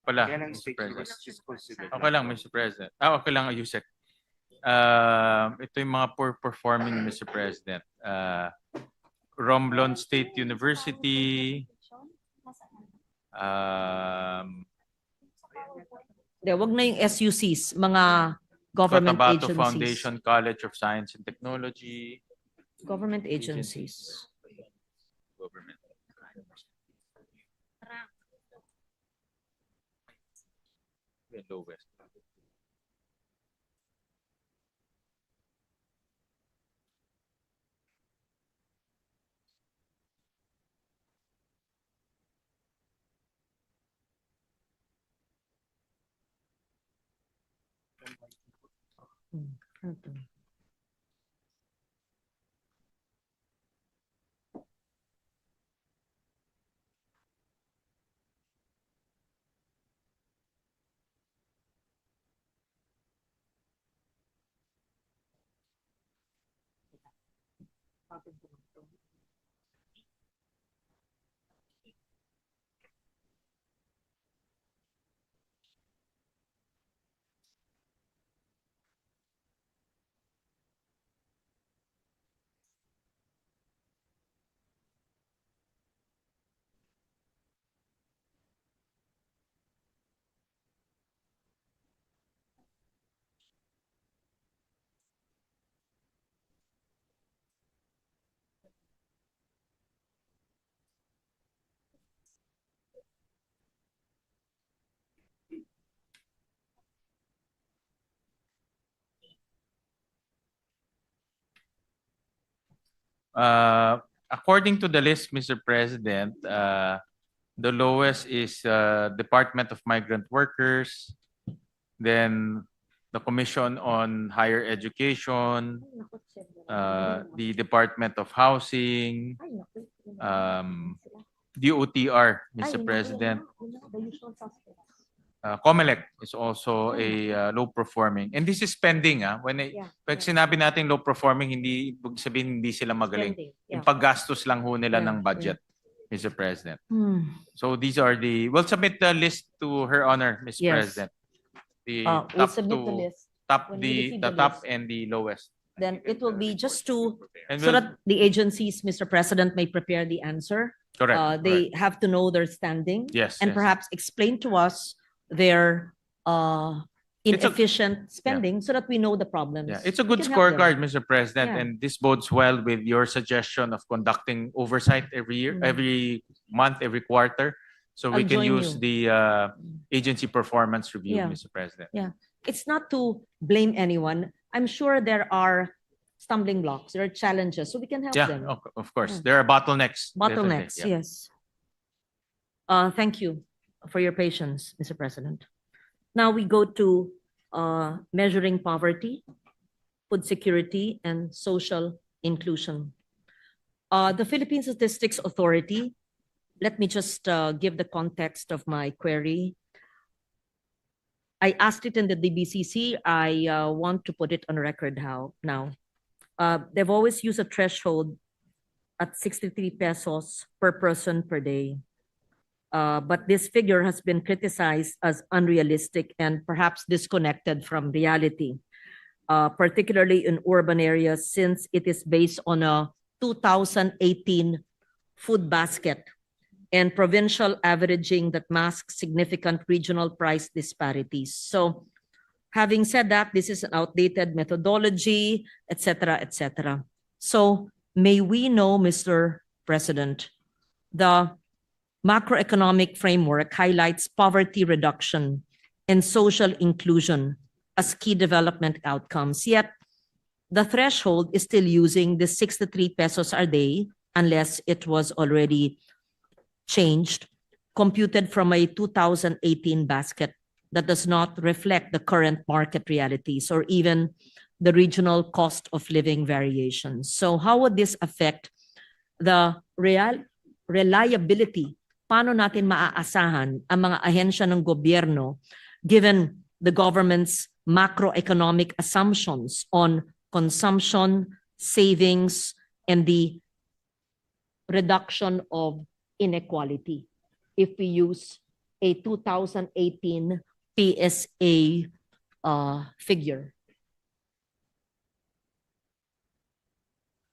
pala, Mr. President. Okay lang, Mr. President. Okay lang, Yusek. Ito yung mga poor performing, Mr. President. Romblon State University. Wag na yung SUCs, mga government Cotabato agencies. Foundation College of Science and Technology. Government agencies. Government. The lowest. According to the list, Mr. President, the lowest is Department of Migrant Workers, then the Commission on Higher Education, the Department of Housing, DOTR, Mr. President. COMELEC is also a low performing. And this is spending. Pag sinabi natin low performing, hindi ibig sabihin hindi sila magaling. Yung paggastos lang ho nila ng budget. Mr. President. Hmm. So these are we'll submit the list to Her Honor, Mr. Yes. President. The We'll submit the list. top, when we receive the the top list. and the lowest. Then it will be just to, And so we'll- that the agencies, Mr. President, may prepare the answer. Correct. They have to know their standing. Yes, And yes. perhaps explain to us their It's a- inefficient spending so that we know the problems. Yeah, it's a We good can help them. scorecard, Mr. President, Yeah. and this bodes well with your suggestion of conducting oversight every year, Mm. every month, every quarter. So we I'll can join use you. the agency performance review, Yeah. Mr. President. Yeah. It's not to blame anyone. I'm sure there are stumbling blocks, there are challenges, so we can help Yeah, them. of course. Yeah. There are bottlenecks. definitely, Bottlenecks, yeah. yes. Thank you for your patience, Mr. President. Now we go to measuring poverty, food security, and social inclusion. The Philippine Statistics Authority, let me just give the context of my query. I asked it in the DBCC. I want to put it on record now. They've always used a threshold at 63 pesos per person per day. But this figure has been criticized as unrealistic and perhaps disconnected from reality, particularly in urban areas, since it is based on a 2018 food basket and provincial averaging that masks significant regional price disparities. So having said that, this is an outdated methodology, etc., etc. So may we know, Mr. President, the macroeconomic framework highlights poverty reduction and social inclusion as key development outcomes. Yet, the threshold is still using the 63 pesos a day unless it was already changed, computed from a 2018 basket that does not reflect the current market realities or even the regional cost of living variations. So how would this affect the reliability? Paano natin maaasahan ang mga ahensya ng gobyerno given the government's macroeconomic assumptions on consumption, savings, and the reduction of inequality if we use a 2018 PSA figure?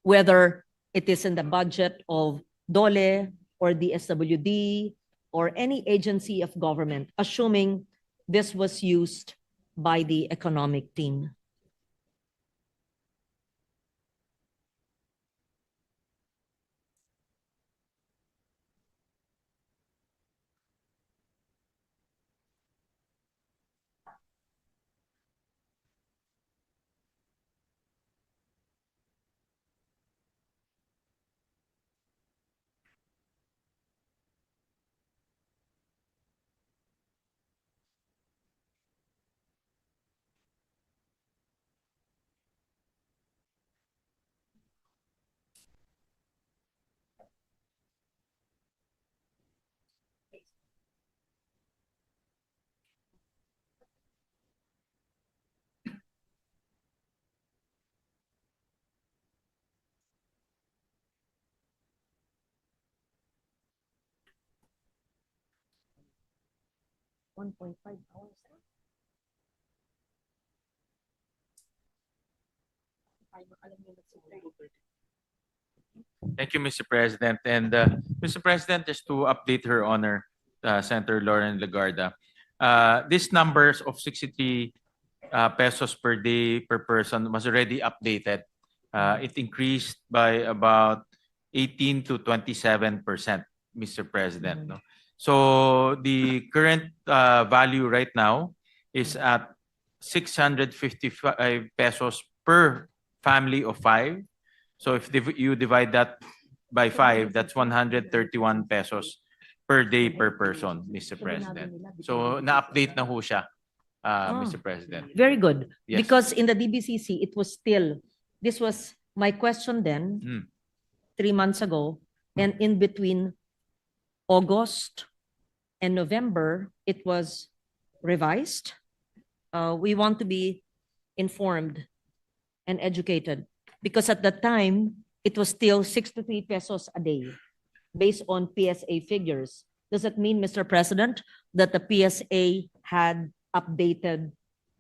Whether it is in the budget of DOLE or the SWD or any agency of government, assuming this was used by the economic team. Thank you, Mr. President. And Mr. President, just to update Her Honor, Senator Lauren Legarda, these numbers of 63 pesos per day per person was already updated. It increased by about 18 to 27%, Mr. President. No? So the current value right now is at 655 pesos per family of 5. So if you divide that by 5, that's 131 pesos per day per person, Mr. President. So na-update na ho siya, Mr. President. Very good. Yes. Because in the DBCC, it was still, this was my question then, 3 months ago, and in between August and November, it was revised. We want to be informed and educated because at the time, it was still 63 pesos a day. based on PSA figures. Does it mean, Mr. President, that the PSA had updated?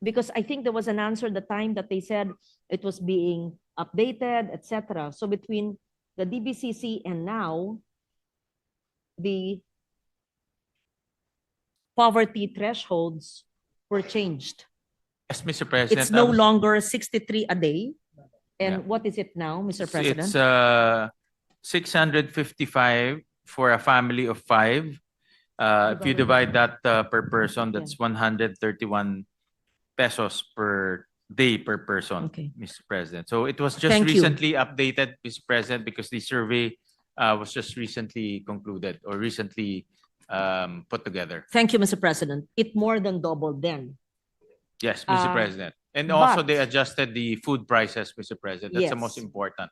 Because I think there was an answer at the time that they said it was being updated, etc. So between the DBCC and now, the poverty thresholds were changed. Yes, Mr. President. It's no longer 63 a day. And Yeah. what is it now, Mr. President? It's 655 for a family of 5. If you divide that per person, that's 131 pesos per day per person, Okay. Mr. President. So it was just Thank you. recently updated, Mr. President, because the survey was just recently concluded or recently put together. Thank you, Mr. President. It more than doubled then. Yes, Mr. President. And also they but- adjusted the food prices, Mr. President. That's the Yes. most important.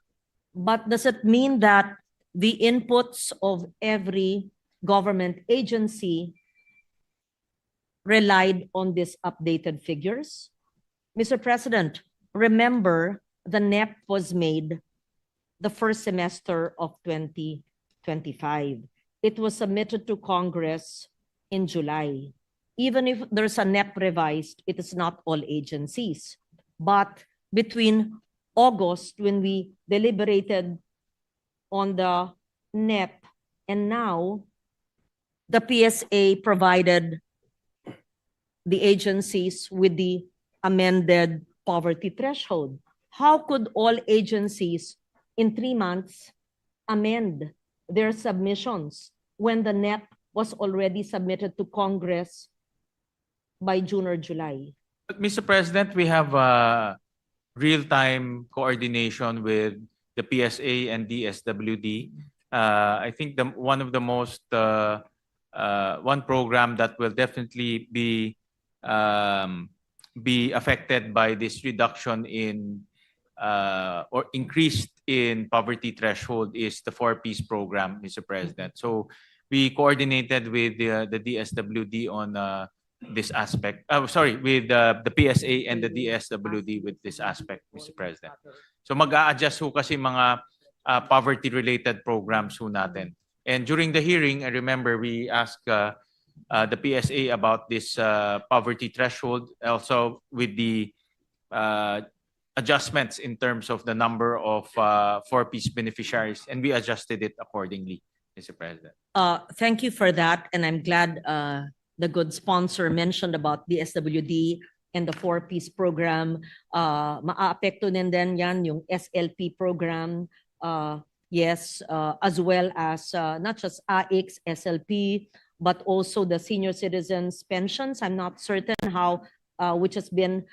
But does it mean that the inputs of every government agency relied on these updated figures? Mr. President, remember the NEP was made the first semester of 2025. It was submitted to Congress in July. Even if there's a NEP revised, it is not all agencies. But between August, when we deliberated on the NEP, and now the PSA provided the agencies with the amended poverty threshold. How could all agencies in 3 months amend their submissions when the NEP was already submitted to Congress by June or July? But Mr. President, we have real-time coordination with the PSA and DSWD. I think one of the most one program that will definitely be affected by this reduction in or increased in poverty threshold is the 4-piece program, Mr. President. So we coordinated with the DSWD on this aspect. With the PSA and the DSWD with this aspect, Mr. President. So mag-a-adjust ho kasi mga poverty-related programs ho natin. And during the hearing, I remember we asked the PSA about this poverty threshold, also with the adjustments in terms of the number of 4-piece beneficiaries, and we adjusted it accordingly, Mr. President. Thank you for that, and I'm glad the good sponsor mentioned about the SWD and the 4-piece program. Maaapekto din yan yung SLP program, yes, as well as not just AIX, SLP, but also the senior citizens pensions. I'm not certain how, which has been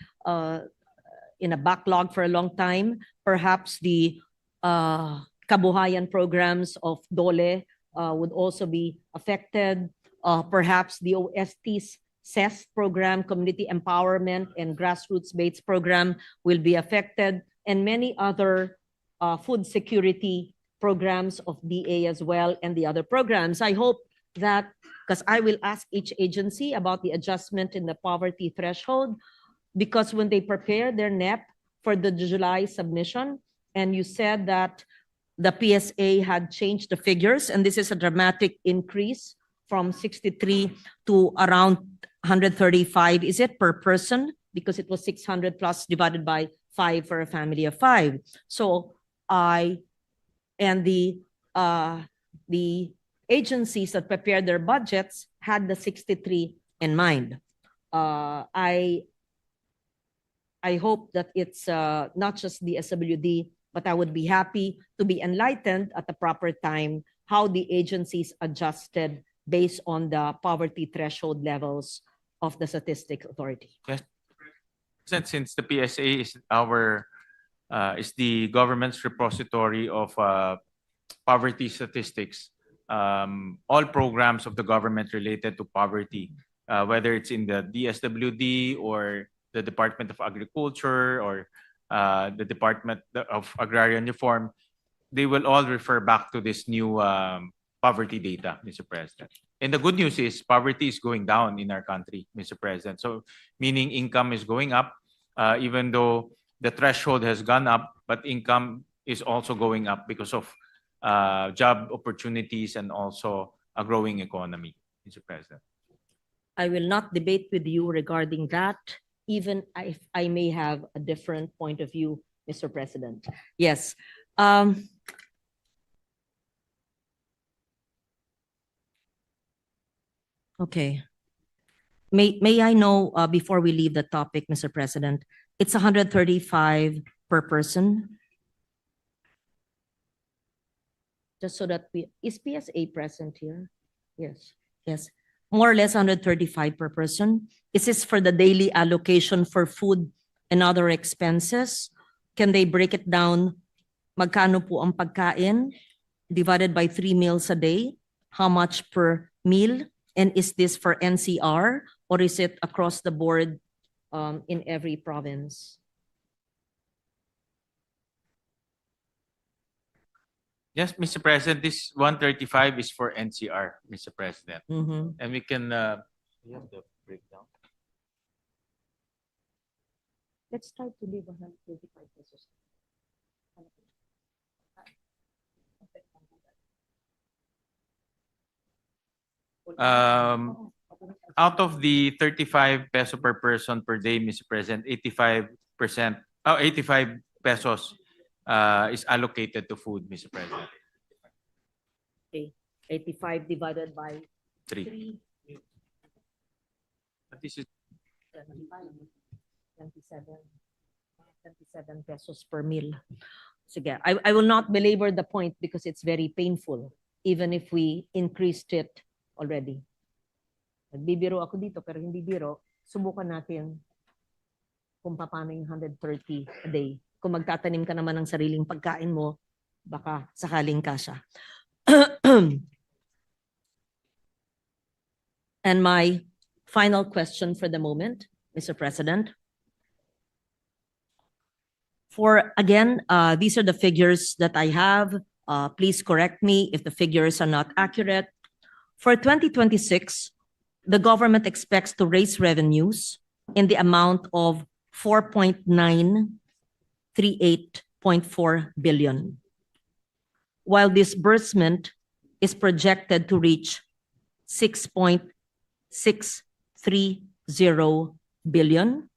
in a backlog for a long time. Perhaps the kabuhayan programs of DOLE would also be affected. Perhaps the OST's CES program, Community Empowerment and Grassroots-Based program will be affected, and many other food security programs of DA as well, and the other programs. I hope that, because I will ask each agency about the adjustment in the poverty threshold, because when they prepare their NEP for the July submission, and you said that the PSA had changed the figures, and this is a dramatic increase from 63 to around 135. Is it per person? Because it was 600 plus divided by 5 for a family of 5. So and the agencies that prepared their budgets had the 63 in mind. I hope that it's not just the SWD, but I would be happy to be enlightened at the proper time how the agencies adjusted based on the poverty threshold levels of the Statistics Authority. Yes. Since the PSA is the government's repository of poverty statistics, all programs of the government related to poverty, whether it's in the DSWD or the Department of Agriculture or the Department of Agrarian Reform, they will all refer back to this new poverty data, Mr. President. And the good news is poverty is going down in our country, Mr. President. So meaning income is going up, even though the threshold has gone up, but income is also going up because of job opportunities and also a growing economy, Mr. President. I will not debate with you regarding that, even if I may have a different point of view, Mr. President. Yes. Okay. May I know, before we leave the topic, Mr. President, it's 135 per person? Just so that is PSA present here? Yes, yes. More or less 135 per person. Is this for the daily allocation for food and other expenses? Can they break it down? Magkano po ang pagkain divided by 3 meals a day? How much per meal? And is this for NCR or is it across the board in every province? Yes, Mr. President, this 135 is for NCR, Mr. President. Mhm. And we can, we have the breakdown. Let's try to leave 135 pesos. Out of the 35 peso per person per day, Mr. President, 85%, 85 pesos is allocated to food, Mr. President. Okay, 85 divided by 3. 3, But this is 27 pesos per meal. Sige, I will not belabor the point because it's very painful, even if we increased it already. Nagbibiro ako dito pero hindi biro. Subukan natin kung paano yung 130 a day. Kung magtatanim ka naman ng sariling pagkain mo, baka sakaling kasya. And my final question for the moment, Mr. President. For, again, these are the figures that I have. Please correct me if the figures are not accurate. For 2026, the government expects to raise revenues in the amount of 4.938.4 billion, while disbursement is projected to reach 6.630 billion,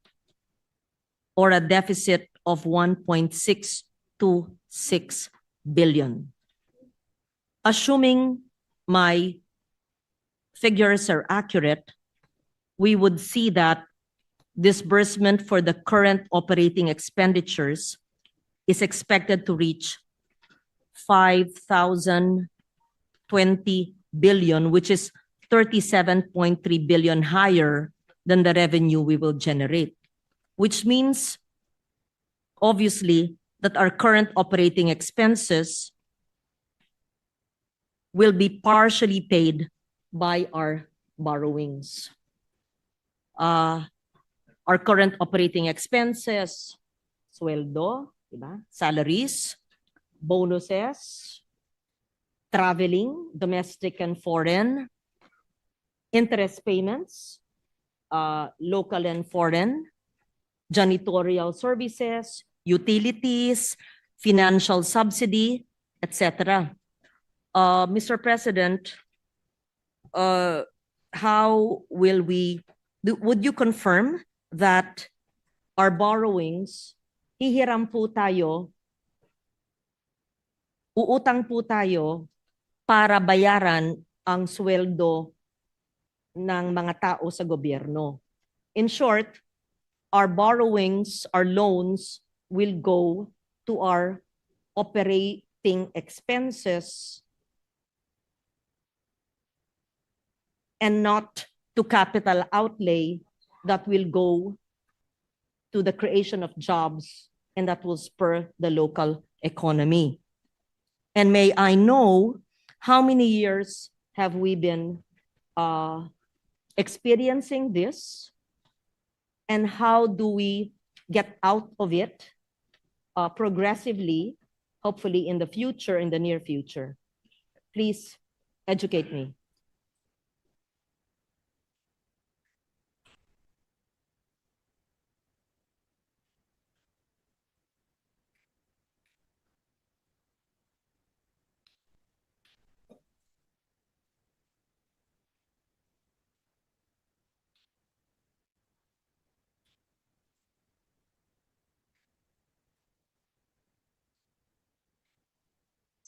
or a deficit of 1.626 billion. Assuming my figures are accurate, we would see that disbursement for the current operating expenditures is expected to reach 5,020 billion, which is 37.3 billion higher than the revenue we will generate, which means, obviously, that our current operating expenses will be partially paid by our borrowings. Our current operating expenses, sweldo, diba? Salaries, bonuses, traveling, domestic and foreign, interest payments, local and foreign, janitorial services, utilities, financial subsidy, etc. Mr. President, how will would you confirm that our borrowings, hihiram po tayo, uutang po tayo para bayaran ang sweldo ng mga tao sa gobyerno? In short, our borrowings, our loans will go to our operating expenses and not to capital outlay that will go to the creation of jobs and that will spur the local economy. And may I know how many years have we been experiencing this, and how do we get out of it progressively, hopefully in the future, in the near future? Please educate me.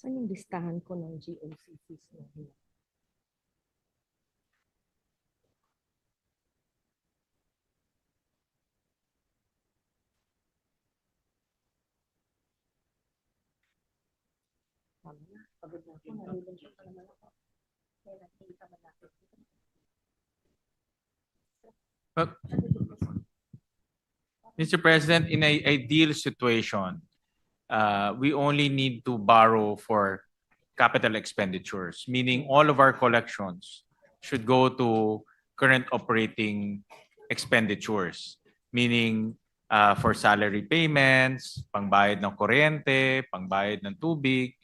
Saan yung listahan ko ng GOCCs na yun? Pagod na ako, nalilungkot pa naman ako. Kaya nakikita ba natin? But, Mr. President, in an ideal situation, we only need to borrow for capital expenditures, meaning all of our collections should go to current operating expenditures, meaning for salary payments, pangbayad ng kuryente, pangbayad ng tubig,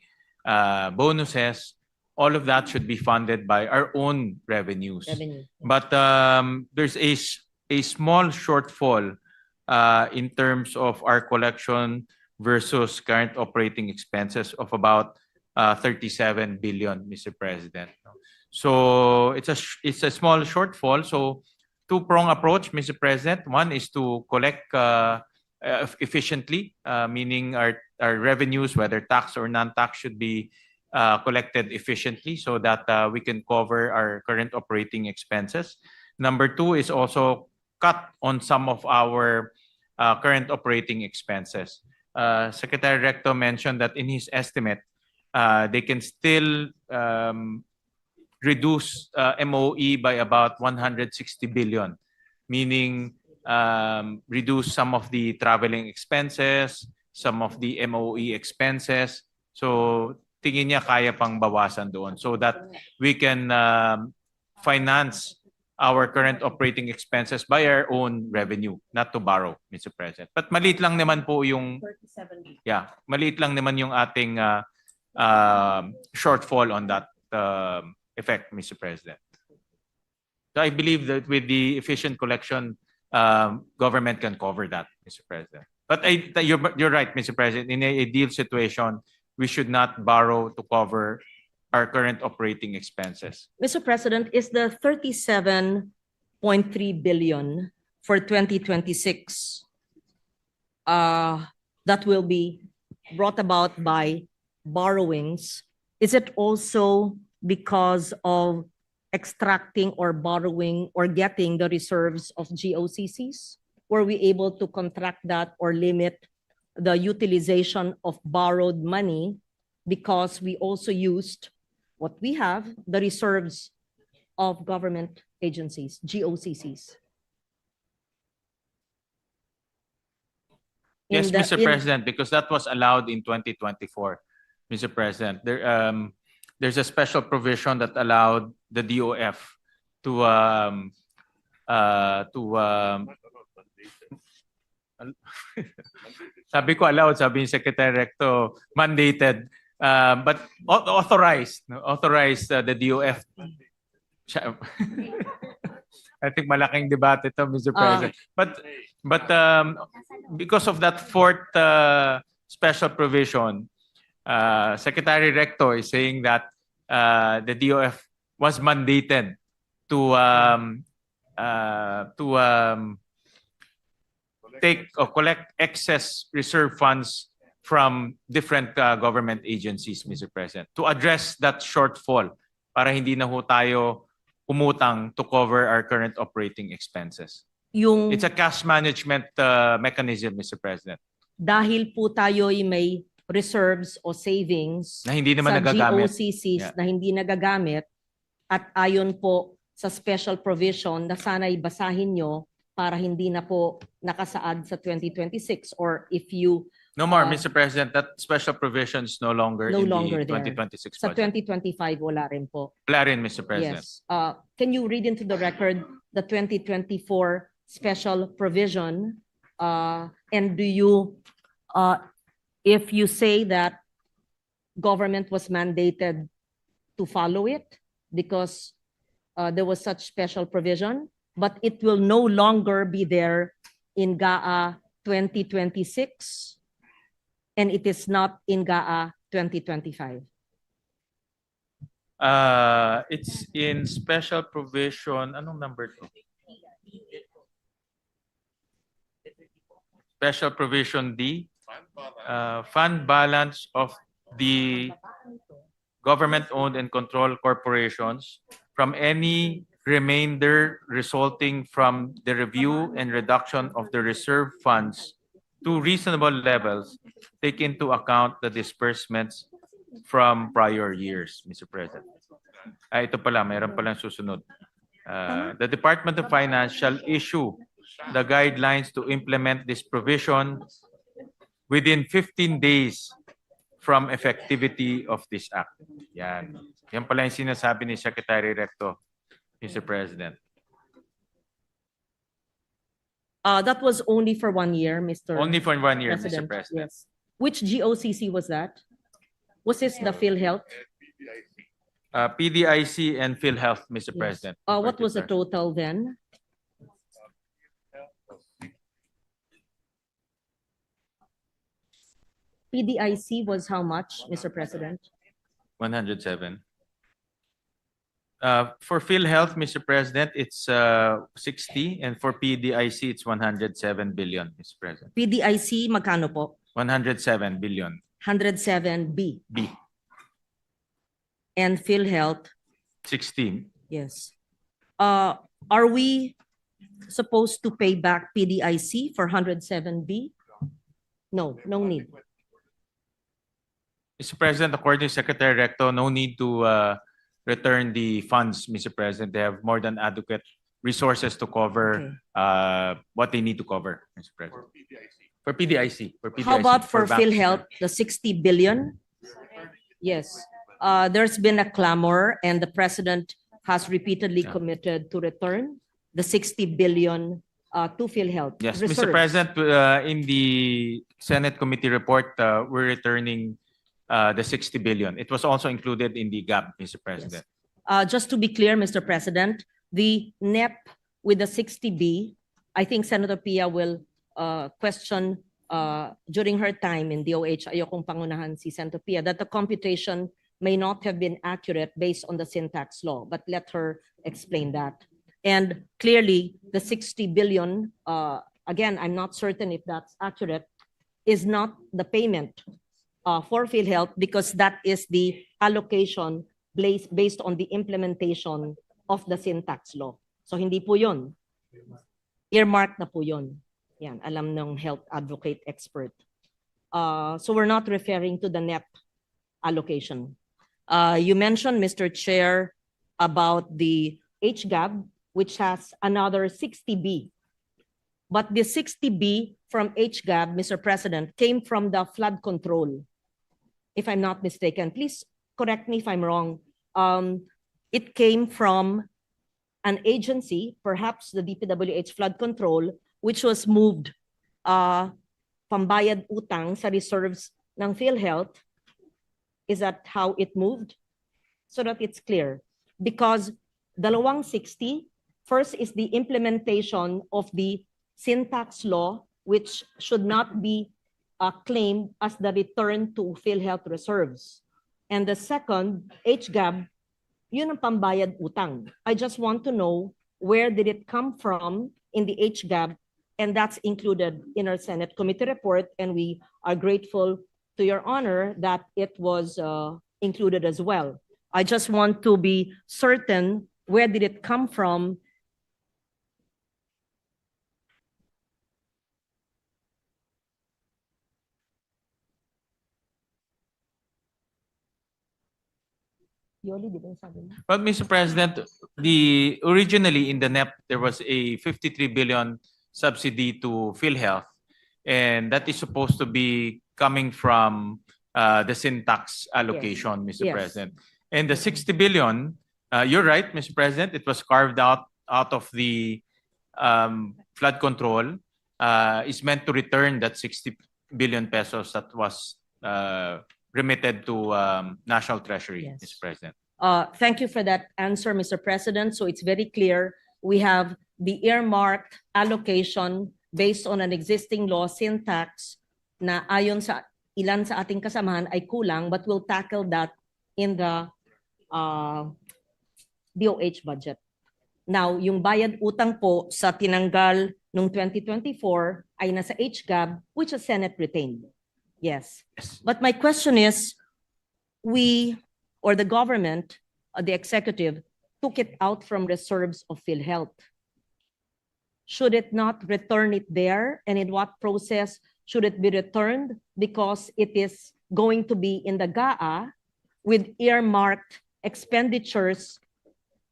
bonuses, all of that should be funded by our own revenues. Revenue. But there's a small shortfall in terms of our collection versus current operating expenses of about 37 billion, Mr. President. So it's a small shortfall. So two-prong approach, Mr. President. One is to collect efficiently, meaning our revenues, whether tax or non-tax, should be collected efficiently so that we can cover our current operating expenses. Number two is also cut on some of our current operating expenses. Secretary Recto mentioned that in his estimate, they can still reduce MOE by about 160 billion, meaning reduce some of the traveling expenses, some of the MOE expenses. So tingin niya kaya pang bawasan doon so that we can finance our current operating expenses by our own revenue, not to borrow, Mr. President. But maliit lang naman po yung maliit lang naman yung ating shortfall on that effect, Mr. President. So I believe that with the efficient collection, government can cover that, Mr. President. But you're right, Mr. President. In a ideal situation, we should not borrow to cover our current operating expenses. Mr. President, is the 37.3 billion for 2026 that will be brought about by borrowings, is it also because of extracting or borrowing or getting the reserves of GOCCs? Were we able to contract that or limit the utilization of borrowed money because we also used what we have, the reserves of government agencies, GOCCs? Yes, Mr. President, because that was allowed in 2024, Mr. President. There's a special provision that allowed the DOF to sabi ko allowed, sabi ni Secretary Recto, mandated, but authorized the DOF. I think malaking debate ito, Mr. President. But because of that fourth special provision, Secretary Recto is saying that the DOF was mandated to take or collect excess reserve funds from different government agencies, Mr. President, to address that shortfall para hindi na ho tayo umutang to cover our current operating expenses. It's a cash management mechanism, Mr. President. Dahil po tayo ay may reserves o savings Na hindi naman sa nagagamit. GOCCs Yeah. na hindi nagagamit at ayon po sa special provision na sana'y basahin nyo para hindi na po nakasaad sa 2026 or if you No more, Mr. President. That special provision is no longer no in longer the there. 2026 Sa budget. 2025 wala rin po. Wala rin, Mr. President. Yes. Can you read into the record the 2024 special provision? And do you, if you say that government was mandated to follow it because there was such special provision, but it will no longer be there in GAA 2026 and it is not in GAA 2025? It's in special provision. Anong number to? Special provision D. Fund balance of the government-owned and controlled corporations from any remainder resulting from the review and reduction of the reserve funds to reasonable levels, take into account the disbursements from prior years, Mr. President. Ito pala, mayroon palang susunod. The Department of Finance shall issue the guidelines to implement this provision within 15 days from effectivity of this act. Yan. Yan pala yung sinasabi ni Secretary Recto, Mr. President. That was only for 1 year, Mr. Only for 1 year, President. Mr. President. Yes. Which GOCC was that? Was this the PhilHealth? PDIC and PhilHealth, Mr. Yes. President. What was the total then? PDIC was how much, Mr. President? 107. For PhilHealth, Mr. President, it's 60, and for PDIC, it's 107 billion, Mr. President. PDIC, magkano po? 107 billion. 107B. B. And PhilHealth, 16. yes. Are we supposed to pay back PDIC for 107B? No, no need. Mr. President, according to Secretary Recto, no need to return the funds, Mr. President. They have more than adequate resources to cover what they need to cover, Mr. President. For PDIC. For PDIC. How about for banks. PhilHealth, the 60 billion? Yes. There's been a clamor and the president has repeatedly committed to return the 60 billion to PhilHealth. Yes, reserves. Mr. President, in the Senate committee report, we're returning the 60 billion. It was also included in the GAP, Mr. President. Just to be clear, Mr. President, the NEP with the 60B, I think Senator Pia will question during her time in DOH, ayokong pangunahan si Senator Pia, that the computation may not have been accurate based on the syntax law, but let her explain that. And clearly, the 60 billion, again, I'm not certain if that's accurate, is not the payment for PhilHealth because that is the allocation based on the implementation of the syntax law. So hindi po yun. Earmark na po yun. Yan, alam ng health advocate expert. So we're not referring to the NEP allocation. You mentioned, Mr. Chair, about the HGAB, which has another 60B. But the 60B from HGAB, Mr. President, came from the flood control, if I'm not mistaken. Please correct me if I'm wrong. It came from an agency, perhaps the DPWH flood control, which was moved pambayad utang sa reserves ng PhilHealth. Is that how it moved? So that it's clear. Because dalawang 60, first is the implementation of the syntax law, which should not be claimed as the return to PhilHealth reserves. And the second, HGAB, yun ang pambayad utang. I just want to know where did it come from in the HGAB, and that's included in our Senate committee report, and we are grateful to your honor that it was included as well. I just want to be certain where did it come from. Yoli, di ba yung sabi mo? Well, Mr. President, originally in the NEP, there was a 53 billion subsidy to PhilHealth, and that is supposed to be coming from the syntax allocation, Mr. Yes. President. And the 60 billion, you're right, Mr. President, it was carved out of the flood control, is meant to return that 60 billion pesos that was remitted to National Treasury, Yes. Mr. President. Thank you for that answer, Mr. President. So it's very clear we have the earmarked allocation based on an existing law syntax na ayon sa ilan sa ating kasamahan ay kulang, but we'll tackle that in the DOH budget. Now, yung bayad utang po sa tinanggal noong 2024 ay nasa HGAB, which is Senate retained. Yes. But my question is, we or the government, the executive, took it out from reserves of PhilHealth? Should it not return it there? And in what process should it be returned? Because it is going to be in the GAA with earmarked expenditures,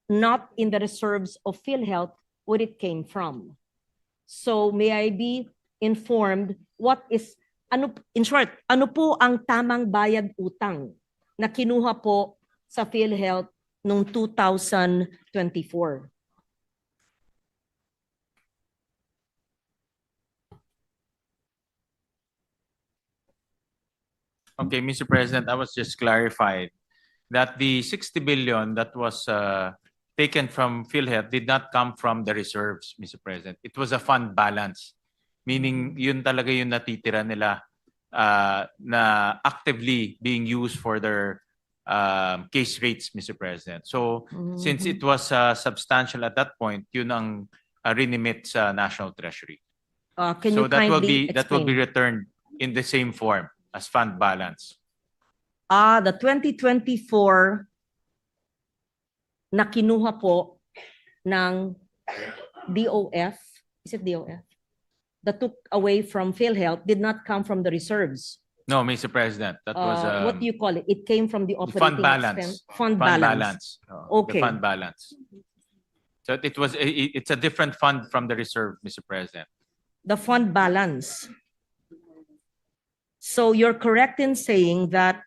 not in the reserves of PhilHealth where it came from. So may I be informed what is, in short, ano po ang tamang bayad utang na kinuha po sa PhilHealth noong 2024? Okay, Mr. President, I was just clarified that the 60 billion that was taken from PhilHealth did not come from the reserves, Mr. President. It was a fund balance, meaning yun talaga yung natitira nila na actively being used for their case rates, Mr. President. So since it was substantial at that point, yun ang renimit sa National Treasury. Can So you kindly that will be explain? returned in the same form as fund balance. The 2024 na kinuha po ng DOF, is it DOF? That took away from PhilHealth did not come from the reserves. No, Mr. President, that was What do you call it? It came from the fund operating balance. Fund balance. Okay. The fund balance. So it's a different fund from the reserve, Mr. President. The fund balance. So you're correct in saying that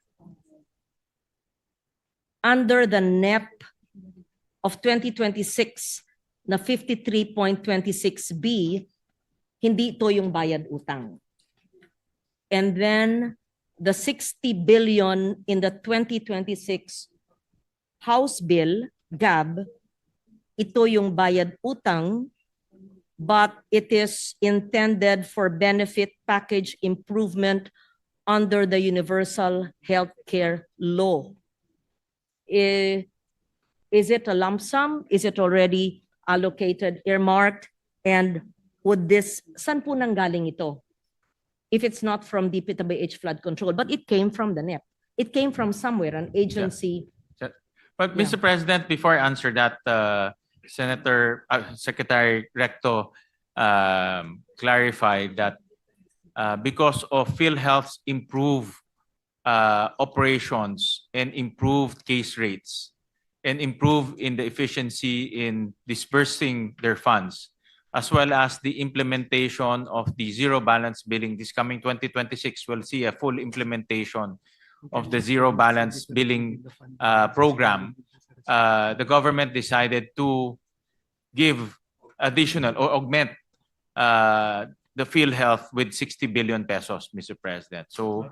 under the NEP of 2026 na 53.26B, hindi ito yung bayad utang. And then the 60 billion in the 2026 House Bill, GAB, ito yung bayad utang, but it is intended for benefit package improvement under the Universal Healthcare Law. Is it a lump sum? Is it already allocated, earmarked? And would this, saan po nanggaling ito? If it's not from DPWH flood control, but it came from the NEP. It came from somewhere, an agency. But Mr. President, before I answer that, Secretary Recto clarified that because of PhilHealth's improved operations and improved case rates and improve in the efficiency in dispersing their funds, as well as the implementation of the zero balance billing this coming 2026, we'll see a full implementation of the zero balance billing program. The government decided to give additional or augment the PhilHealth with 60 billion pesos, Mr. President. So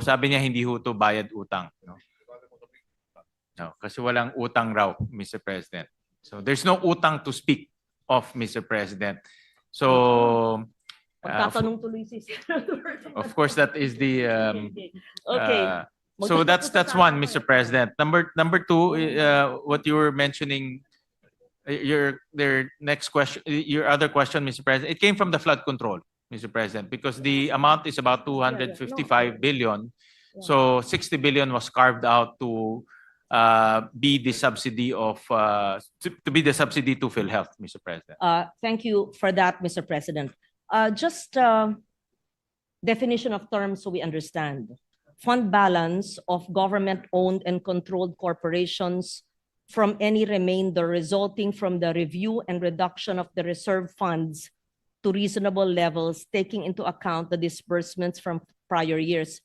sabi niya hindi ho to bayad utang. No, kasi walang utang raw, Mr. President. So there's no utang to speak of, Mr. President. So Pagtatanong tuloy si of course that is the Okay. so that's one, Mr. President. Number two, what you were mentioning, your next question, your other question, Mr. President, it came from the flood control, Mr. President, because the amount is about 255 billion. So 60 billion was carved out to be the subsidy of to be the subsidy to PhilHealth, Mr. President. Thank you for that, Mr. President. Just definition of terms so we understand. Fund balance of government-owned and controlled corporations from any remainder resulting from the review and reduction of the reserve funds to reasonable levels, taking into account the disbursements from prior years.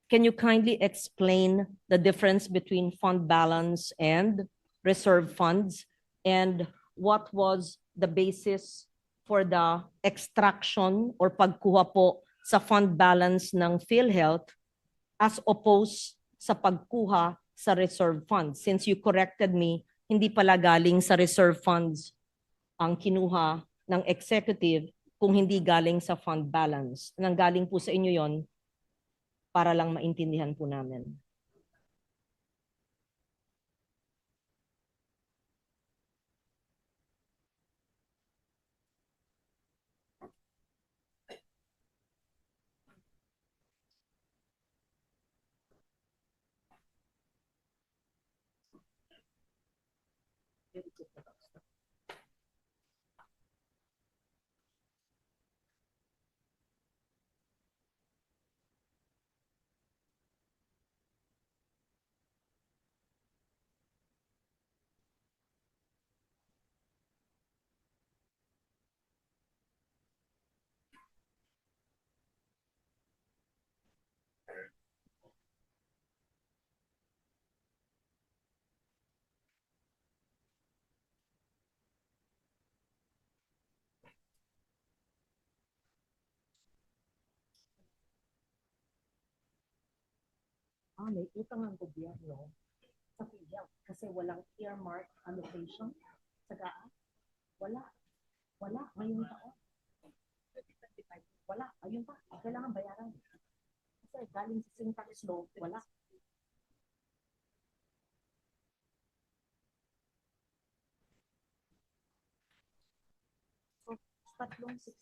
Can you kindly explain the difference between fund balance and reserve funds? And what was the basis for the extraction or pagkuha po sa fund balance ng PhilHealth as opposed sa pagkuha sa reserve funds? Since you corrected me, hindi pala galing sa reserve funds ang kinuha ng executive kung hindi galing sa fund balance. Nang galing po sa inyo yon para lang maintindihan po namin. may utang ang gobyerno sa PhilHealth kasi walang earmark allocation sa GAA. Wala. Wala. Ngayong taon. 2025. Wala. Ayun pa. Kailangan bayaran. Kasi galing sa syntax law, wala. So, tatlong 60.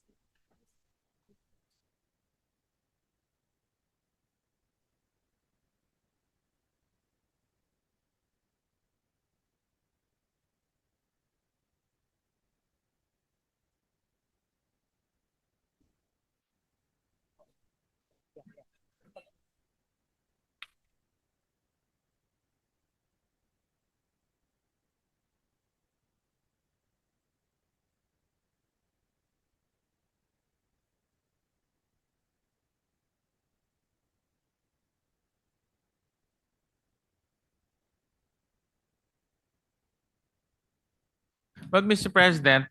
But Mr. President,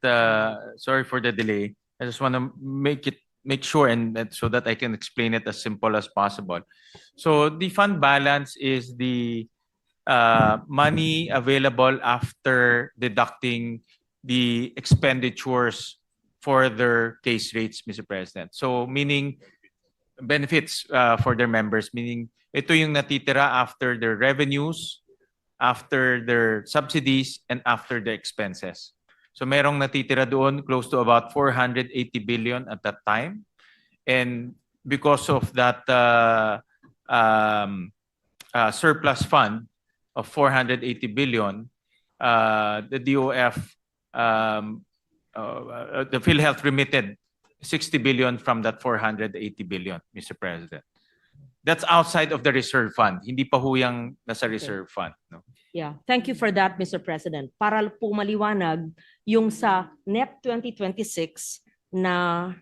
sorry for the delay. I just want to make sure so that I can explain it as simple as possible. So the fund balance is the money available after deducting the expenditures for their case rates, Mr. President. So meaning benefits for their members, meaning ito yung natitira after their revenues, after their subsidies, and after the expenses. So merong natitira doon close to about 480 billion at that time. And because of that surplus fund of 480 billion, the DOF, the PhilHealth remitted 60 billion from that 480 billion, Mr. President. That's outside of the reserve fund. Hindi pa ho yung nasa reserve fund. No? Yeah, thank you for that, Mr. President. Para po maliwanag, yung sa NEP 2026 na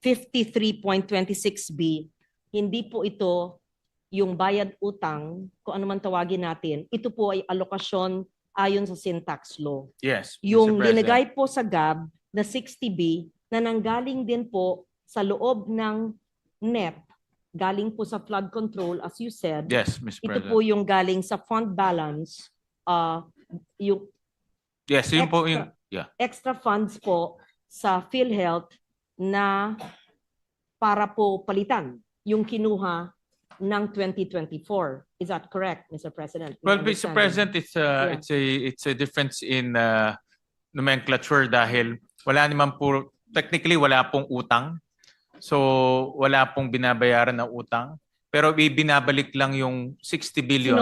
53.26B, hindi po ito yung bayad utang, kung ano man tawagin natin, ito po ay alokasyon ayon sa syntax law. Yes, Mr. Yung President. linagay po sa GAB na 60B na nanggaling din po sa loob ng NEP, galing po sa flood control, as you said. Yes, Mr. Ito President. po yung galing sa fund balance, yung Yes, yun po yung, extra funds po sa PhilHealth na para po palitan yung kinuha ng 2024. Is that correct, Mr. President? well, Mr. President, it's a difference in nomenclature dahil wala naman po, technically wala pong utang. So wala pong binabayaran na utang. Pero binabalik lang yung 60 billion.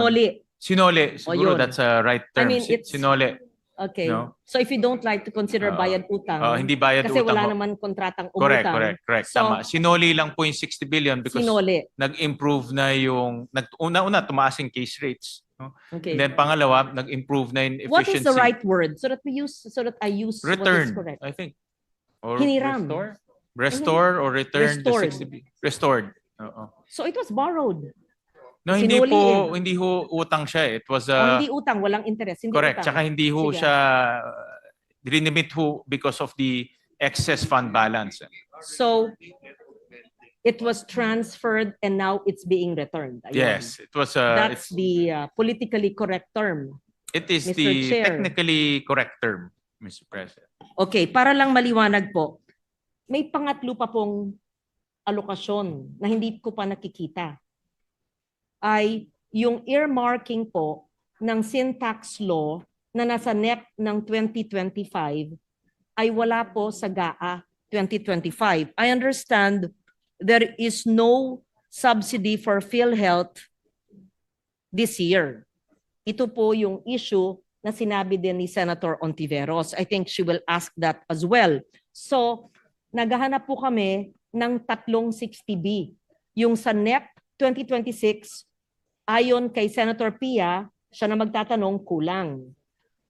Sinole. Siguro yun. that's a right term. I mean, it's- Sinole. Okay. No? So if you don't like to consider bayad utang, Hindi bayad kasi utang. wala naman kontratang Correct, umutang. correct. So, Tama. Sinoli lang po yung 60 billion because sinole. nag-improve na yung, una-una tumaas yung case rates. No? Okay. And then pangalawa, nag-improve na yung What efficiency. is the right word so that I use what is Return, correct? I think. Or Hiniram. Restore or return Restored. the 60 billion. Restored. Oo. So it was borrowed. No, hindi Sinuli po, hindi ho utang siya. It was O hindi utang, walang interest. Hindi correct. utang. Tsaka hindi ho Sige. siya dinimit ho because of the excess fund balance. So it was transferred and now it's being returned. Ayun. Yes, it was That's the politically correct term. it is Mr. the Chair. technically correct term, Mr. President. Okay, para lang maliwanag po, may pangatlo pa pong alokasyon na hindi ko pa nakikita. Ay yung earmarking po ng syntax law na nasa NEP ng 2025 ay wala po sa GAA 2025. I understand there is no subsidy for PhilHealth this year. Ito po yung issue na sinabi din ni Senator Ontiveros. I think she will ask that as well. So, naghahanap po kami ng tatlong 60B. Yung sa NEP 2026, ayon kay Senator Pia, siya na magtatanong kulang.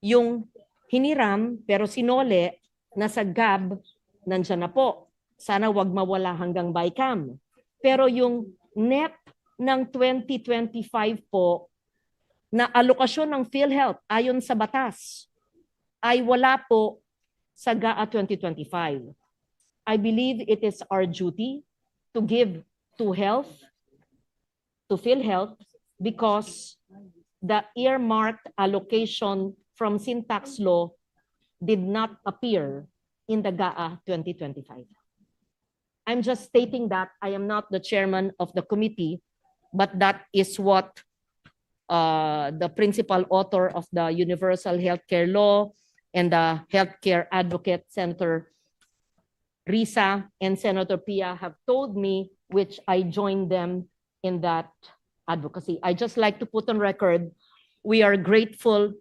Yung hiniram pero sinole, nasa GAB, nandiyan na po. Sana wag mawala hanggang BICAM. Pero yung NEP ng 2025 po, na alokasyon ng PhilHealth ayon sa batas, ay wala po sa GAA 2025. I believe it is our duty to give to PhilHealth because the earmarked allocation from syntax law did not appear in the GAA 2025. I'm just stating that I am not the chairman of the committee, but that is what the principal author of the Universal Healthcare Law and the Healthcare Advocate, Senator Risa and Senator Pia, have told me, which I joined them in that advocacy. I just like to put on record, we are grateful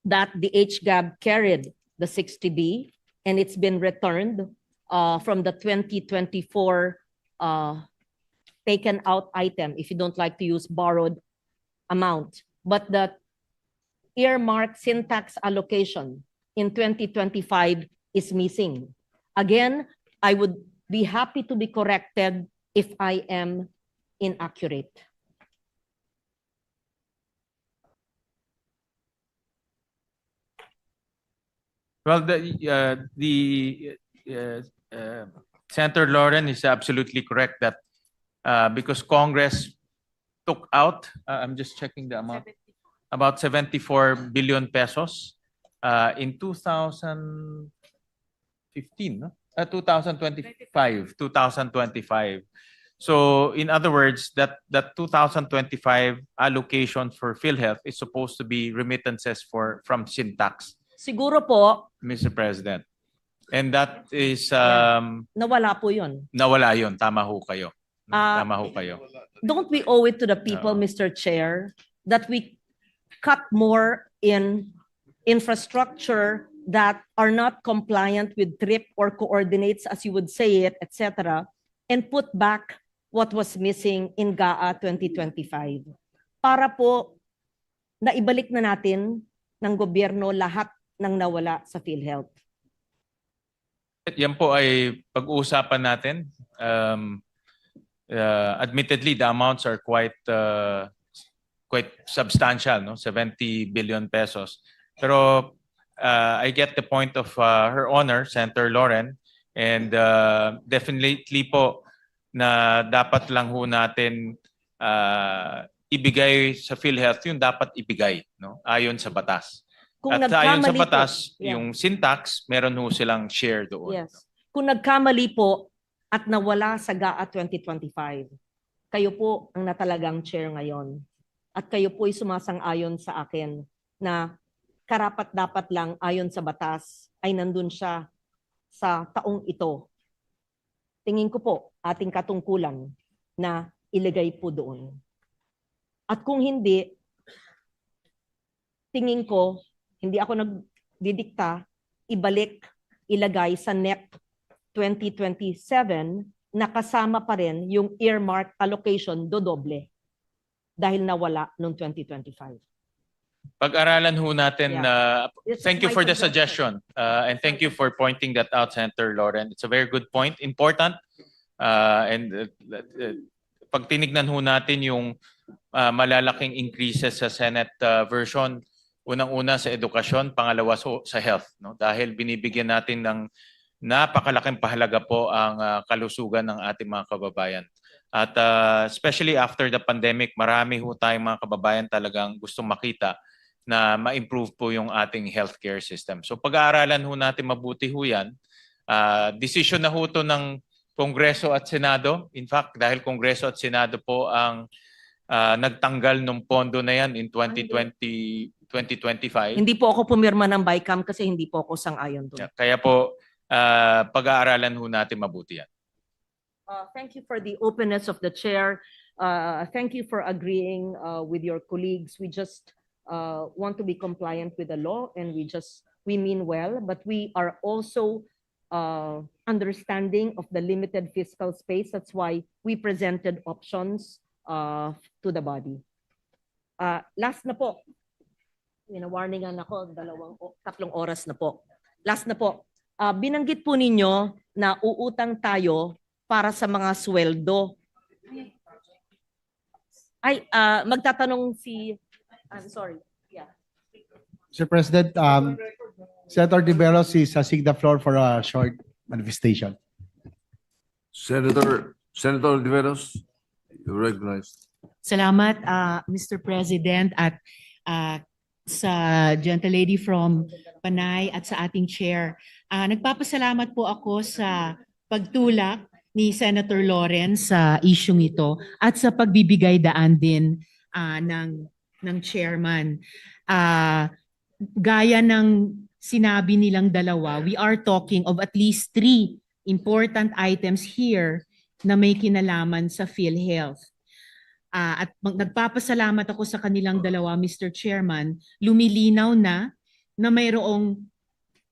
that the HGAB carried the 60B and it's been returned from the 2024 taken out item, if you don't like to use borrowed amount. But the earmarked syntax allocation in 2025 is missing. Again, I would be happy to be corrected if I am inaccurate. Well, Senator Lauren is absolutely correct that because Congress took out, I'm just checking the amount, about 74 billion pesos in 2015, no? 2025. So in other words, that 2025 allocation for PhilHealth is supposed to be remittances from Syntax, Siguro po, Mr. President. And that is nawala po yun. nawala yun. Tama ho kayo. Tama ho kayo. Don't we owe it to the people, Mr. Chair, that we cut more in infrastructure that are not compliant with TRIP or coordinates, as you would say it, etc., and put back what was missing in GAA 2025. Para po naibalik na natin ng gobyerno lahat ng nawala sa PhilHealth. Yan po ay pag-uusapan natin. Admittedly, the amounts are quite substantial, no? 70 billion pesos. Pero I get the point of Her Honor, Senator Lauren, and definitely po na dapat lang ho natin ibigay sa PhilHealth yung dapat ibigay, no? Ayon sa batas. Kung At ayon sa nagkamali batas, po, yeah. yung syntax, meron ho silang share doon. Yes. Kung nagkamali po at nawala sa GAA 2025, kayo po ang natalagang chair ngayon. At kayo po ay sumasang-ayon sa akin na karapat-dapat lang ayon sa batas ay nandun siya sa taong ito. Tingin ko po ating katungkulan na ilagay po doon. At kung hindi, tingin ko, hindi ako nagdidikta, ibalik, ilagay sa NEP 2027 na kasama pa rin yung earmark allocation dodoble dahil nawala noong 2025. Pag-aralan ho natin, thank you my for the suggestion. suggestion and thank you for pointing that out, Senator Lauren. It's a very good point, important. And pag tinignan ho natin yung malalaking increases sa Senate version, unang-una sa edukasyon, pangalawa sa health, no? Dahil binibigyan natin ng napakalaking pahalaga po ang kalusugan ng ating mga kababayan. At especially after the pandemic, marami ho tayong mga kababayan talagang gustong makita na ma-improve po yung ating healthcare system. So pag-aaralan ho natin mabuti ho yan. Decision na ho to ng Kongreso at Senado. In fact, dahil Kongreso at Senado po ang nagtanggal ng pondo na yan in 2025. Hindi po ako pumirma ng BICAM kasi hindi po ako sang-ayon doon. Kaya po, pag-aaralan ho natin mabuti yan. Thank you for the openness of the chair. Thank you for agreeing with your colleagues. We just want to be compliant with the law and we mean well, but we are also understanding of the limited fiscal space. That's why we presented options to the body. Last na po. Warningan ako, 3 oras na po. Last na po. Binanggit po ninyo na uutang tayo para sa mga sweldo. Ay, magtatanong si... I'm sorry. Yeah. Mr. President, Senator De Veros is seeking the floor for a short manifestation. Senator De Veros, you're recognized. Salamat, Mr. President, at sa gentlelady from Panay at sa ating chair. Nagpapasalamat po ako sa pagtulak ni Senator Lawrence sa isyung ito at sa pagbibigay daan din ng chairman. Gaya ng sinabi nilang dalawa, we are talking of at least 3 important items here na may kinalaman sa PhilHealth. At nagpapasalamat ako sa kanilang dalawa, Mr. Chairman, lumilinaw na mayroong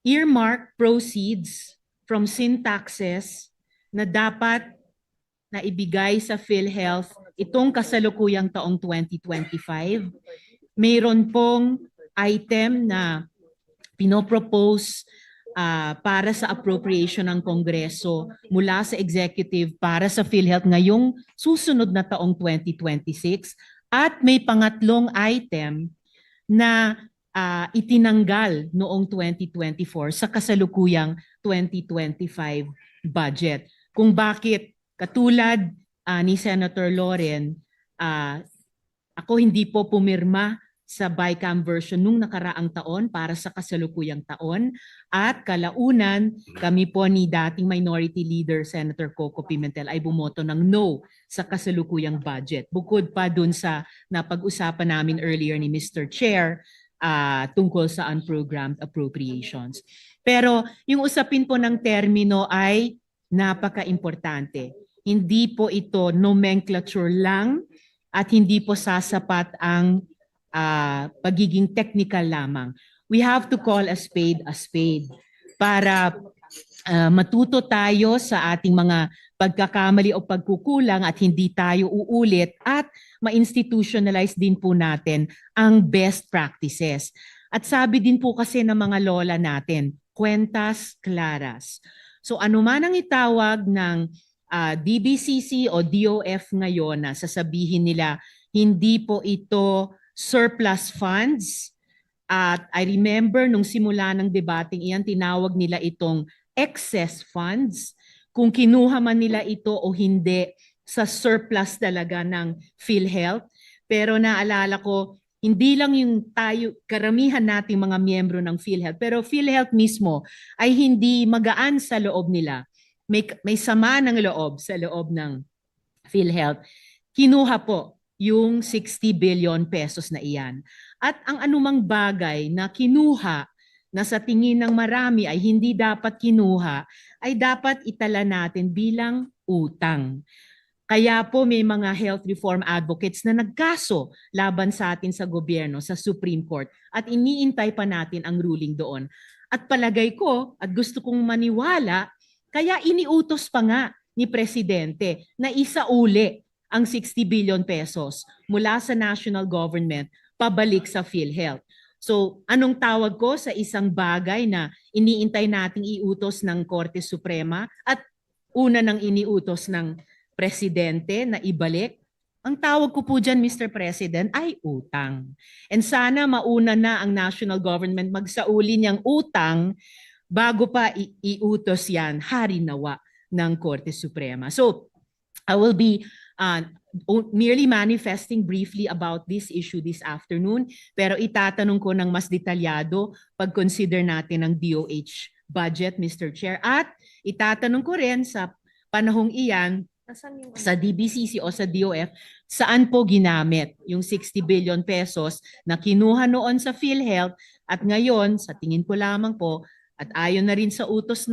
earmark proceeds from sin taxes na dapat na ibigay sa PhilHealth itong kasalukuyang taong 2025. Mayroon pong item na pinopropose para sa appropriation ng Kongreso mula sa executive para sa PhilHealth ngayong susunod na taong 2026 at may pangatlong item na itinanggal noong 2024 sa kasalukuyang 2025 budget. Kung bakit katulad ni Senator Loren, ako hindi po pumirma sa BICAM version nung nakaraang taon para sa kasalukuyang taon at kalaunan kami po ni dating Minority Leader Senator Coco Pimentel ay bumoto ng no sa kasalukuyang budget. Bukod pa dun sa napag-usapan namin earlier ni Mr. Chair tungkol sa unprogrammed appropriations. Pero yung usapin po ng termino ay napaka-importante. Hindi po ito nomenclature lang at hindi po sasapat ang pagiging technical lamang. We have to call a spade para matuto tayo sa ating mga pagkakamali o pagkukulang at hindi tayo uulit at ma-institutionalize din po natin ang best practices. At sabi din po kasi ng mga lola natin, cuentas claras. So anuman ang itawag ng DBCC o DOF ngayon na sasabihin nila hindi po ito surplus funds. At I remember nung simula ng debating iyan, tinawag nila itong excess funds. Kung kinuha man nila ito o hindi sa surplus talaga ng PhilHealth. Pero naalala ko, hindi lang yung tayo, karamihan nating mga miyembro ng PhilHealth, pero PhilHealth mismo ay hindi magaan sa loob nila. May sama ng loob sa loob ng PhilHealth. Kinuha po yung 60 billion pesos na iyan. At ang anumang bagay na kinuha na sa tingin ng marami ay hindi dapat kinuha, ay dapat itala natin bilang utang. Kaya po may mga health reform advocates na nagkaso laban sa atin sa gobyerno, sa Supreme Court, at iniintay pa natin ang ruling doon. At palagay ko, at gusto kong maniwala, kaya iniutos pa nga ni Presidente na isauli ang 60 billion pesos mula sa national government pabalik sa PhilHealth. So, anong tawag ko sa isang bagay na iniintay nating iutos ng Korte Suprema at una nang iniutos ng Presidente na ibalik? Ang tawag ko po dyan, Mr. President, ay utang. And sana mauna na ang national government magsauli niyang utang bago pa iutos yan, harinawa ng Korte Suprema. So, I will be merely manifesting briefly about this issue this afternoon, pero itatanong ko ng mas detalyado pag-consider natin ang DOH budget, Mr. Chair. At itatanong ko rin sa panahong iyan, sa DBCC o sa DOF, saan po ginamit yung 60 billion pesos na kinuha noon sa PhilHealth at ngayon, sa tingin ko lamang po, at ayon na rin sa utos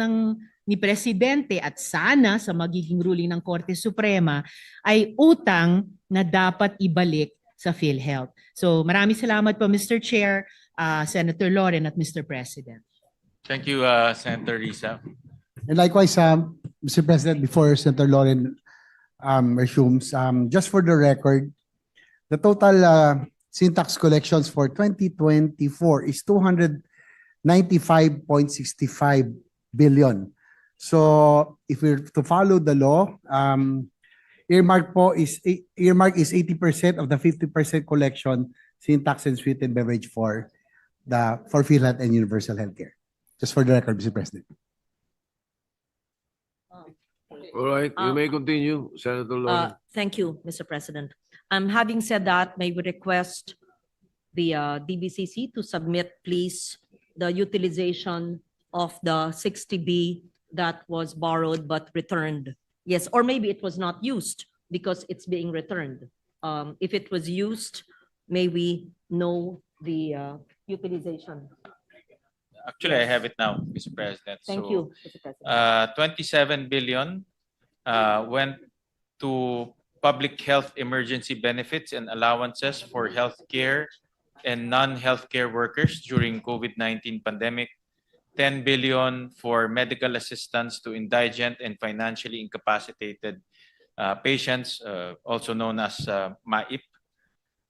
ni Presidente at sana sa magiging ruling ng Korte Suprema ay utang na dapat ibalik sa PhilHealth. So maraming salamat po Mr. Chair, Senator Loren at Mr. President. Thank you, Senator Risa. And likewise, Mr. President, before Senator Loren resumes, just for the record, the total syntax collections for 2024 is 295.65 billion. So if we're to follow the law, earmark is 80% of the 50% collection syntax and sweetened beverage for PhilHealth and universal healthcare. Just for the record, Mr. President. All right, you may continue, Senator Loren. Thank you, Mr. President. Having said that, may we request the DBCC to submit, please, the utilization of the 60B that was borrowed but returned. Yes, or maybe it was not used because it's being returned. If it was used, may we know the utilization? Actually, I have it now, Mr. President. Thank So, you, Mr. President. 27 billion went to public health emergency benefits and allowances for healthcare and non-healthcare workers during COVID-19 pandemic. 10 billion for medical assistance to indigent and financially incapacitated patients, also known as MAIP.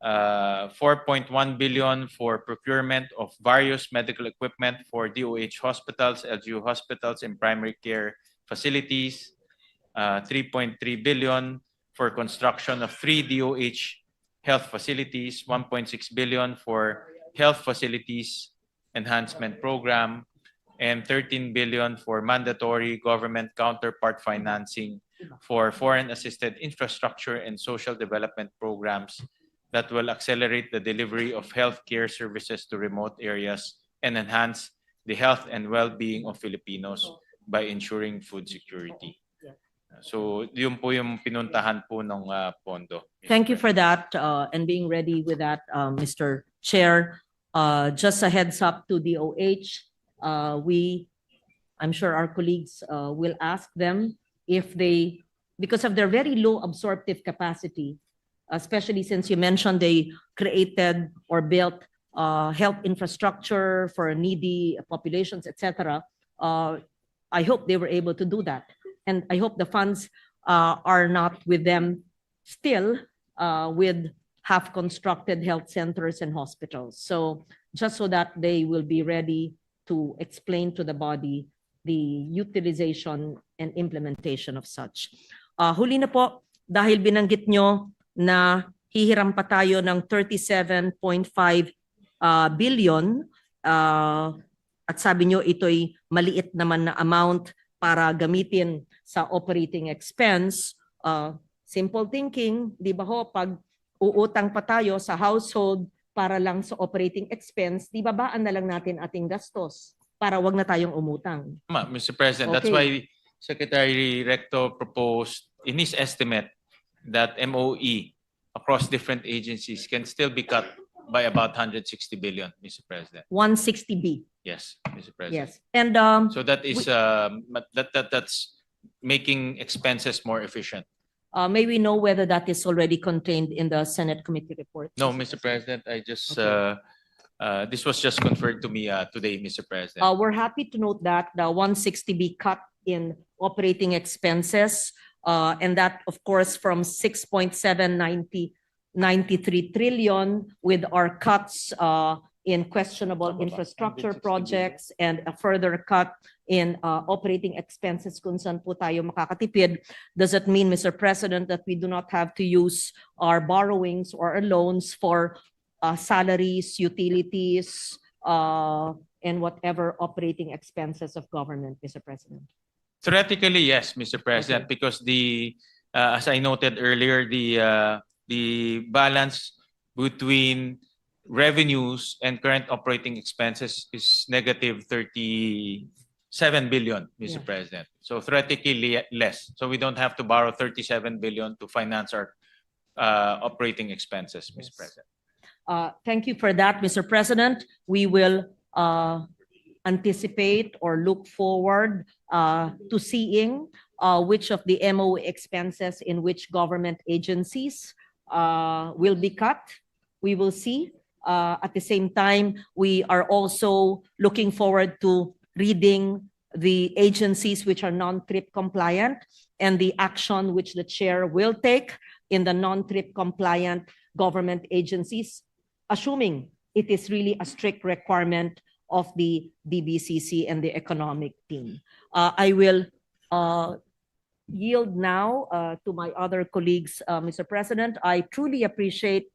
4.1 billion for procurement of various medical equipment for DOH hospitals, LGU hospitals, and primary care facilities. 3.3 billion for construction of 3 DOH health facilities, 1.6 billion for health facilities enhancement program, and 13 billion for mandatory government counterpart financing for foreign assisted infrastructure and social development programs that will accelerate the delivery of healthcare services to remote areas and enhance the health and well-being of Filipinos by ensuring food security. So, yun po yung pinuntahan po ng pondo. Thank you for that and being ready with that, Mr. Chair. Just a heads up to DOH, I'm sure our colleagues will ask them if they, because of their very low absorptive capacity, especially since you mentioned they created or built health infrastructure for needy populations, etc. I hope they were able to do that. And I hope the funds are not with them still with half-constructed health centers and hospitals. So just so that they will be ready to explain to the body the utilization and implementation of such. Huli na po, dahil binanggit nyo na hihiram pa tayo ng 37.5 billion at sabi nyo ito'y maliit naman na amount para gamitin sa operating expense. Simple thinking, di ba ho, pag uutang pa tayo sa household para lang sa operating expense, di babaan na lang natin ating gastos para wag na tayong umutang. Mr. President, that's Okay. why Secretary Recto proposed in his estimate that MOE across different agencies can still be cut by about 160 billion, Mr. President. 160B. Yes, Mr. President. Yes. And So that is that's making expenses more efficient. may we know whether that is already contained in the Senate committee report? No, Mr. President, I just this was just confirmed to me today, Mr. President. We're happy to note that the 160B cut in operating expenses, and that, of course, from 6.793 trillion with our cuts in questionable infrastructure projects and a further cut in operating expenses kung saan po tayo makakatipid. Does it mean, Mr. President, that we do not have to use our borrowings or our loans for salaries, utilities, and whatever operating expenses of government, Mr. President? Theoretically, yes, Mr. President, because the as I noted earlier, the balance between revenues and current operating expenses is negative 37 billion, Mr. Yeah. President. So theoretically less. So we don't have to borrow 37 billion to finance our operating expenses, Mr. President. Thank you for that, Mr. President. We will anticipate or look forward to seeing which of the MOE expenses in which government agencies will be cut. We will see. At the same time, we are also looking forward to reading the agencies which are non-trip compliant and the action which the chair will take in the non-trip compliant government agencies, assuming it is really a strict requirement of the DBCC and the economic team. I will yield now to my other colleagues, Mr. President. I truly appreciate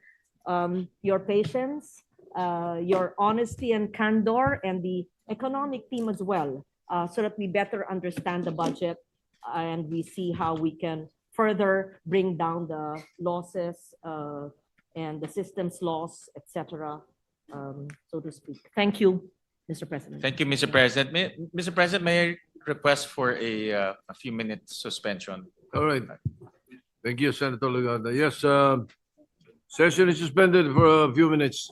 your patience, your honesty and candor, and the economic team as well, so that we better understand the budget and we see how we can further bring down the losses and the system's loss, etc., so to speak. Thank you, Mr. President. Thank you, Mr. President. Mr. President, may I request for a few minutes suspension? All right. Thank you, Senator Legarda. Yes, session is suspended for a few minutes.